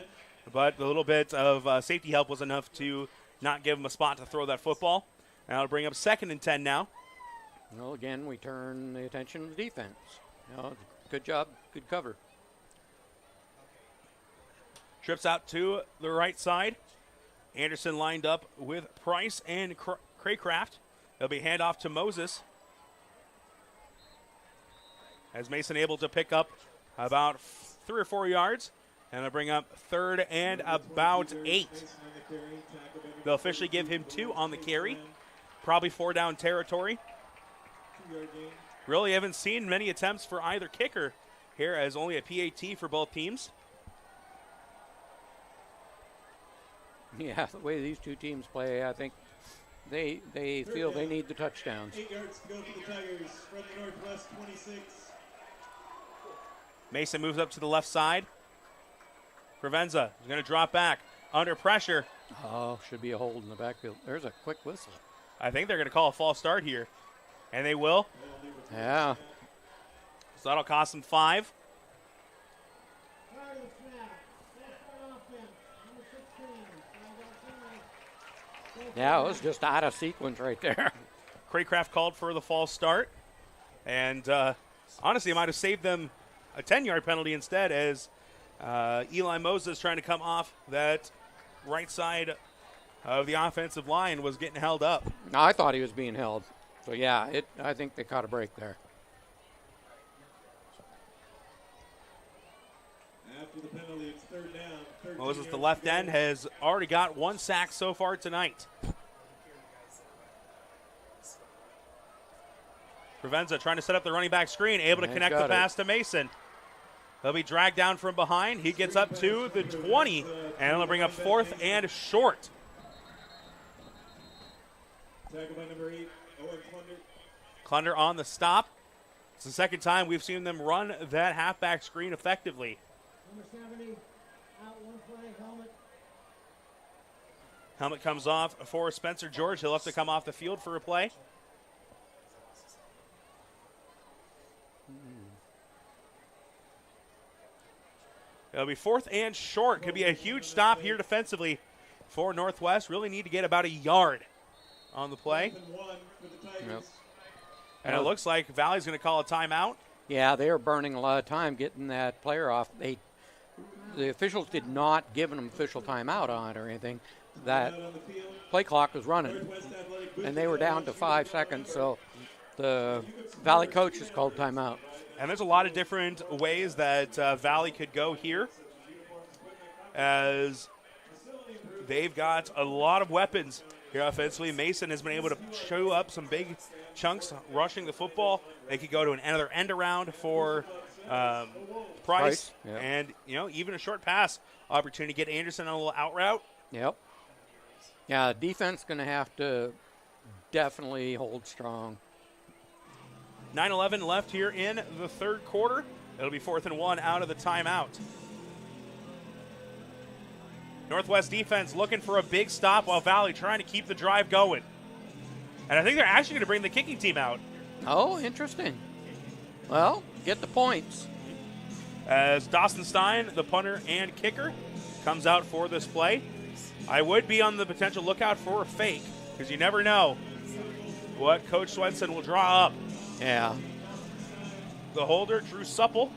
but a little bit of safety help was enough to not give him a spot to throw that football. And that'll bring up 2nd and 10 now. Well, again, we turn the attention to the defense. Good job, good cover. Trips out to the right side. Anderson lined up with Price and Craycraft. It'll be handoff to Moses. As Mason able to pick up about 3 or 4 yards. And they'll bring up 3rd and about 8. They'll officially give him 2 on the carry. Probably 4 down territory. Really haven't seen many attempts for either kicker here, as only a PAT for both teams. Yeah, the way these two teams play, I think they feel they need the touchdowns. 8 yards to go for the Tigers from the Northwest 26. Mason moves up to the left side. Provenza is going to drop back under pressure. Oh, should be a hold in the backfield. There's a quick whistle. I think they're going to call a false start here, and they will. Yeah. So that'll cost them 5. Yeah, it was just out of sequence right there. Craycraft called for the false start, and honestly, it might have saved them a 10-yard penalty instead, as Eli Moses trying to come off that right side of the offensive line was getting held up. No, I thought he was being held. So, yeah, I think they caught a break there. After the penalty, it's 3rd down. Moses, the left end, has already got 1 sack so far tonight. Provenza trying to set up the running back screen, able to connect the pass to Mason. He'll be dragged down from behind. He gets up to the 20, and it'll bring up 4th and short. Tackle by number 8, Owen Klunder. Klunder on the stop. It's the 2nd time we've seen them run that halfback screen effectively. Number 70, out 1 flag, helmet. Helmet comes off for Spencer George. He'll have to come off the field for a play. It'll be 4th and short. Could be a huge stop here defensively for Northwest. Really need to get about a yard on the play. Yep. And it looks like Valley's going to call a timeout. Yeah, they are burning a lot of time getting that player off. The officials did not give an official timeout on it or anything. That play clock was running, and they were down to 5 seconds, so the Valley coach has called timeout. And there's a lot of different ways that Valley could go here, as they've got a lot of weapons here offensively. Mason has been able to chew up some big chunks rushing the football. They could go to another end around for Price. Yeah. And, even a short pass opportunity to get Anderson on a little out route. Yep. Yeah, defense going to have to definitely hold strong. 9:11 left here in the 3rd quarter. It'll be 4th and 1 out of the timeout. Northwest defense looking for a big stop, while Valley trying to keep the drive going. And I think they're actually going to bring the kicking team out. Oh, interesting. Well, get the points. As Dawson Stein, the punter and kicker, comes out for this play. I would be on the potential lookout for a fake, because you never know what Coach Swenson will draw up. Yeah. The holder, Drew Supple.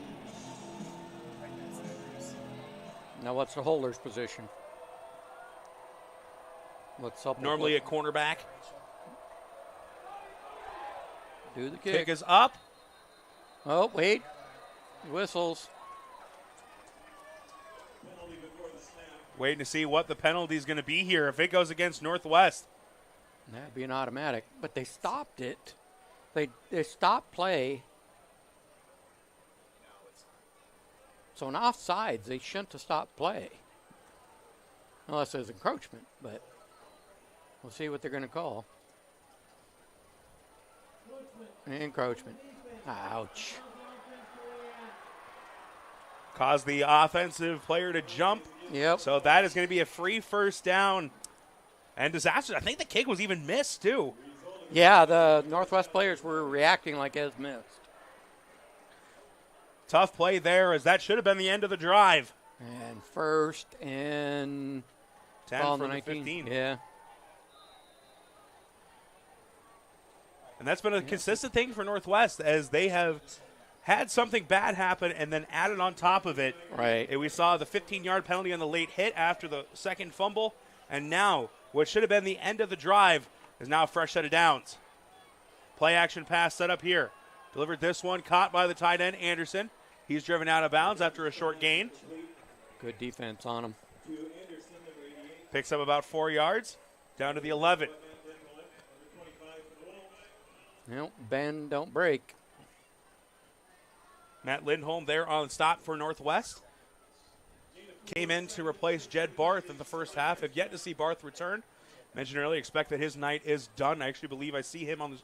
Now, what's the holder's position? What's up? Normally a cornerback. Do the kick. Kick is up. Oh, wait. Whistles. Waiting to see what the penalty is going to be here if it goes against Northwest. That'd be an automatic. But they stopped it. They stopped play. So in offsides, they shouldn't have stopped play. Unless there's encroachment, but we'll see what they're going to call. Encroachment. Ouch. Caused the offensive player to jump. Yep. So that is going to be a free 1st down. And disaster. I think the kick was even missed, too. Yeah, the Northwest players were reacting like it was missed. Tough play there, as that should have been the end of the drive. And first and 10 ball from the 19. 15. Yeah. And that's been a consistent thing for Northwest, as they have had something bad happen and then added on top of it. Right. And we saw the 15-yard penalty on the late hit after the second fumble. And now what should have been the end of the drive is now a fresh set of downs. Play action pass set up here. Delivered this one, caught by the tight end, Anderson. He's driven out of bounds after a short gain. Good defense on him. Picks up about 4 yards, down to the 11. Well, bend, don't break. Matt Lindholm there on stop for Northwest. Came in to replace Jed Barth in the first half. Have yet to see Barth return. Mentioned earlier, expect that his night is done. I actually believe I see him on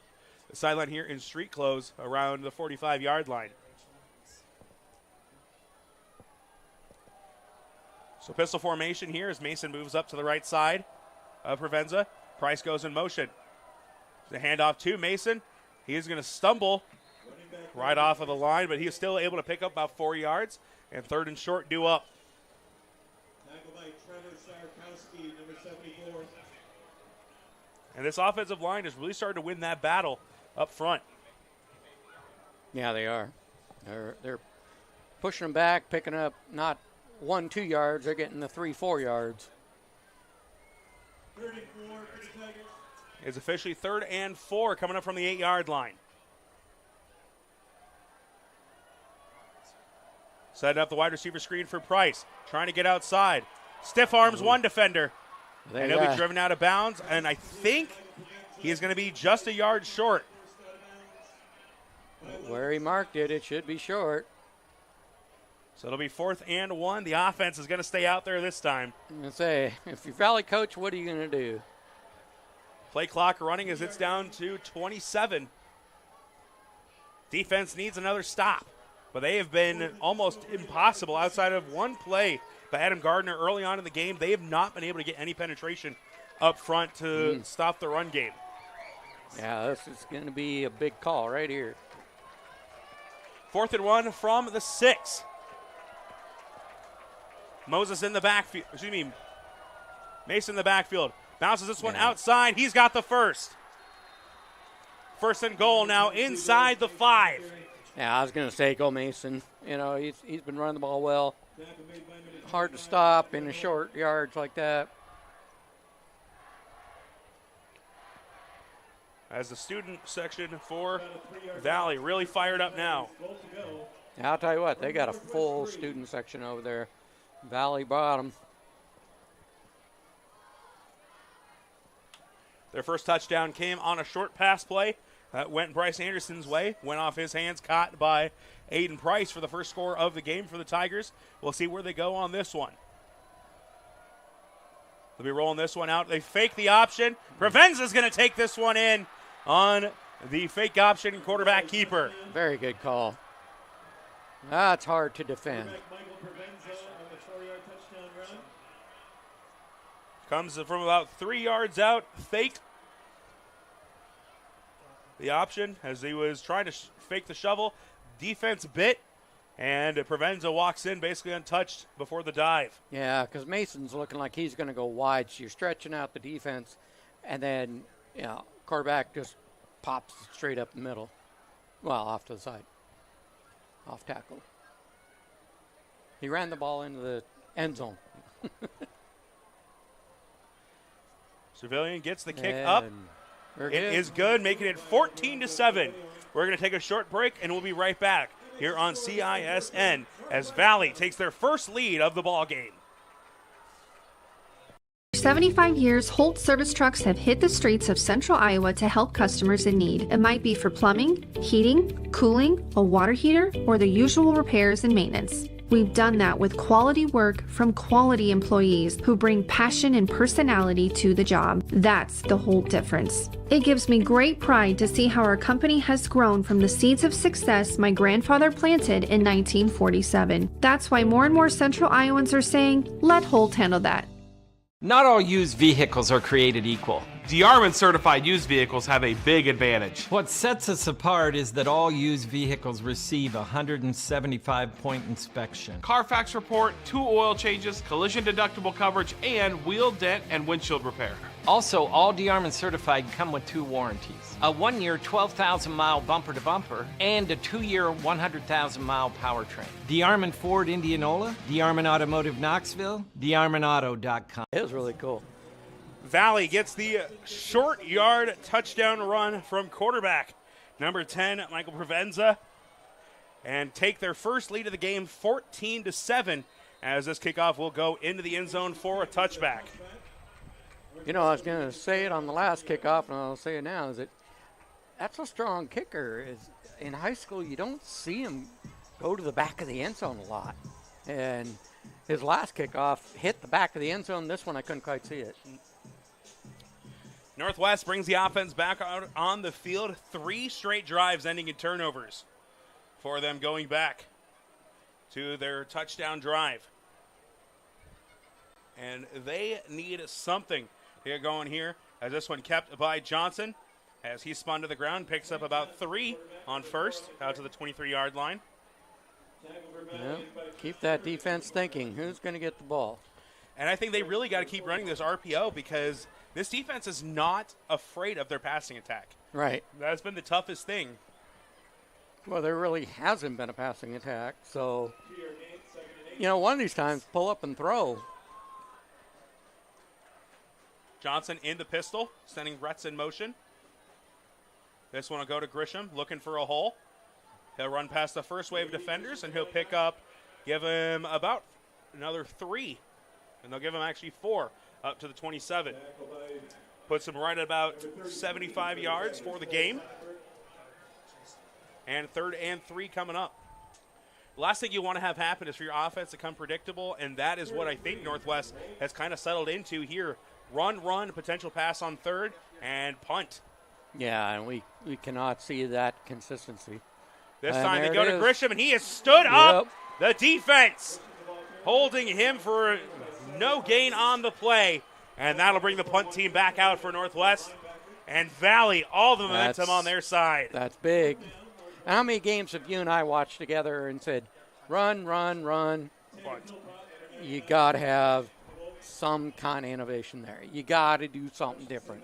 the sideline here in street clothes around the 45-yard line. So pistol formation here as Mason moves up to the right side of Provenza. Price goes in motion. The handoff to Mason. He is going to stumble right off of the line, but he is still able to pick up about 4 yards. And third and short due up. Tackled by Trevor Sarkowski, number 74. And this offensive line is really starting to win that battle up front. Yeah, they are. They're pushing them back, picking up not 1-2 yards. They're getting the 3-4 yards. 34 for the Tigers. It's officially 3rd and 4 coming up from the 8-yard line. Setting up the wide receiver screen for Price. Trying to get outside. Stiff arms one defender. And he'll be driven out of bounds. And I think he is going to be just a yard short. Where he marked it, it should be short. So it'll be 4th and 1. The offense is going to stay out there this time. I'm going to say, if you're Valley coach, what are you going to do? Play clock running as it's down to 27. Defense needs another stop. But they have been almost impossible outside of one play by Adam Gardner early on in the game. They have not been able to get any penetration up front to stop the run game. Yeah, this is going to be a big call right here. 4th and 1 from the 6. Moses in the backfield. Mason in the backfield. Bounces this one outside. He's got the first. 1st and goal now inside the 5. Yeah, I was going to say go Mason. You know, he's been running the ball well. Hard to stop in the short yards like that. As the student section for Valley really fired up now. Yeah, I'll tell you what, they got a full student section over there. Valley bottom. Their first touchdown came on a short pass play. That went Bryce Anderson's way. Went off his hands, caught by Aiden Price for the first score of the game for the Tigers. We'll see where they go on this one. They'll be rolling this one out. They fake the option. Provenza's going to take this one in on the fake option quarterback keeper. Very good call. That's hard to defend. Comes from about 3 yards out. Fake the option as he was trying to fake the shovel. Defense bit, and Provenza walks in basically untouched before the dive. Yeah, because Mason's looking like he's going to go wide, so you're stretching out the defense, and then, you know, quarterback just pops straight up the middle. Well, off to the side. Off tackle. He ran the ball into the end zone. Civilian gets the kick up. It is good, making it 14-7. We're going to take a short break, and we'll be right back here on CISN as Valley takes their first lead of the ball game. For 75 years, Holt service trucks have hit the streets of central Iowa to help customers in need. It might be for plumbing, heating, cooling, a water heater, or the usual repairs and maintenance. We've done that with quality work from quality employees who bring passion and personality to the job. That's the Holt difference. It gives me great pride to see how our company has grown from the seeds of success my grandfather planted in 1947. That's why more and more central Iowans are saying, let Holt handle that. Not all used vehicles are created equal. DeArmond certified used vehicles have a big advantage. What sets us apart is that all used vehicles receive a 175-point inspection. Carfax report, 2 oil changes, collision deductible coverage, and wheel dent and windshield repair. Also, all DeArmond certified come with 2 warranties. A 1-year 12,000-mile bumper-to-bumper and a 2-year 100,000-mile powertrain. DeArmond Ford Indianola, DeArmond Automotive Knoxville, DeArmondAuto.com. It was really cool. Valley gets the short yard touchdown run from quarterback number 10, Michael Provenza, and take their first lead of the game 14-7 as this kickoff will go into the end zone for a touchback. You know, I was going to say it on the last kickoff, and I'll say it now, is that that's a strong kicker. In high school, you don't see him go to the back of the end zone a lot. And his last kickoff hit the back of the end zone. This one, I couldn't quite see it. Northwest brings the offense back out on the field. 3 straight drives ending in turnovers for them going back to their touchdown drive. And they need something to get going here as this one kept by Johnson as he spun to the ground, picks up about 3 on first out to the 23-yard line. Yep. Keep that defense thinking. Who's going to get the ball? And I think they really got to keep running this RPO because this defense is not afraid of their passing attack. Right. That's been the toughest thing. Well, there really hasn't been a passing attack. So, you know, one of these times, pull up and throw. Johnson in the pistol, sending Retz in motion. This one will go to Grisham, looking for a hole. He'll run past the first wave of defenders, and he'll pick up, give him about another 3. And they'll give him actually 4 up to the 27. Puts him right at about 75 yards for the game. And 3rd and 3 coming up. The last thing you want to have happen is for your offense to come predictable, and that is what I think Northwest has kind of settled into here. Run, potential pass on 3rd, and punt. Yeah, and we cannot see that consistency. This time they go to Grisham, and he has stood up. The defense holding him for no gain on the play, and that'll bring the punt team back out for Northwest. And Valley, all the momentum on their side. That's big. How many games have you and I watched together and said, run? Punt. You got to have some kind of innovation there. You got to do something different.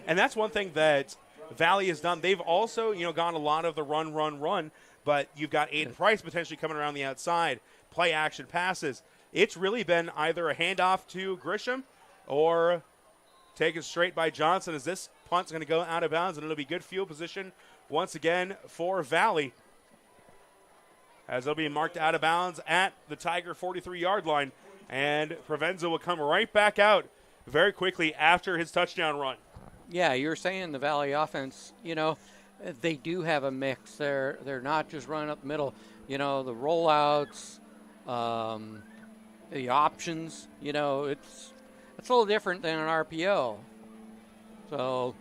And that's one thing that Valley has done. They've also, gone a lot of the run, but you've got Aiden Price potentially coming around the outside, play action passes. It's really been either a handoff to Grisham or taken straight by Johnson as this punt's going to go out of bounds, and it'll be good field position once again for Valley as it'll be marked out of bounds at the Tiger 43-yard line. And Provenza will come right back out very quickly after his touchdown run. Yeah, you're saying the Valley offense, they do have a mix. They're not just running up the middle. The rollouts, the options, it's a little different than an RPO. So,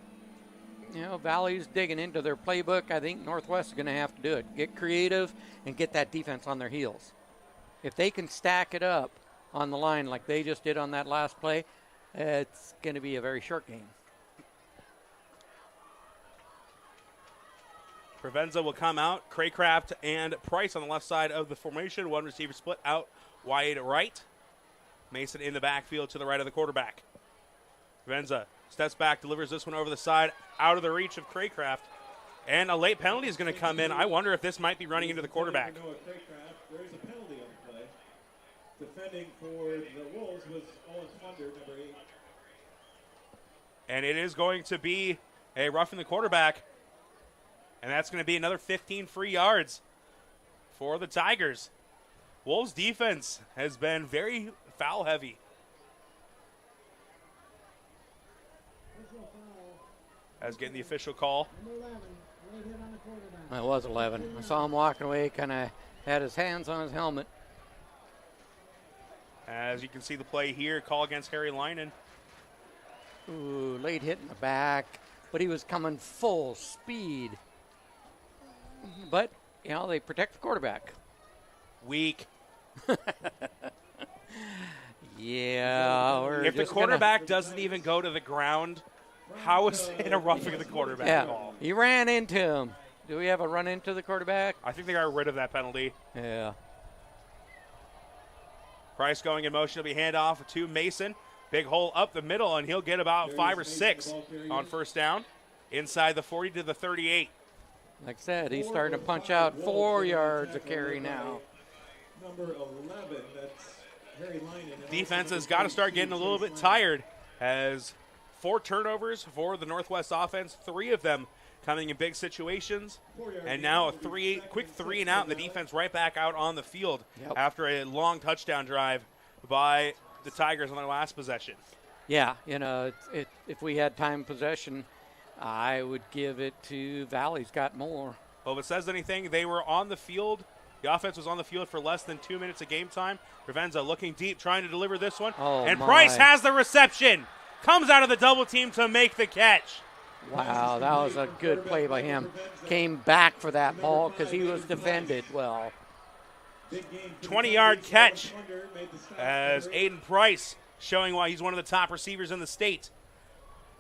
Valley's digging into their playbook. I think Northwest is going to have to do it. Get creative and get that defense on their heels. If they can stack it up on the line like they just did on that last play, it's going to be a very short game. Provenza will come out. Craycraft and Price on the left side of the formation. One receiver split out wide right. Mason in the backfield to the right of the quarterback. Provenza steps back, delivers this one over the side, out of the reach of Craycraft. And a late penalty is going to come in. I wonder if this might be running into the quarterback. There is a penalty on the play. Defending for the Wolves was Owen Thunder, number 8. And it is going to be a roughing the quarterback. And that's going to be another 15 free yards for the Tigers. Wolves' defense has been very foul heavy. As getting the official call. It was 11. I saw him walking away, kind of had his hands on his helmet. As you can see the play here, call against Harry Linen. Ooh, late hit in the back, but he was coming full speed. But, they protect the quarterback. Weak. Yeah. If the quarterback doesn't even go to the ground, How is it a roughing the quarterback call? He ran into him. Do we have a run into the quarterback? I think they got rid of that penalty. Yeah. Price going in motion. It'll be handoff to Mason. Big hole up the middle, and he'll get about 5 or 6 on first down. Inside the 40 to the 38. Like I said, he's starting to punch out 4 yards a carry now. Number 11, that's Harry Linen. Defense has got to start getting a little bit tired, as 4 turnovers for the Northwest offense, 3 of them coming in big situations, and now a quick 3 and out, and the defense right back out on the field after a long touchdown drive by the Tigers on their last possession. Yeah, you know, if we had time possession, I would give it to Valley's got more. Well, if it says anything, they were on the field. The offense was on the field for less than 2 minutes of game time. Provenza looking deep, trying to deliver this one. And Price has the reception. Comes out of the double team to make the catch. Wow, that was a good play by him. Came back for that ball because he was defended well. 20-yard catch as Aiden Price showing why he's one of the top receivers in the state.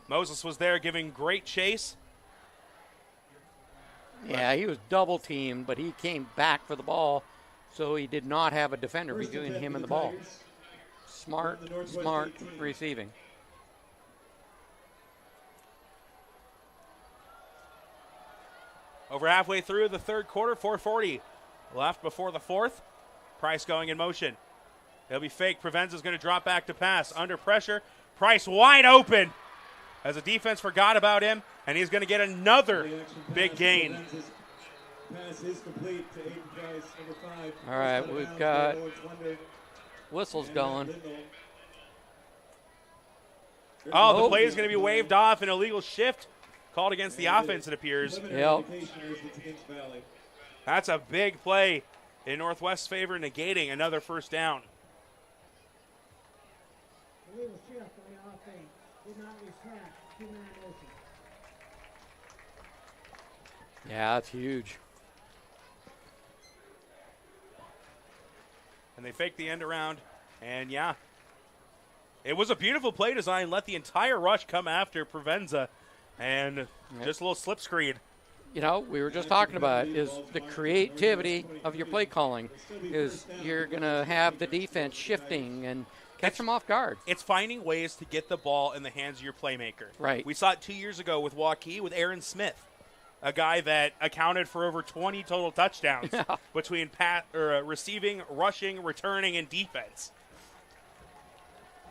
Moses was there giving great chase. Yeah, he was double teamed, but he came back for the ball, so he did not have a defender between him and the ball. Smart receiving. Over halfway through the third quarter, 4:40 left before the fourth. Price going in motion. It'll be fake. Provenza's going to drop back to pass. Under pressure. Price wide open as the defense forgot about him, and he's going to get another big gain. Pass is complete to Aiden Price, number 5. All right, we've got whistles going. Oh, the play is going to be waved off. An illegal shift called against the offense, it appears. Yep. That's a big play in Northwest's favor, negating another first down. Yeah, that's huge. And they fake the end around, and yeah. It was a beautiful play design. Let the entire rush come after Provenza, and just a little slip screen. You know, we were just talking about is the creativity of your play calling. Is you're going to have the defense shifting and catch them off guard. It's finding ways to get the ball in the hands of your playmaker. Right. We saw it 2 years ago with Waukee with Aaron Smith, a guy that accounted for over 20 total touchdowns between receiving, rushing, returning, and defense.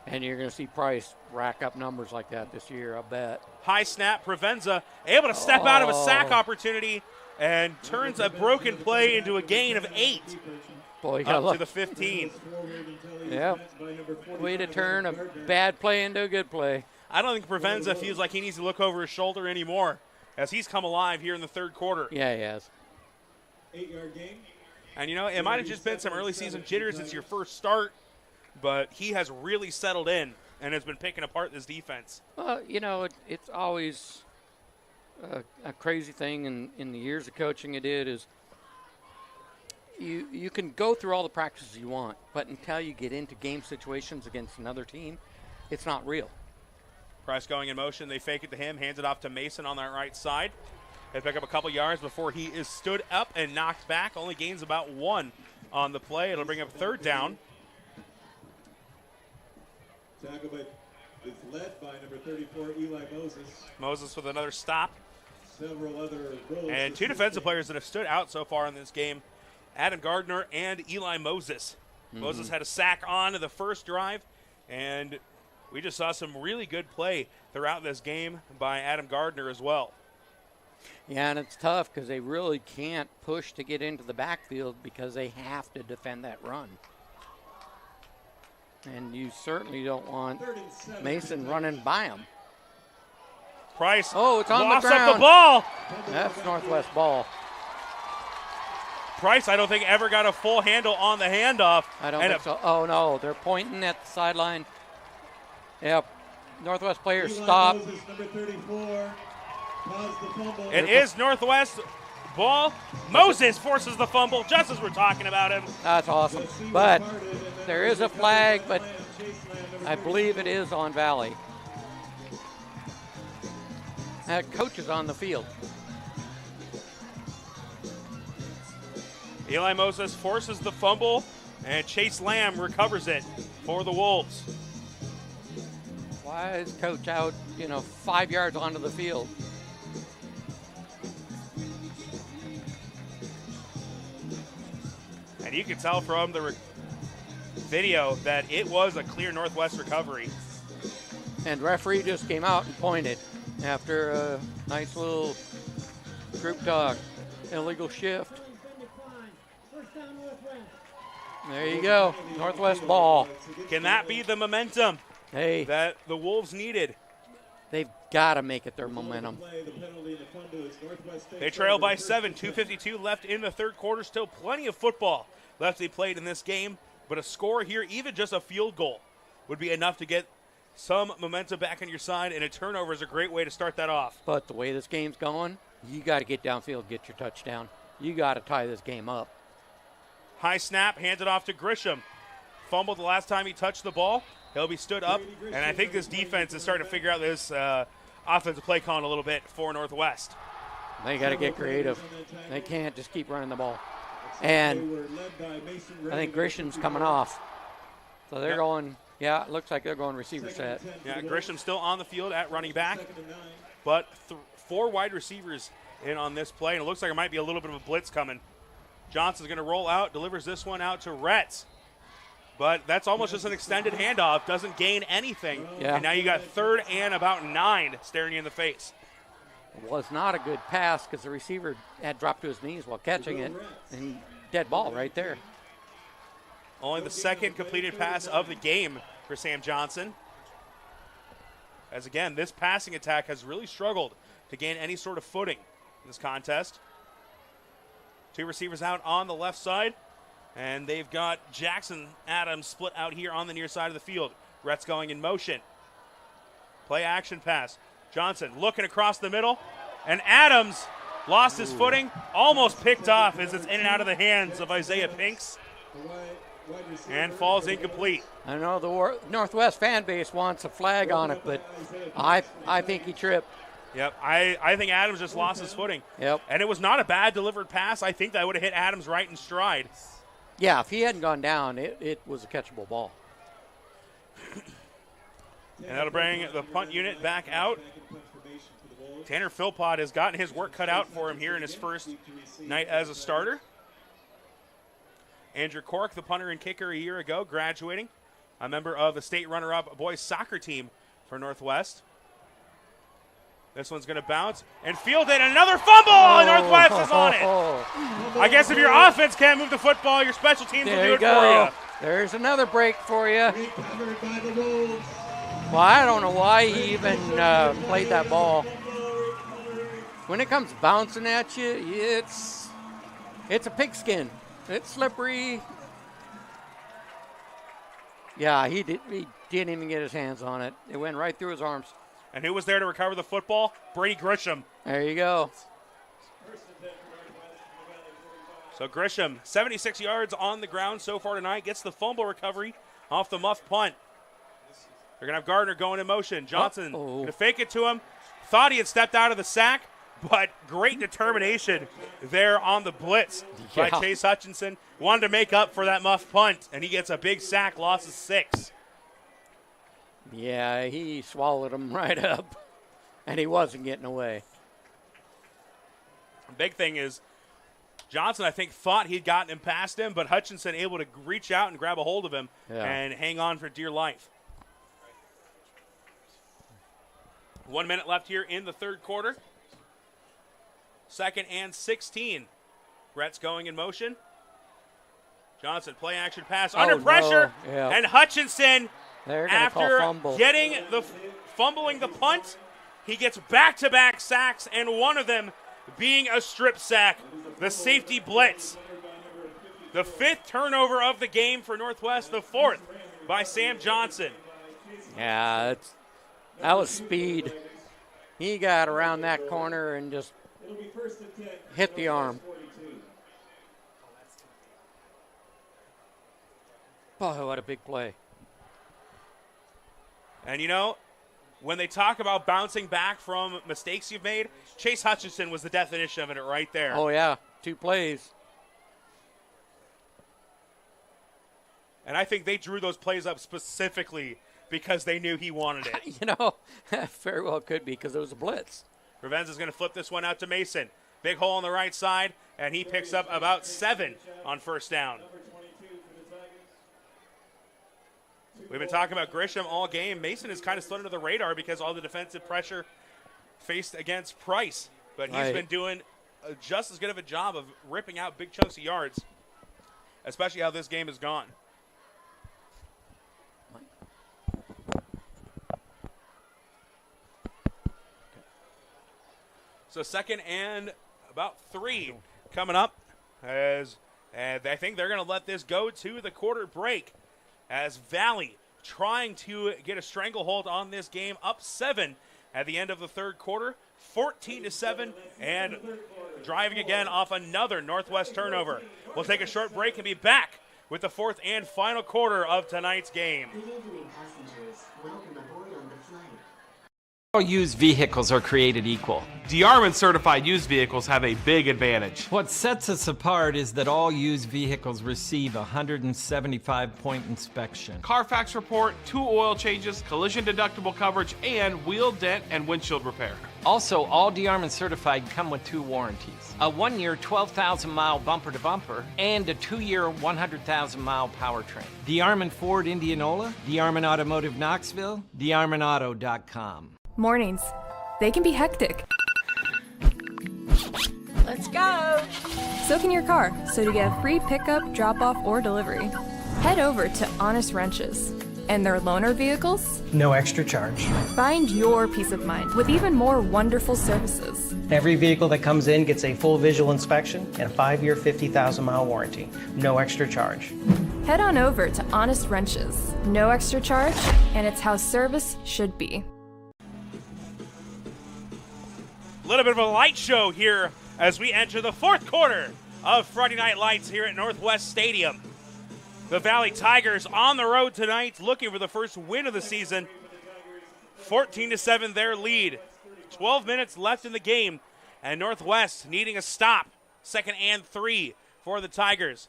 And you're going to see Price rack up numbers like that this year, I bet. High snap, Provenza able to step out of a sack opportunity and turns a broken play into a gain of 8. Boy, you up to the 15. Yeah. Way to turn a bad play into a good play. I don't think Provenza feels like he needs to look over his shoulder anymore as he's come alive here in the third quarter. Yeah, he has. 8-yard gain. And, you know, it might have just been some early season jitters. It's your first start, but he has really settled in and has been picking apart this defense. Well, you know, it's always a crazy thing in the years of coaching I did is you can go through all the practices you want, but until you get into game situations against another team, it's not real. Price going in motion. They fake it to him, hands it off to Mason on that right side. They pick up a couple yards before he is stood up and knocked back. Only gains about 1 on the play. It'll bring up third down. Tackle is led by number 34, Eli Moses. Moses with another stop. Several other goals. And 2 defensive players that have stood out so far in this game, Adam Gardner and Eli Moses. Moses had a sack on the first drive, and we just saw some really good play throughout this game by Adam Gardner as well. Yeah, and it's tough because they really can't push to get into the backfield because they have to defend that run. And you certainly don't want Mason running by him. Price it's on the ground. Lost up the ball. That's Northwest ball. Price, I don't think, ever got a full handle on the handoff. I don't think so. Oh, no, they're pointing at the sideline. Yep, Northwest players stop. Number 34, caused the fumble. It is Northwest ball. Moses forces the fumble just as we're talking about him. That's awesome. But there is a flag, but I believe it is on Valley. coach is on the field. Eli Moses forces the fumble, and Chase Lamb recovers it for the Wolves. Why is coach out, 5 yards onto the field? And you can tell from the video that it was a clear Northwest recovery. And referee just came out and pointed after a nice little group talk. Illegal shift. There you go. Northwest ball. Can that be the momentum that the Wolves needed? They've got to make it their momentum. They trail by 7, 2:52 left in the third quarter. Still plenty of football left to be played in this game, but a score here, even just a field goal, would be enough to get some momentum back on your side, and a turnover is a great way to start that off. But the way this game's going, you got to get downfield, get your touchdown. You got to tie this game up. High snap, handed off to Grisham. Fumbled the last time he touched the ball. He'll be stood up, and I think this defense is starting to figure out this offensive play calling a little bit for Northwest. They got to get creative. They can't just keep running the ball. And I think Grisham's coming off. So they're going, it looks like they're going receiver set. Yeah, Grisham's still on the field at running back, but 4 wide receivers in on this play, and it looks like it might be a little bit of a blitz coming. Johnson's going to roll out, delivers this one out to Retz. But that's almost just an extended handoff, doesn't gain anything. Yeah. And now you got 3rd and about 9 staring you in the face. It was not a good pass because the receiver had dropped to his knees while catching it, and dead ball right there. Only the 2nd completed pass of the game for Sam Johnson. As again, this passing attack has really struggled to gain any sort of footing in this contest. 2 receivers out on the left side, and they've got Jackson Adams split out here on the near side of the field. Rhett's going in motion. Play action pass. Johnson looking across the middle, and Adams lost his footing, almost picked off as it's in and out of the hands of Isaiah Pinks, and falls incomplete. I know the Northwest fan base wants a flag on it, but I think he tripped. Yep, I think Adams just lost his footing. Yep. And it was not a bad delivered pass. I think that would have hit Adams right in stride. Yeah, if he hadn't gone down, it was a catchable ball. And that'll bring the punt unit back out. Tanner Philpott has gotten his work cut out for him here in his first night as a starter. Andrew Cork, the punter and kicker a year ago, graduating. A member of the state runner-up boys soccer team for Northwest. This one's going to bounce and fielded. Another fumble! Northwest is on it. I guess if your offense can't move the football, your special teams will do it for you. There's another break for you. Well, I don't know why he even played that ball. When it comes bouncing at you, it's a pigskin. It's slippery. Yeah, he didn't even get his hands on it. It went right through his arms. And who was there to recover the football? Brady Grisham. There you go. So Grisham, 76 yards on the ground so far tonight, gets the fumble recovery off the muff punt. They're going to have Gardner going in motion. Johnson going to fake it to him. Thought he had stepped out of the sack, but great determination there on the blitz by Chase Hutchinson. Wanted to make up for that muff punt, and he gets a big sack, loss of 6. Yeah, he swallowed him right up, and he wasn't getting away. The big thing is Johnson, I think, thought he'd gotten him past him, but Hutchinson able to reach out and grab a hold of him and hang on for dear life. 1 minute left here in the third quarter. 2nd and 16. Brett's going in motion. Johnson, play action pass under pressure, and Hutchinson, after getting fumbling the punt, he gets back-to-back sacks, and one of them being a strip sack, the safety blitz. The 5th turnover of the game for Northwest, the 4th by Sam Johnson. Yeah, that was speed. He got around that corner and just hit the arm. Boy, what a big play. And, you know, when they talk about bouncing back from mistakes you've made, Chase Hutchinson was the definition of it right there. Oh, yeah. 2 plays. And I think they drew those plays up specifically because they knew he wanted it. You know, very well could be because it was a blitz. Provenza's going to flip this one out to Mason. Big hole on the right side, and he picks up about 7 on first down. We've been talking about Grisham all game. Mason has kind of slid under the radar because all the defensive pressure faced against Price. But he's been doing just as good of a job of ripping out big chunks of yards, especially how this game has gone. So 2nd and about 3 coming up, and I think they're going to let this go to the quarter break as Valley trying to get a stranglehold on this game, up 7 at the end of the 3rd quarter, 14-7, and driving again off another Northwest turnover. We'll take a short break and be back with the 4th and final quarter of tonight's game. All used vehicles are created equal. DeArmond certified used vehicles have a big advantage. What sets us apart is that all used vehicles receive a 175-point inspection. Carfax report, 2 oil changes, collision deductible coverage, and wheel dent and windshield repair. Also, all DeArmond certified come with 2 warranties. A 1-year 12,000-mile bumper-to-bumper and a 2-year 100,000-mile powertrain. DeArmond Ford Indianola, DeArmond Automotive Knoxville, DeArmondAuto.com. Mornings. They can be hectic. Let's go. So can your car. So to get free pickup, drop-off, or delivery, head over to Honest Wrenches. And their loaner vehicles? No extra charge. Find your peace of mind with even more wonderful services. Every vehicle that comes in gets a full visual inspection and a 5-year, 50,000-mile warranty. No extra charge. Head on over to Honest Wrenches. No extra charge, and it's how service should be. A little bit of a light show here as we enter the 4th quarter of Friday Night Lights here at Northwest Stadium. The Valley Tigers on the road tonight looking for the first win of the season. 14-7 their lead. 12 minutes left in the game, and Northwest needing a stop. 2nd and 3 for the Tigers.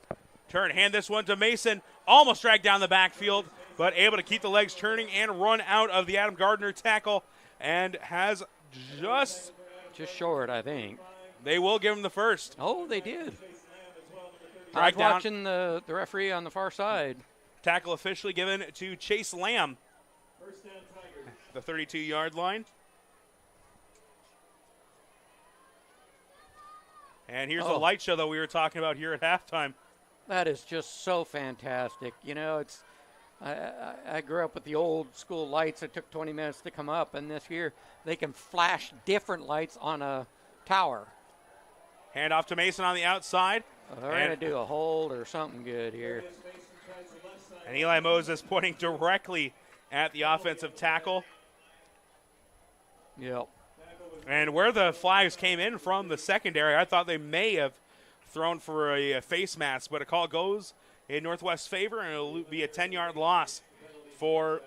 Hand this one to Mason. Almost dragged down the backfield, but able to keep the legs turning and run out of the Adam Gardner tackle, and has just short, I think. They will give him the first. Oh, they did. I was watching the referee on the far side. Tackle officially given to Chase Lamb. The 32-yard line. And here's the light show that we were talking about here at halftime. That is just so fantastic. You know, it's I grew up with the old school lights that took 20 minutes to come up, and this year they can flash different lights on a tower. Hand off to Mason on the outside. They're going to do a hold or something good here. And Eli Moses pointing directly at the offensive tackle. Yep. And where the flags came in from the secondary, I thought they may have thrown for a face mask, but a call goes in Northwest's favor, and it'll be a 10-yard loss for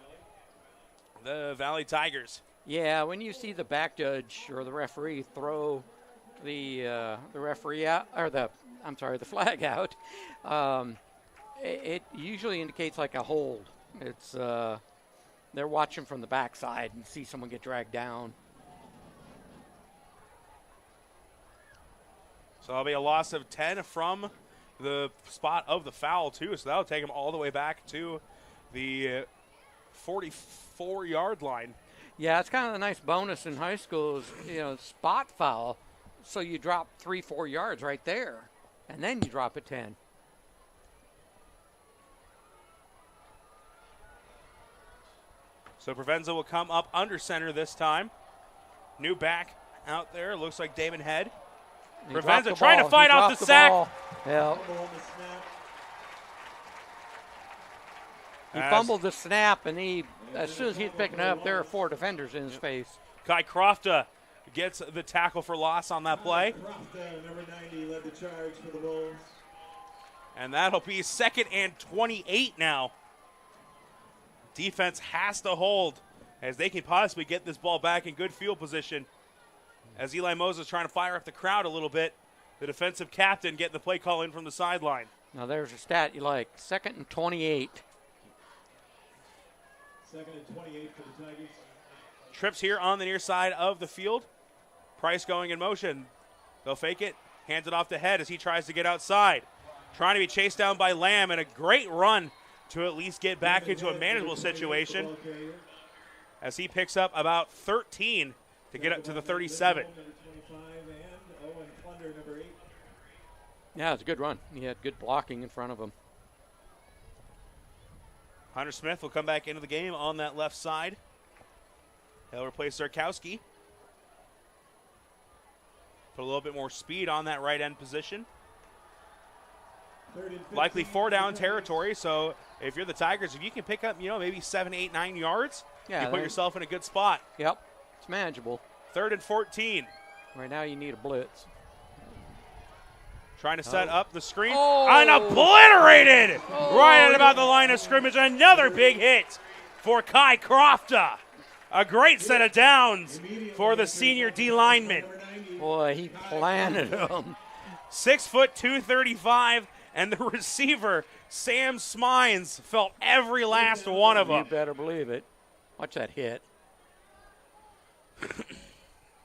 the Valley Tigers. Yeah, when you see the back judge or the referee throw the referee out, or the flag out, it usually indicates like a hold. It's they're watching from the backside and see someone get dragged down. So it'll be a loss of 10 from the spot of the foul, too. So that'll take them all the way back to the 44-yard line. Yeah, it's kind of a nice bonus in high school is, spot foul. So you drop 3-4 yards right there, and then you drop it 10. So Provenza will come up under center this time. New back out there. Looks like Damon Head. Provenza trying to fight off the sack. Yeah. He fumbled the snap, and as soon as he's picking up, there are 4 defenders in his face. Kai Crofta gets the tackle for loss on that play. Number 90 led the charge for the Wolves. And that'll be 2nd and 28 now. Defense has to hold as they can possibly get this ball back in good field position. As Eli Moses trying to fire up the crowd a little bit, the defensive captain getting the play call in from the sideline. Now there's a stat you like. 2nd and 28. 2nd and 28 for the Tigers. Trips here on the near side of the field. Price going in motion. They'll fake it, hands it off to Head as he tries to get outside. Trying to be chased down by Lamb, and a great run to at least get back into a manageable situation as he picks up about 13 to get up to the 37. Yeah, it's a good run. He had good blocking in front of him. Hunter Smith will come back into the game on that left side. He'll replace Zarkowski. Put a little bit more speed on that right end position. Likely 4-down territory, so if you're the Tigers, if you can pick up, maybe 7, 8, 9 yards, you put yourself in a good spot. Yep, it's manageable. 3rd and 14. Right now you need a blitz. Trying to set up the screen. And obliterated right at about the line of scrimmage. Another big hit for Kai Crofta. A great set of downs for the senior D lineman. Boy, he planted him. 6 foot 235, and the receiver, Sam Smines, felt every last one of them. You better believe it. Watch that hit.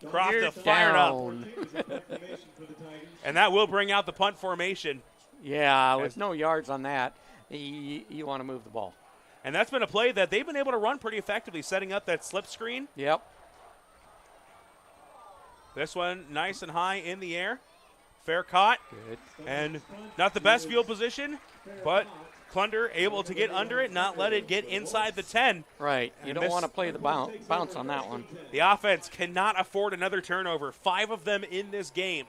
Crofta fired up. And that will bring out the punt formation. Yeah, with no yards on that, you want to move the ball. And that's been a play that they've been able to run pretty effectively, setting up that slip screen. Yep. This one nice and high in the air. Fair caught. Good. And not the best field position, but Klunder able to get under it, not let it get inside the 10. Right. You don't want to play the bounce on that one. The offense cannot afford another turnover. 5 of them in this game.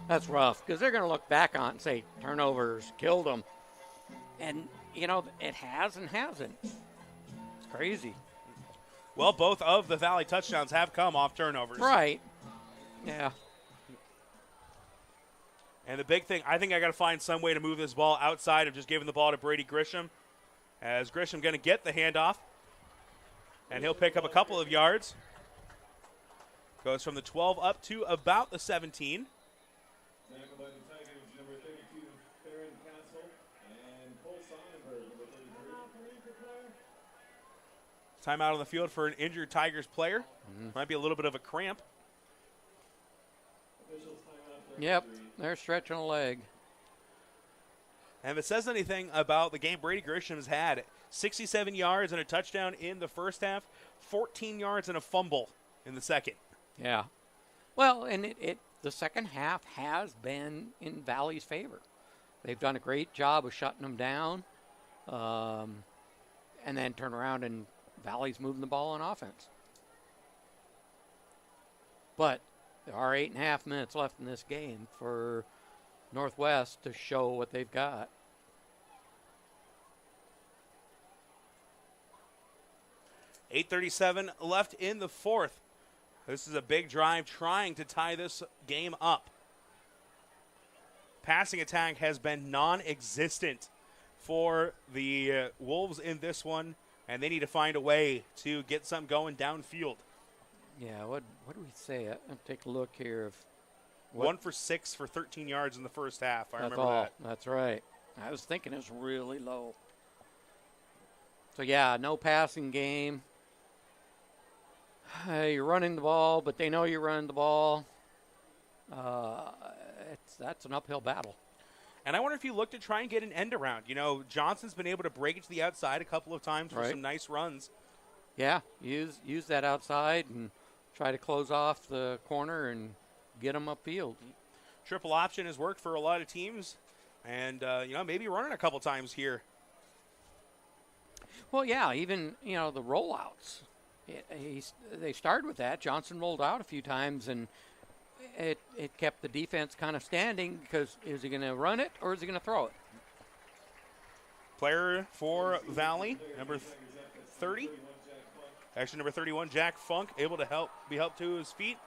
That's rough because they're going to look back on it and say, turnovers killed them. And, it has and hasn't. It's crazy. Well, both of the Valley touchdowns have come off turnovers. Right. Yeah. And the big thing, I think I got to find some way to move this ball outside of just giving the ball to Brady Grisham. As Grisham going to get the handoff. And he'll pick up a couple of yards. Goes from the 12 up to about the 17. Timeout on the field for an injured Tigers player. Might be a little bit of a cramp. Yep, they're stretching a leg. And if it says anything about the game Brady Grisham's had, 67 yards and a touchdown in the first half, 14 yards and a fumble in the second. Yeah. Well, and the second half has been in Valley's favor. They've done a great job of shutting them down and then turn around and Valley's moving the ball on offense. But there are 8.5 minutes left in this game for Northwest to show what they've got. .8:37 left in the fourth. This is a big drive trying to tie this game up. Passing attack has been non-existent for the Wolves in this one, and they need to find a way to get something going downfield. Yeah, what do we say? I'll take a look here. 1 for 6 for 13 yards in the first half. I remember that. That's right. I was thinking it was really low. So, yeah, no passing game. You're running the ball, but they know you're running the ball. That's an uphill battle. And I wonder if you look to try and get an end around. Johnson's been able to break it to the outside a couple of times for some nice runs. Yeah, use that outside and try to close off the corner and get them upfield. Triple option has worked for a lot of teams, and maybe running a couple times here. Well, yeah, even the rollouts. They started with that. Johnson rolled out a few times, and it kept the defense kind of standing because is he going to run it or is he going to throw it? Player for Valley, number 30. Actually, number 31, Jack Funk, able to be helped to his feet.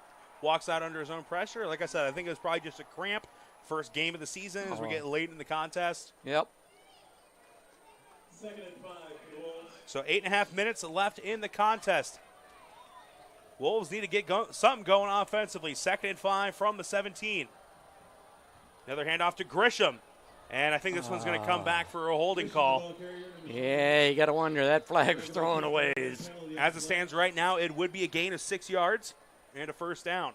Walks out under his own pressure. Like I said, I think it was probably just a cramp. First game of the season as we get late in the contest. Yep. 2nd and 5 for the Wolves. So 8.5 minutes left in the contest. Wolves need to get something going offensively. 2nd and 5 from the 17. Another handoff to Grisham. And I think this one's going to come back for a holding call. Yeah, you got to wonder. That flag was thrown away. As it stands right now, it would be a gain of 6 yards and a first down.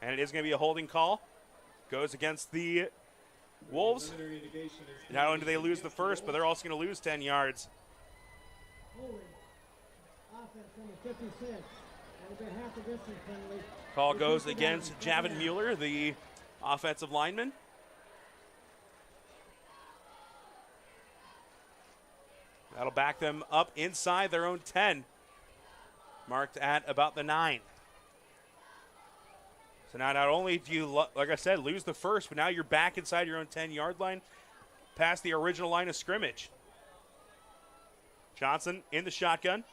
And it is going to be a holding call. Goes against the Wolves. Not only do they lose the first, but they're also going to lose 10 yards. Call goes against Javin Mueller, the offensive lineman. That'll back them up inside their own 10, marked at about the 9. So now not only do you, like I said, lose the first, but now you're back inside your own 10-yard line, past the original line of scrimmage. Johnson in the shotgun.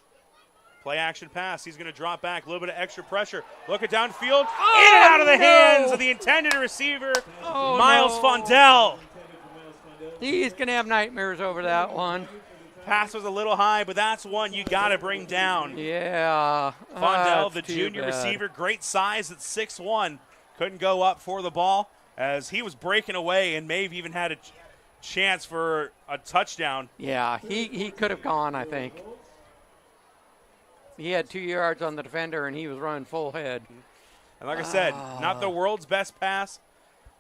Play action pass. He's going to drop back. A little bit of extra pressure. Look at downfield. In and out of the hands of the intended receiver, Miles Fondell. He's going to have nightmares over that one. Pass was a little high, but that's one you got to bring down. Yeah. Fondell, the junior receiver, great size at 6'1". Couldn't go up for the ball as he was breaking away and may have even had a chance for a touchdown. Yeah, he could have gone, I think. He had 2 yards on the defender, and he was running full head. And like I said, not the world's best pass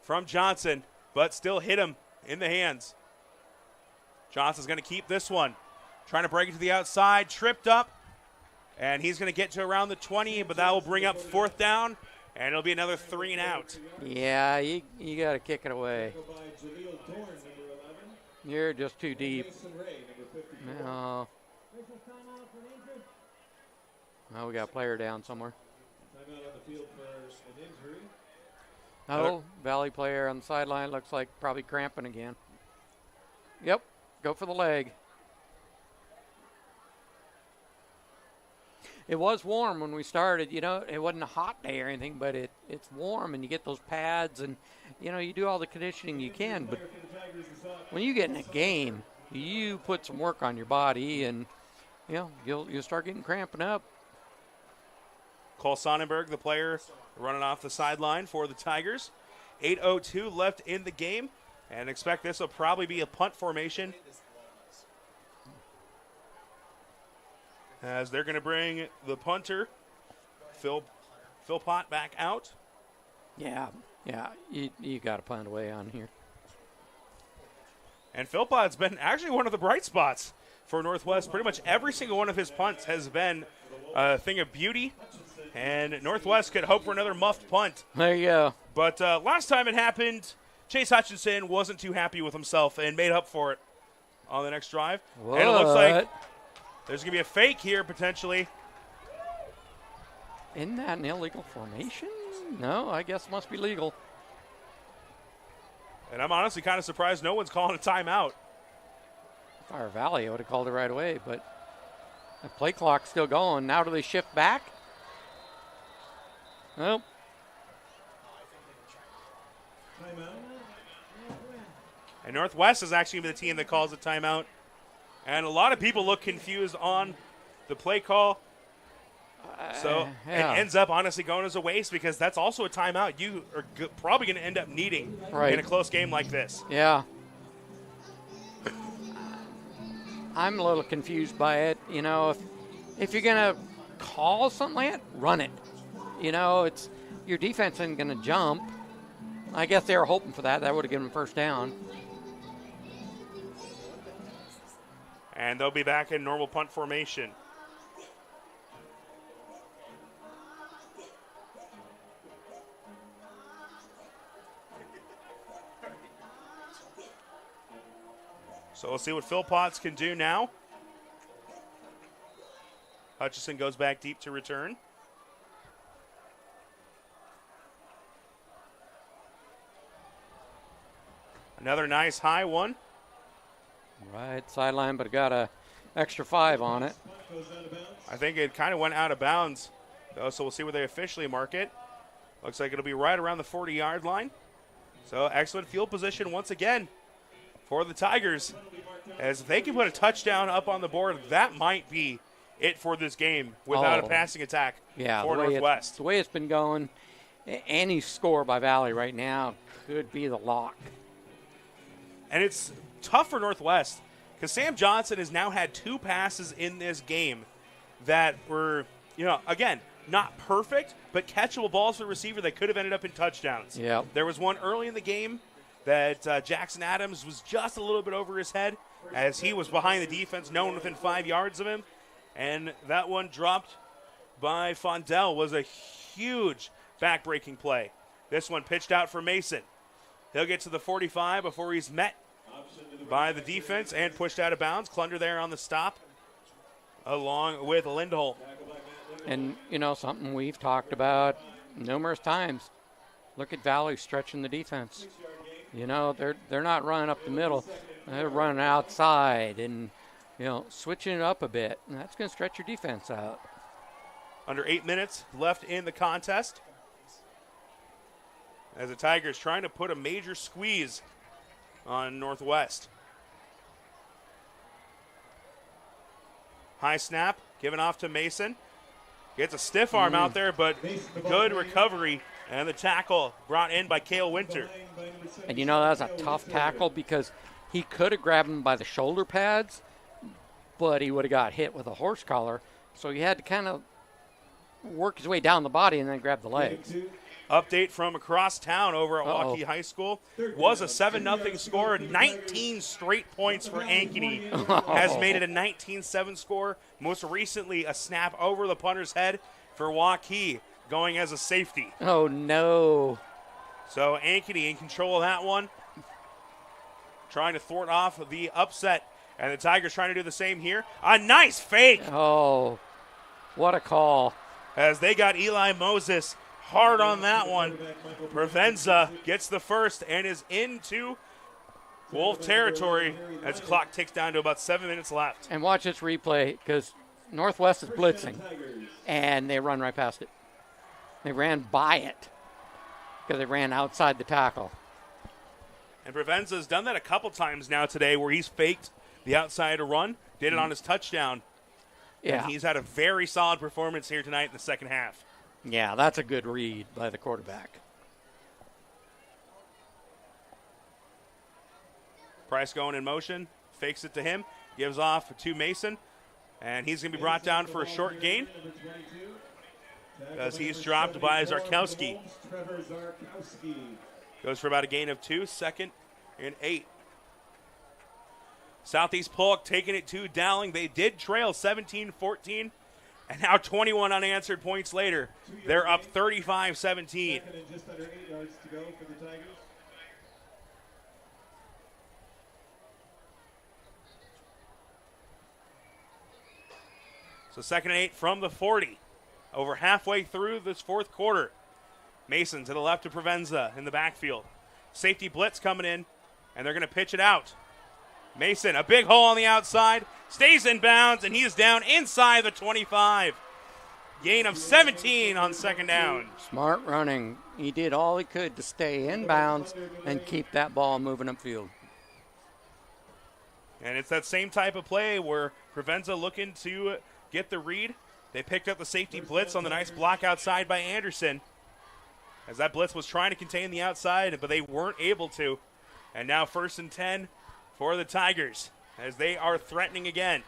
from Johnson, but still hit him in the hands. Johnson's going to keep this one. Trying to break it to the outside, tripped up, and he's going to get to around the 20, but that will bring up 4th down, and it'll be another 3 and out. Yeah, you got to kick it away. You're just too deep. No. Oh, we got a player down somewhere. Oh, Valley player on the sideline looks like probably cramping again. Yep, go for the leg. It was warm when we started. You know, it wasn't a hot day or anything, but it's warm, and you get those pads, and, you know, you do all the conditioning you can. But when you get in a game, you put some work on your body, and, you know, you'll start getting cramping up. Cole Sonnenberg, the player, running off the sideline for the Tigers. 8:02 left in the game, and expect this will probably be a punt formation as they're going to bring the punter, Phil Pott, back out. Yeah, you got to punt away on here. And Phil Pott's been actually one of the bright spots for Northwest. Pretty much every single one of his punts has been a thing of beauty. And Northwest could hope for another muffed punt. There you go. But last time it happened, Chase Hutchinson wasn't too happy with himself and made up for it on the next drive. What? And it looks like there's going to be a fake here potentially. Isn't that an illegal formation? No, I guess it must be legal. And I'm honestly kind of surprised no one's calling a timeout. Fire Valley, I would have called it right away, but the play clock's still going. Now do they shift back? Nope. And Northwest is actually the team that calls a timeout. And a lot of people look confused on the play call. So it ends up honestly going as a waste because that's also a timeout you are probably going to end up needing in a close game like this. Yeah. I'm a little confused by it. You know, if you're going to call something like that, run it. You know, it's your defense isn't going to jump. I guess they were hoping for that. That would have given them first down. And they'll be back in normal punt formation. So we'll see what Phil Potts can do now. Hutchison goes back deep to return. Another nice high one. Right sideline, but it got a extra 5 on it. I think it kind of went out of bounds, though, so we'll see where they officially mark it. Looks like it'll be right around the 40-yard line. So excellent field position once again for the Tigers. As if they can put a touchdown up on the board, that might be it for this game without a passing attack for Northwest. The way it's been going, any score by Valley right now could be the lock. And it's tough for Northwest because Sam Johnson has now had 2 passes in this game that were, again, not perfect, but catchable balls for the receiver that could have ended up in touchdowns. Yep. There was one early in the game that Jackson Adams was just a little bit over his head as he was behind the defense, no one within 5 yards of him. And that one dropped by Fondell was a huge back-breaking play. This one pitched out for Mason. He'll get to the 45 before he's met by the defense and pushed out of bounds. Klunder there on the stop along with Lindholm. And, something we've talked about numerous times. Look at Valley stretching the defense. They're not running up the middle. They're running outside and, switching it up a bit. And that's going to stretch your defense out. Under 8 minutes left in the contest, as the Tigers trying to put a major squeeze on Northwest. High snap, given off to Mason. Gets a stiff arm out there, but good recovery, and the tackle brought in by Cale Winter. And that's a tough tackle because he could have grabbed him by the shoulder pads, but he would have got hit with a horse collar. So he had to kind of work his way down the body and then grab the legs. Update from across town over at Waukee High School. Was a 7-0 score, 19 straight points for Ankeny. Has made it a 19-7 score. Most recently, a snap over the punter's head for Waukee, going as a safety. Oh, no. So Ankeny in control of that one, trying to thwart off the upset. And the Tigers trying to do the same here. A nice fake. Oh, what a call. As they got Eli Moses hard on that one. Provenza gets the first and is into Wolf territory as the clock ticks down to about 7 minutes left. And watch this replay because Northwest is blitzing, and they run right past it. They ran by it because they ran outside the tackle. And Provenza's done that a couple times now today where he's faked the outside run, did it on his touchdown. Yeah. And he's had a very solid performance here tonight in the second half. Yeah, that's a good read by the quarterback. Price going in motion, fakes it to him, gives off to Mason, and he's going to be brought down for a short gain as he's dropped by Zarkowski. Goes for about a gain of 2, 2nd and 8. Southeast Polk taking it to Dowling. They did trail 17-14. And now 21 unanswered points later, they're up 35-17. Just under 8 yards to go for the Tigers. So 2nd and 8 from the 40. Over halfway through this fourth quarter. Mason to the left of Provenza in the backfield. Safety blitz coming in, and they're going to pitch it out. Mason, a big hole on the outside, stays in bounds, and he is down inside the 25. Gain of 17 on 2nd down. Smart running. He did all he could to stay in bounds and keep that ball moving upfield. And it's that same type of play where Provenza looking to get the read. They picked up the safety blitz on the nice block outside by Anderson, as that blitz was trying to contain the outside, but they weren't able to. And now 1st and 10 for the Tigers as they are threatening again.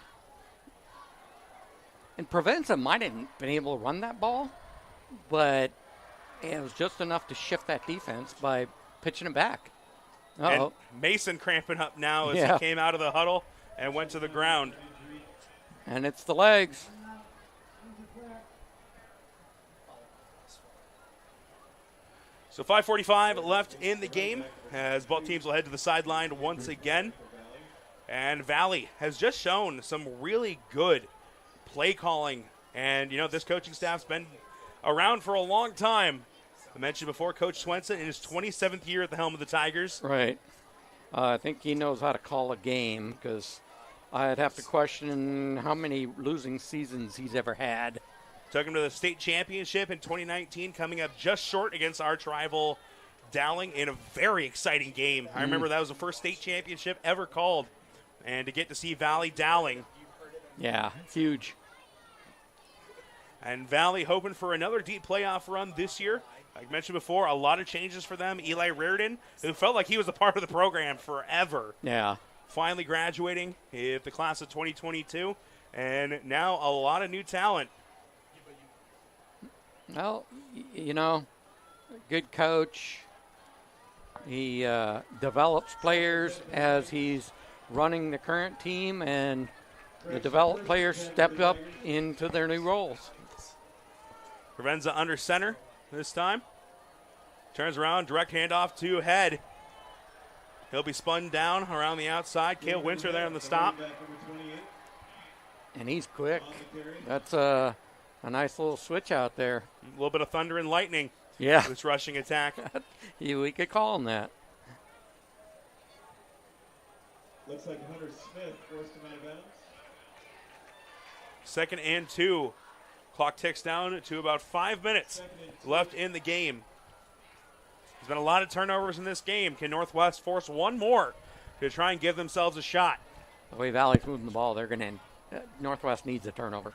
And Provenza might have been able to run that ball, but it was just enough to shift that defense by pitching it back. And Mason cramping up now as he came out of the huddle and went to the ground. And it's the legs. So 5:45 left in the game as both teams will head to the sideline once again. And Valley has just shown some really good play calling. And, this coaching staff's been around for a long time. I mentioned before, Coach Swenson in his 27th year at the helm of the Tigers. Right. I think he knows how to call a game because I'd have to question how many losing seasons he's ever had. Took him to the state championship in 2019, coming up just short against arch rival Dowling in a very exciting game. I remember that was the first state championship ever called. And to get to see Valley Dowling. Yeah, it's huge. And Valley hoping for another deep playoff run this year. Like I mentioned before, a lot of changes for them. Eli Reardon, who felt like he was a part of the program forever. Yeah. Finally graduating in the class of 2022. And now a lot of new talent. Well, good coach. He develops players as he's running the current team, and the developed players stepped up into their new roles. Provenza under center this time. Turns around, direct handoff to Head. He'll be spun down around the outside. Cale Winter there on the stop. And he's quick. That's a nice little switch out there. A little bit of thunder and lightning. Yeah. This rushing attack. We could call him that. Looks like Hunter Smith forced him out of bounds. 2nd and 2. Clock ticks down to about 5 minutes left in the game. There's been a lot of turnovers in this game. Can Northwest force one more to try and give themselves a shot? The way Valley's moving the ball, Northwest needs a turnover.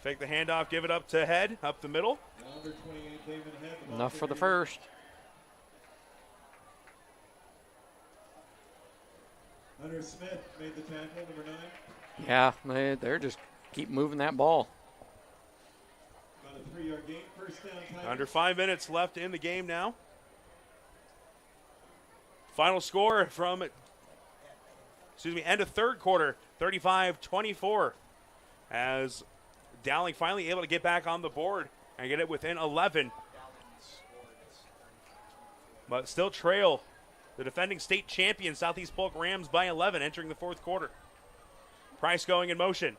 Fake the handoff, give it up to Head, up the middle. Enough for the first. Hunter Smith made the tackle, number 9. Yeah, they're just keep moving that ball. About a 3-yard gain, first down. Tigers. Under 5 minutes left in the game now. Final score from, end of third quarter, 35-24. As Dowling finally able to get back on the board and get it within 11. But still trail the defending state champion Southeast Polk Rams by 11 entering the fourth quarter. Price going in motion.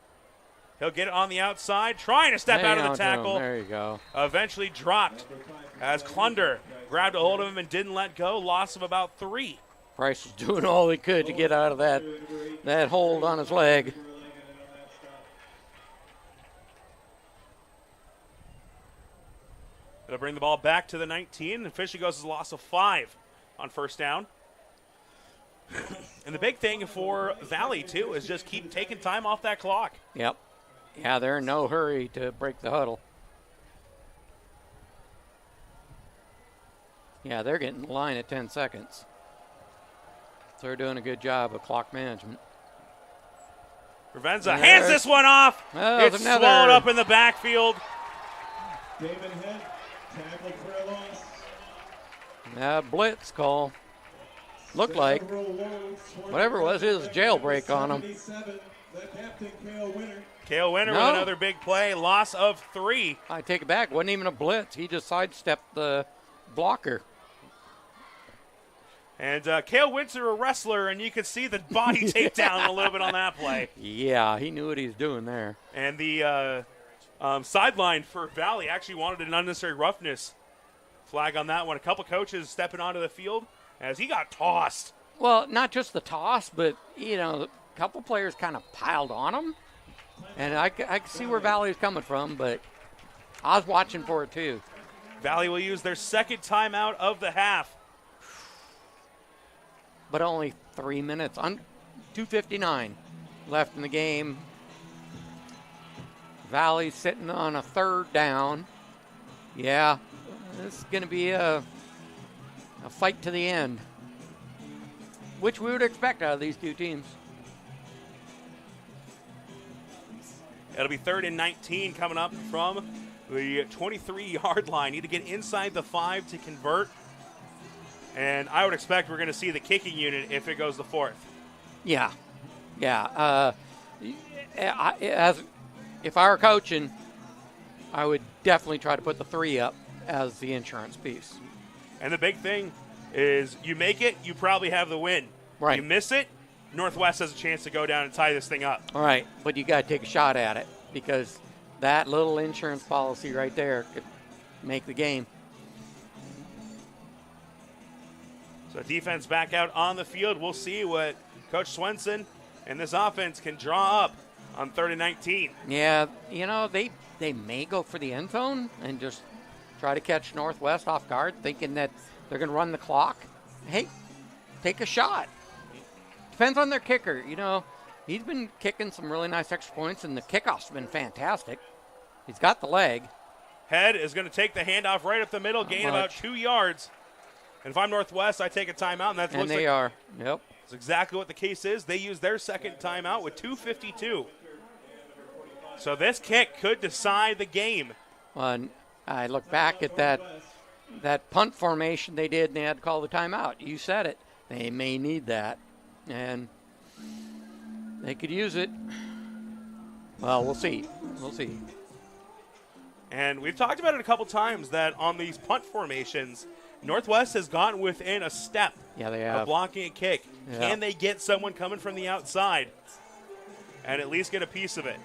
He'll get it on the outside, trying to step out of the tackle. There you go. Eventually dropped as Klunder grabbed a hold of him and didn't let go. Loss of about 3. Price was doing all he could to get out of that hold on his leg. It'll bring the ball back to the 19. Officially goes as a loss of 5 on first down. And the big thing for Valley, too, is just keep taking time off that clock. Yep. Yeah, they're in no hurry to break the huddle. Yeah, they're getting the line at 10 seconds. So they're doing a good job of clock management. Provenza hands this one off. Oh, it's swallowed up in the backfield. Damon Head tackled for a loss. Blitz call. Looked like. Whatever it was a jailbreak on him. Cale Winter with another big play. Loss of 3. I take it back. Wasn't even a blitz. He just sidestepped the blocker. And Cale Winter, a wrestler, and you could see the body takedown a little bit on that play. Yeah, he knew what he was doing there. And the sideline for Valley actually wanted an unnecessary roughness flag on that one. A couple coaches stepping onto the field as he got tossed. Well, not just the toss, but, a couple players kind of piled on him. And I can see where Valley is coming from, but I was watching for it too. Valley will use their second timeout of the half. But only 3 minutes. 2:59 left in the game. Valley sitting on a third down. Yeah, this is going to be a fight to the end, which we would expect out of these two teams. It'll be 3rd and 19 coming up from the 23-yard line. Need to get inside the 5 to convert. And I would expect we're going to see the kicking unit if it goes the 4th. Yeah. If I were coaching, I would definitely try to put the 3 up as the insurance piece. And the big thing is you make it, you probably have the win. Right. You miss it, Northwest has a chance to go down and tie this thing up. All right, but you got to take a shot at it because that little insurance policy right there could make the game. So defense back out on the field. We'll see what Coach Swenson and this offense can draw up on 3rd and 19. Yeah, they may go for the end zone and just try to catch Northwest off guard, thinking that they're going to run the clock. Hey, take a shot. Depends on their kicker. You know, he's been kicking some really nice extra points, and the kickoff's been fantastic. He's got the leg. Head is going to take the handoff right up the middle, gain about 2 yards. And if I'm Northwest, I take a timeout, and that's And they are. Yep. That's exactly what the case is. They use their second timeout with 2:52. So this kick could decide the game. Well, and I look back at that punt formation they did, and they had to call the timeout. You said it. They may need that, and they could use it. Well, we'll see. We'll see. And we've talked about it a couple times that on these punt formations, Northwest has gotten within a step Yeah, they of have. blocking a kick. Yeah. Can they get someone coming from the outside and at least get a piece of it?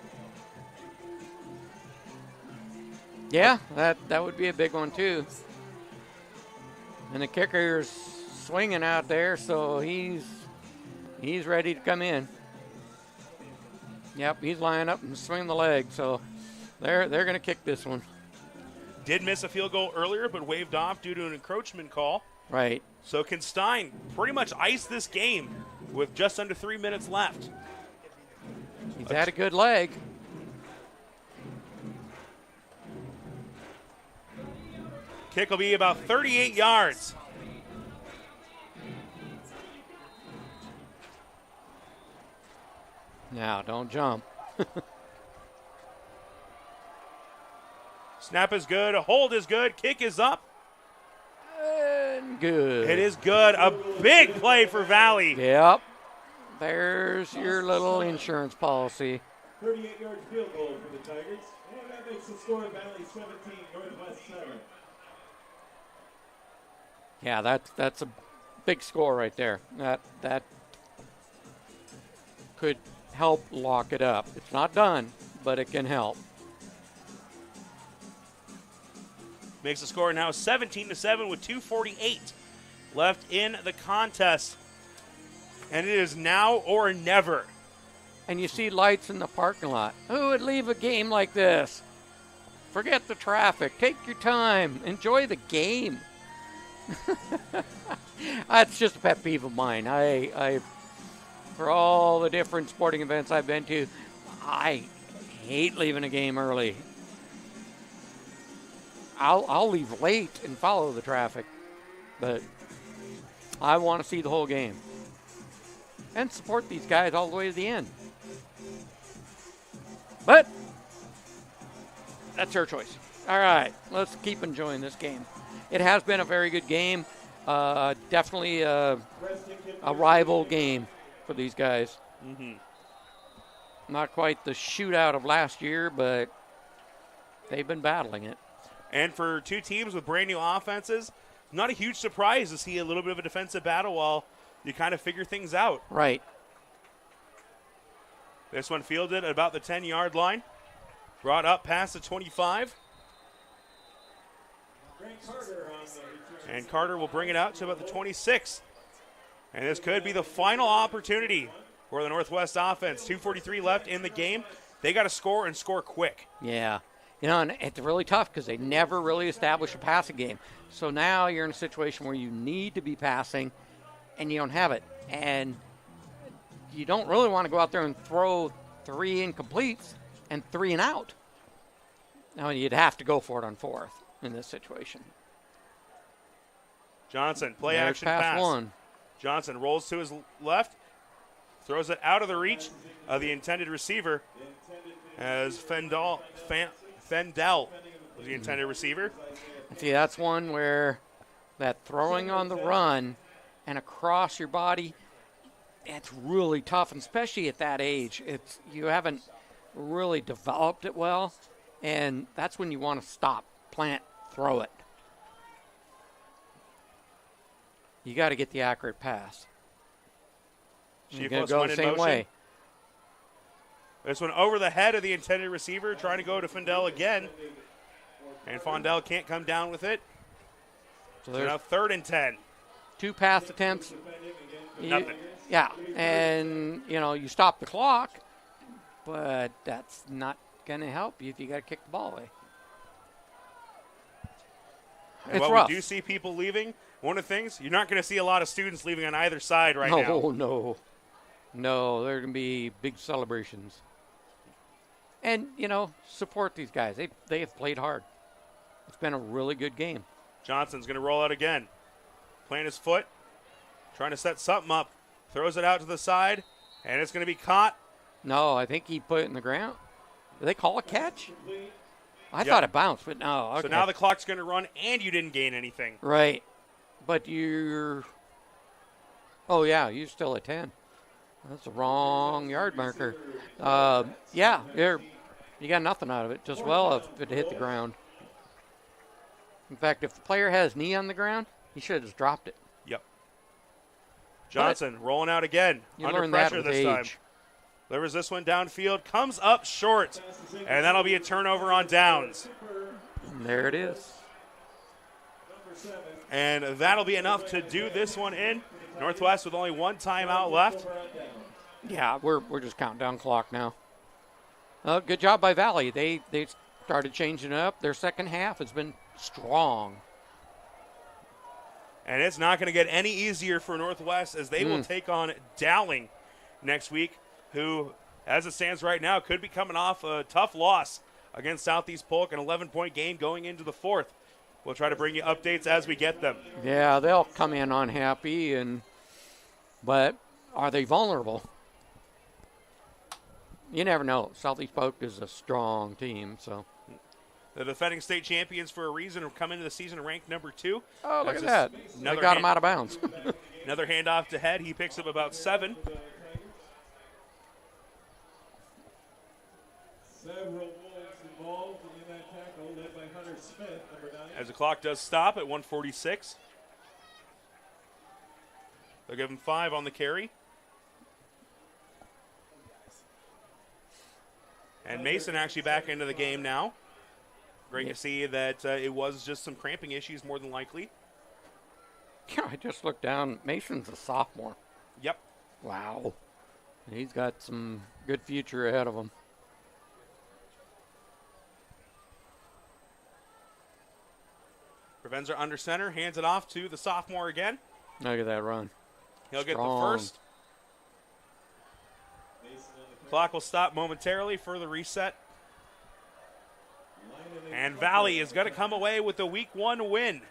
Yeah, that would be a big one too. And the kicker's swinging out there, so he's ready to come in. Yep, he's lining up and swinging the leg, so they're going to kick this one. Did miss a field goal earlier, but waved off due to an encroachment call. Right. So can Stein pretty much ice this game with just under 3 minutes left? He's had a good leg. Kick will be about 38 yards. Now, don't jump. Snap is good. A hold is good. Kick is up. And good. It is good. A big play for Valley. Yep. There's your little insurance policy. 38-yard field goal for the Tigers. And that makes the score Valley 17, Northwest 7. Yeah, that's a big score right there. That could help lock it up. It's not done, but it can help. Makes the score now 17-7 with 2:48 left in the contest. And it is now or never. And you see lights in the parking lot. Who would leave a game like this? Forget the traffic. Take your time. Enjoy the game. That's just a pet peeve of mine. I for all the different sporting events I've been to, I hate leaving a game early. I'll leave late and follow the traffic, but I want to see the whole game and support these guys all the way to the end. But that's their choice. All right, let's keep enjoying this game. It has been a very good game. Definitely a rival game for these guys. Mm-hmm. Not quite the shootout of last year, but they've been battling it. And for two teams with brand new offenses, not a huge surprise to see a little bit of a defensive battle while you kind of figure things out. Right. This one fielded at about the 10-yard line. Brought up past the 25. And Carter will bring it out to about the 26. And this could be the final opportunity for the Northwest offense. 2:43 left in the game. They got to score and score quick. Yeah. You know, and it's really tough because they never really established a passing game. So now you're in a situation where you need to be passing and you don't have it. And you don't really want to go out there and throw 3 incompletes and 3 and out. Now you'd have to go for it on 4th in this situation. Johnson, play There's action pass pass. 1. Johnson rolls to his left, throws it out of the reach of the intended receiver as Fendel was the intended receiver. See, that's one where that throwing on the run and across your body, it's really tough, and especially at that age. You haven't really developed it well, and that's when you want to stop, plant, throw it. You got to get the accurate pass. You're going to go the same way. This one over the head of the intended receiver, trying to go to Fondell again. And Fondell can't come down with it. So now 3rd and 10. 2 pass attempts. Nothing. Yeah, and, you stop the clock, but that's not going to help you if you got to kick the ball away. And It's while rough. we do see people leaving, one of the things, you're not going to see a lot of students leaving on either side right now. No, there are going to be big celebrations. And, support these guys. They have played hard. It's been a really good game. Johnson's going to roll out again. Plant his foot, trying to set something up. Throws it out to the side, and it's going to be caught. No, I think he put it in the ground. Do they call a catch? I thought it bounced, but no. Okay. So now the clock's going to run, and you didn't gain anything. Right. But oh, yeah, you're still at 10. That's the wrong yard marker. Yeah, you got nothing out of it. Just if it hit the ground. In fact, if the player has knee on the ground, he should have just dropped it. Yep. Johnson rolling out again. Under pressure this time. Delivers this one downfield. Comes up short. And that'll be a turnover on downs. There it is. And that'll be enough to do this one in. Northwest with only one timeout left. Yeah, we're just counting down clock now. Good job by Valley. They started changing it up. Their second half has been strong. And it's not going to get any easier for Northwest as they will take on Dowling next week, who, as it stands right now, could be coming off a tough loss against Southeast Polk, an 11-point game going into the fourth. We'll try to bring you updates as we get them. Yeah, they'll come in unhappy, but are they vulnerable? You never know. Southeast Polk is a strong team, so. The defending state champions for a reason have come into the season ranked number 2. Oh, look at that. They got him out of bounds. Another handoff to Head. He picks up about 7. Several Wolves involved in that tackle, led by Hunter Smith, number 9. As the clock does stop at 1:46. They'll give him 5 on the carry. And Mason actually back into the game now. Great to see that it was just some cramping issues more than likely. Yeah, I just looked down. Mason's a sophomore. Yep. Wow. He's got some good future ahead of him. Provenza under center, hands it off to the sophomore again. Look at that run. He'll get the first. Clock will stop momentarily for the reset. And Valley is going to come away with the Week 1 win.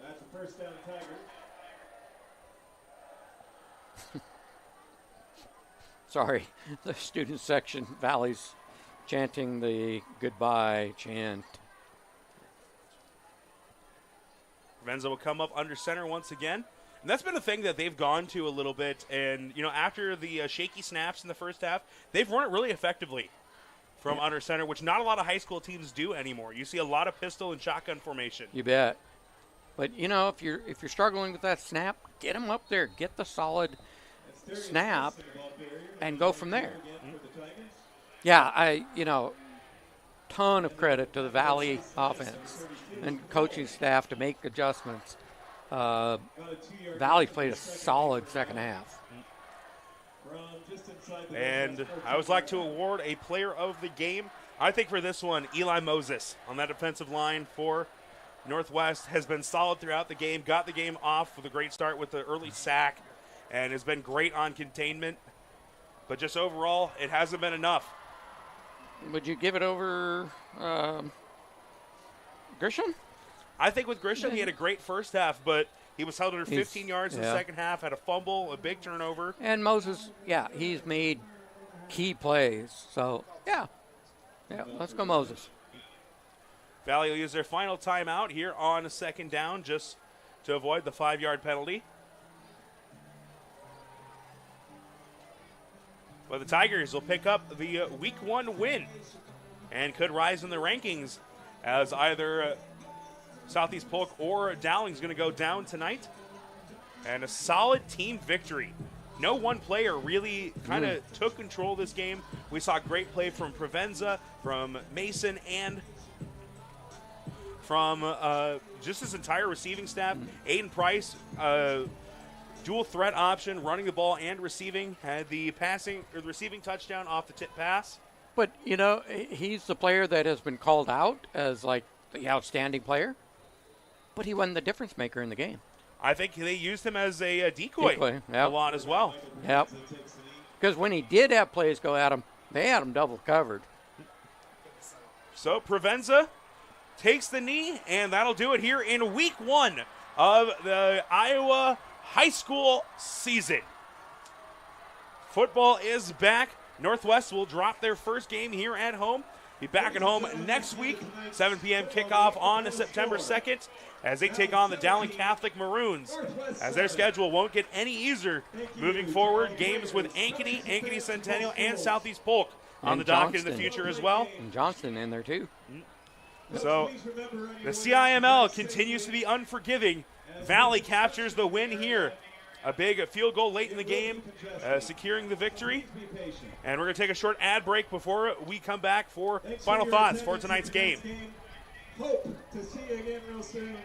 That's a first down, Tiger. Sorry, the student section, Valley's chanting the goodbye chant. Provenza will come up under center once again. And that's been a thing that they've gone to a little bit. And, after the shaky snaps in the first half, they've run it really effectively from under center, which not a lot of high school teams do anymore. You see a lot of pistol and shotgun formation. You bet. But, if you're struggling with that snap, get them up there. Get the solid snap and go from there. Yeah, ton of credit to the Valley offense and coaching staff to make adjustments. Valley played a solid second half. And I always like to award a player of the game. I think for this one, Eli Moses on that defensive line for Northwest has been solid throughout the game, got the game off with a great start with the early sack, and has been great on containment. But just overall, it hasn't been enough. Would you give it over Grisham? I think with Grisham, he had a great first half, but he was held under 15 yards in the second half, had a fumble, a big turnover. And Moses, he's made key plays. So, let's go Moses. Valley will use their final timeout here on a second down just to avoid the 5-yard penalty. But the Tigers will pick up the Week 1 win and could rise in the rankings as either Southeast Polk or Dowling's going to go down tonight. And a solid team victory. No one player really kind of took control of this game. We saw great play from Provenza, from Mason, and from just his entire receiving staff. Aiden Price, dual threat option, running the ball and receiving, had the receiving touchdown off the tip pass. But, he's the player that has been called out as, the outstanding player, but he wasn't the difference maker in the game. I think they used him as a decoy, a lot as well. Yep. Because when he did have plays go at him, they had him double covered. So Provenza takes the knee, and that'll do it here in week 1 of the Iowa high school season. Football is back. Northwest will drop their first game here at home. Be back at home next week, 7 p.m. kickoff on September 2nd as they take on the Dowling Catholic Maroons. As their schedule won't get any easier moving forward, games with Ankeny Centennial, and Southeast Polk on the docket in the future as well. And Johnston in there too. So the CIML continues to be unforgiving. Valley captures the win here. A big field goal late in the game, securing the victory. And we're going to take a short ad break before we come back for final thoughts for tonight's game. Hope to see you again real soon.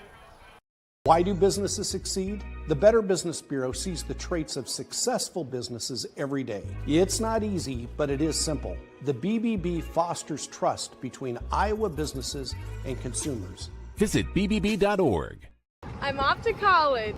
Why do businesses succeed? The Better Business Bureau sees the traits of successful businesses every day. It's not easy, but it is simple. The BBB fosters trust between Iowa businesses and consumers. Visit bbb.org. I'm off to college.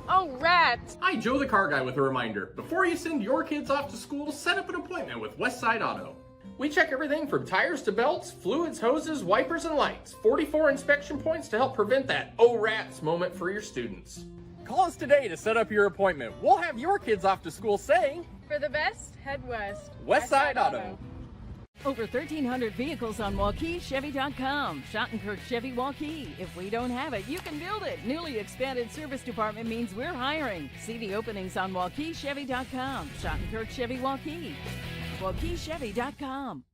Oh, rats. Hi, Joe the Car Guy with a reminder. Before you send your kids off to school, set up an appointment with Westside Auto. We check everything from tires to belts, fluids, hoses, wipers, and lights. 44 inspection points to help prevent that oh rats moment for your students. Call us today to set up your appointment. We'll have your kids off to school saying, For the best, head west. Westside Auto. Over 1,300 vehicles on Waukee, Chevy.com. Schottenkirk Chevy Waukee. If we don't have it, you can build it. Newly expanded service department means we're hiring. See the openings on Waukee, Chevy.com. Schottenkirk Chevy Waukee. WaukeeChevy.com.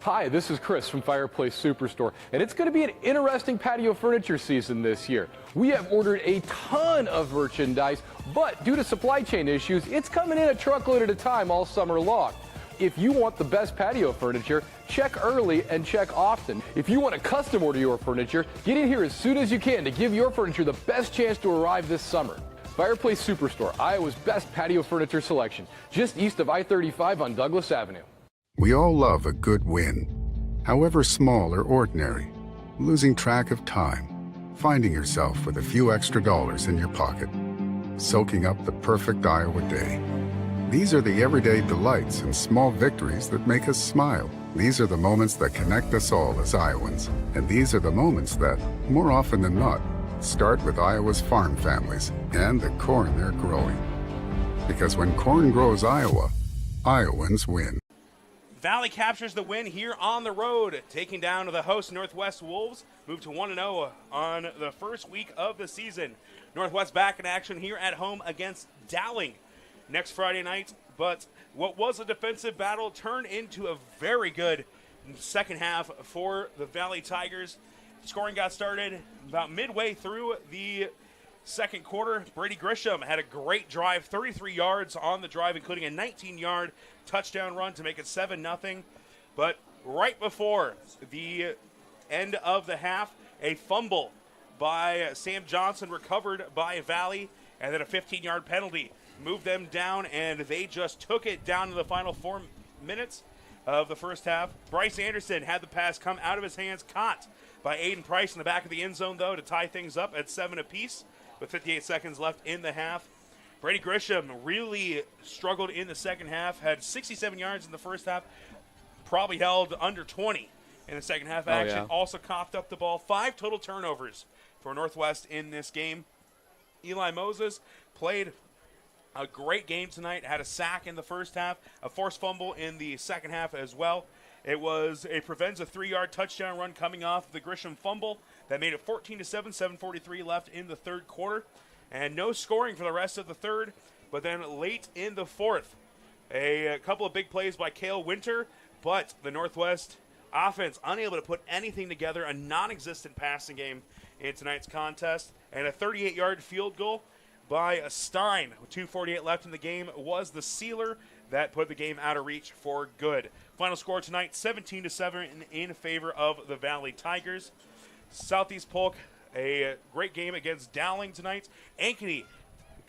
Hi, this is Chris from Fireplace Superstore, and it's going to be an interesting patio furniture season this year. We have ordered a ton of merchandise, but due to supply chain issues, it's coming in a truckload at a time all summer long. If you want the best patio furniture, check early and check often. If you want to custom order your furniture, get in here as soon as you can to give your furniture the best chance to arrive this summer. Fireplace Superstore, Iowa's best patio furniture selection, just east of I-35 on Douglas Avenue. We all love a good win, however small or ordinary. Losing track of time, finding yourself with a few extra dollars in your pocket, soaking up the perfect Iowa day. These are the everyday delights and small victories that make us smile. These are the moments that connect us all as Iowans. And these are the moments that, more often than not, start with Iowa's farm families and the corn they're growing. Because when corn grows Iowa, Iowans win. Valley captures the win here on the road, taking down the host Northwest Wolves, move to 1-0 on the first week of the season. Northwest back in action here at home against Dowling next Friday night, but what was a defensive battle turned into a very good second half for the Valley Tigers. Scoring got started about midway through the second quarter. Brady Grisham had a great drive, 33 yards on the drive, including a 19-yard touchdown run to make it 7-0. But right before the end of the half, a fumble by Sam Johnson recovered by Valley, and then a 15-yard penalty moved them down, and they just took it down to the final 4 minutes of the first half. Bryce Anderson had the pass come out of his hands, caught by Aiden Price in the back of the end zone, though, to tie things up at 7 apiece with 58 seconds left in the half. Brady Grisham really struggled in the second half, had 67 yards in the first half, probably held under 20 in the second half action. Also coughed up the ball. 5 total turnovers for Northwest in this game. Eli Moses played a great game tonight, had a sack in the first half, a forced fumble in the second half as well. It was a Provenza 3-yard touchdown run coming off the Grisham fumble that made it 14-7, 7:43 left in the third quarter. And no scoring for the rest of the third, but then late in the fourth, a couple of big plays by Cale Winter, but the Northwest offense unable to put anything together, a non-existent passing game in tonight's contest, and a 38-yard field goal by Stein with 2:48 left in the game was the sealer that put the game out of reach for good. Final score tonight, 17-7 in favor of the Valley Tigers. Southeast Polk, a great game against Dowling tonight. Ankeny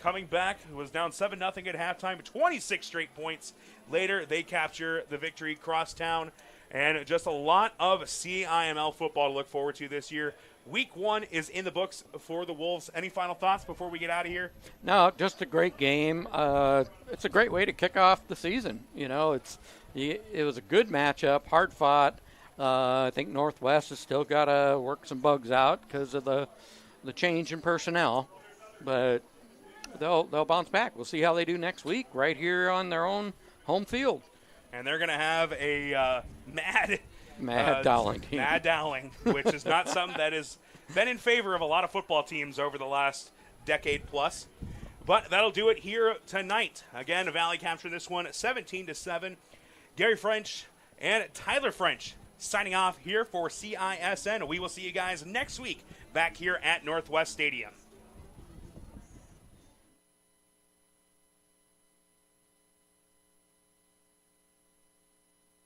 coming back, was down 7-0 at halftime, 26 straight points. Later, they capture the victory, crosstown, and just a lot of CIML football to look forward to this year. Week 1 is in the books for the Wolves. Any final thoughts before we get out of here? No, just a great game. It's a great way to kick off the season. You know, it was a good matchup, hard fought. I think Northwest has still got to work some bugs out because of the change in personnel, but they'll bounce back. We'll see how they do next week right here on their own home field. And they're going to have a Mad Dowling team. Mad Dowling, which is not something that has been in favor of a lot of football teams over the last decade plus. But that'll do it here tonight. Again, Valley captured this one 17-7. Gary French and Tyler French signing off here for CISN. We will see you guys next week back here at Northwest Stadium.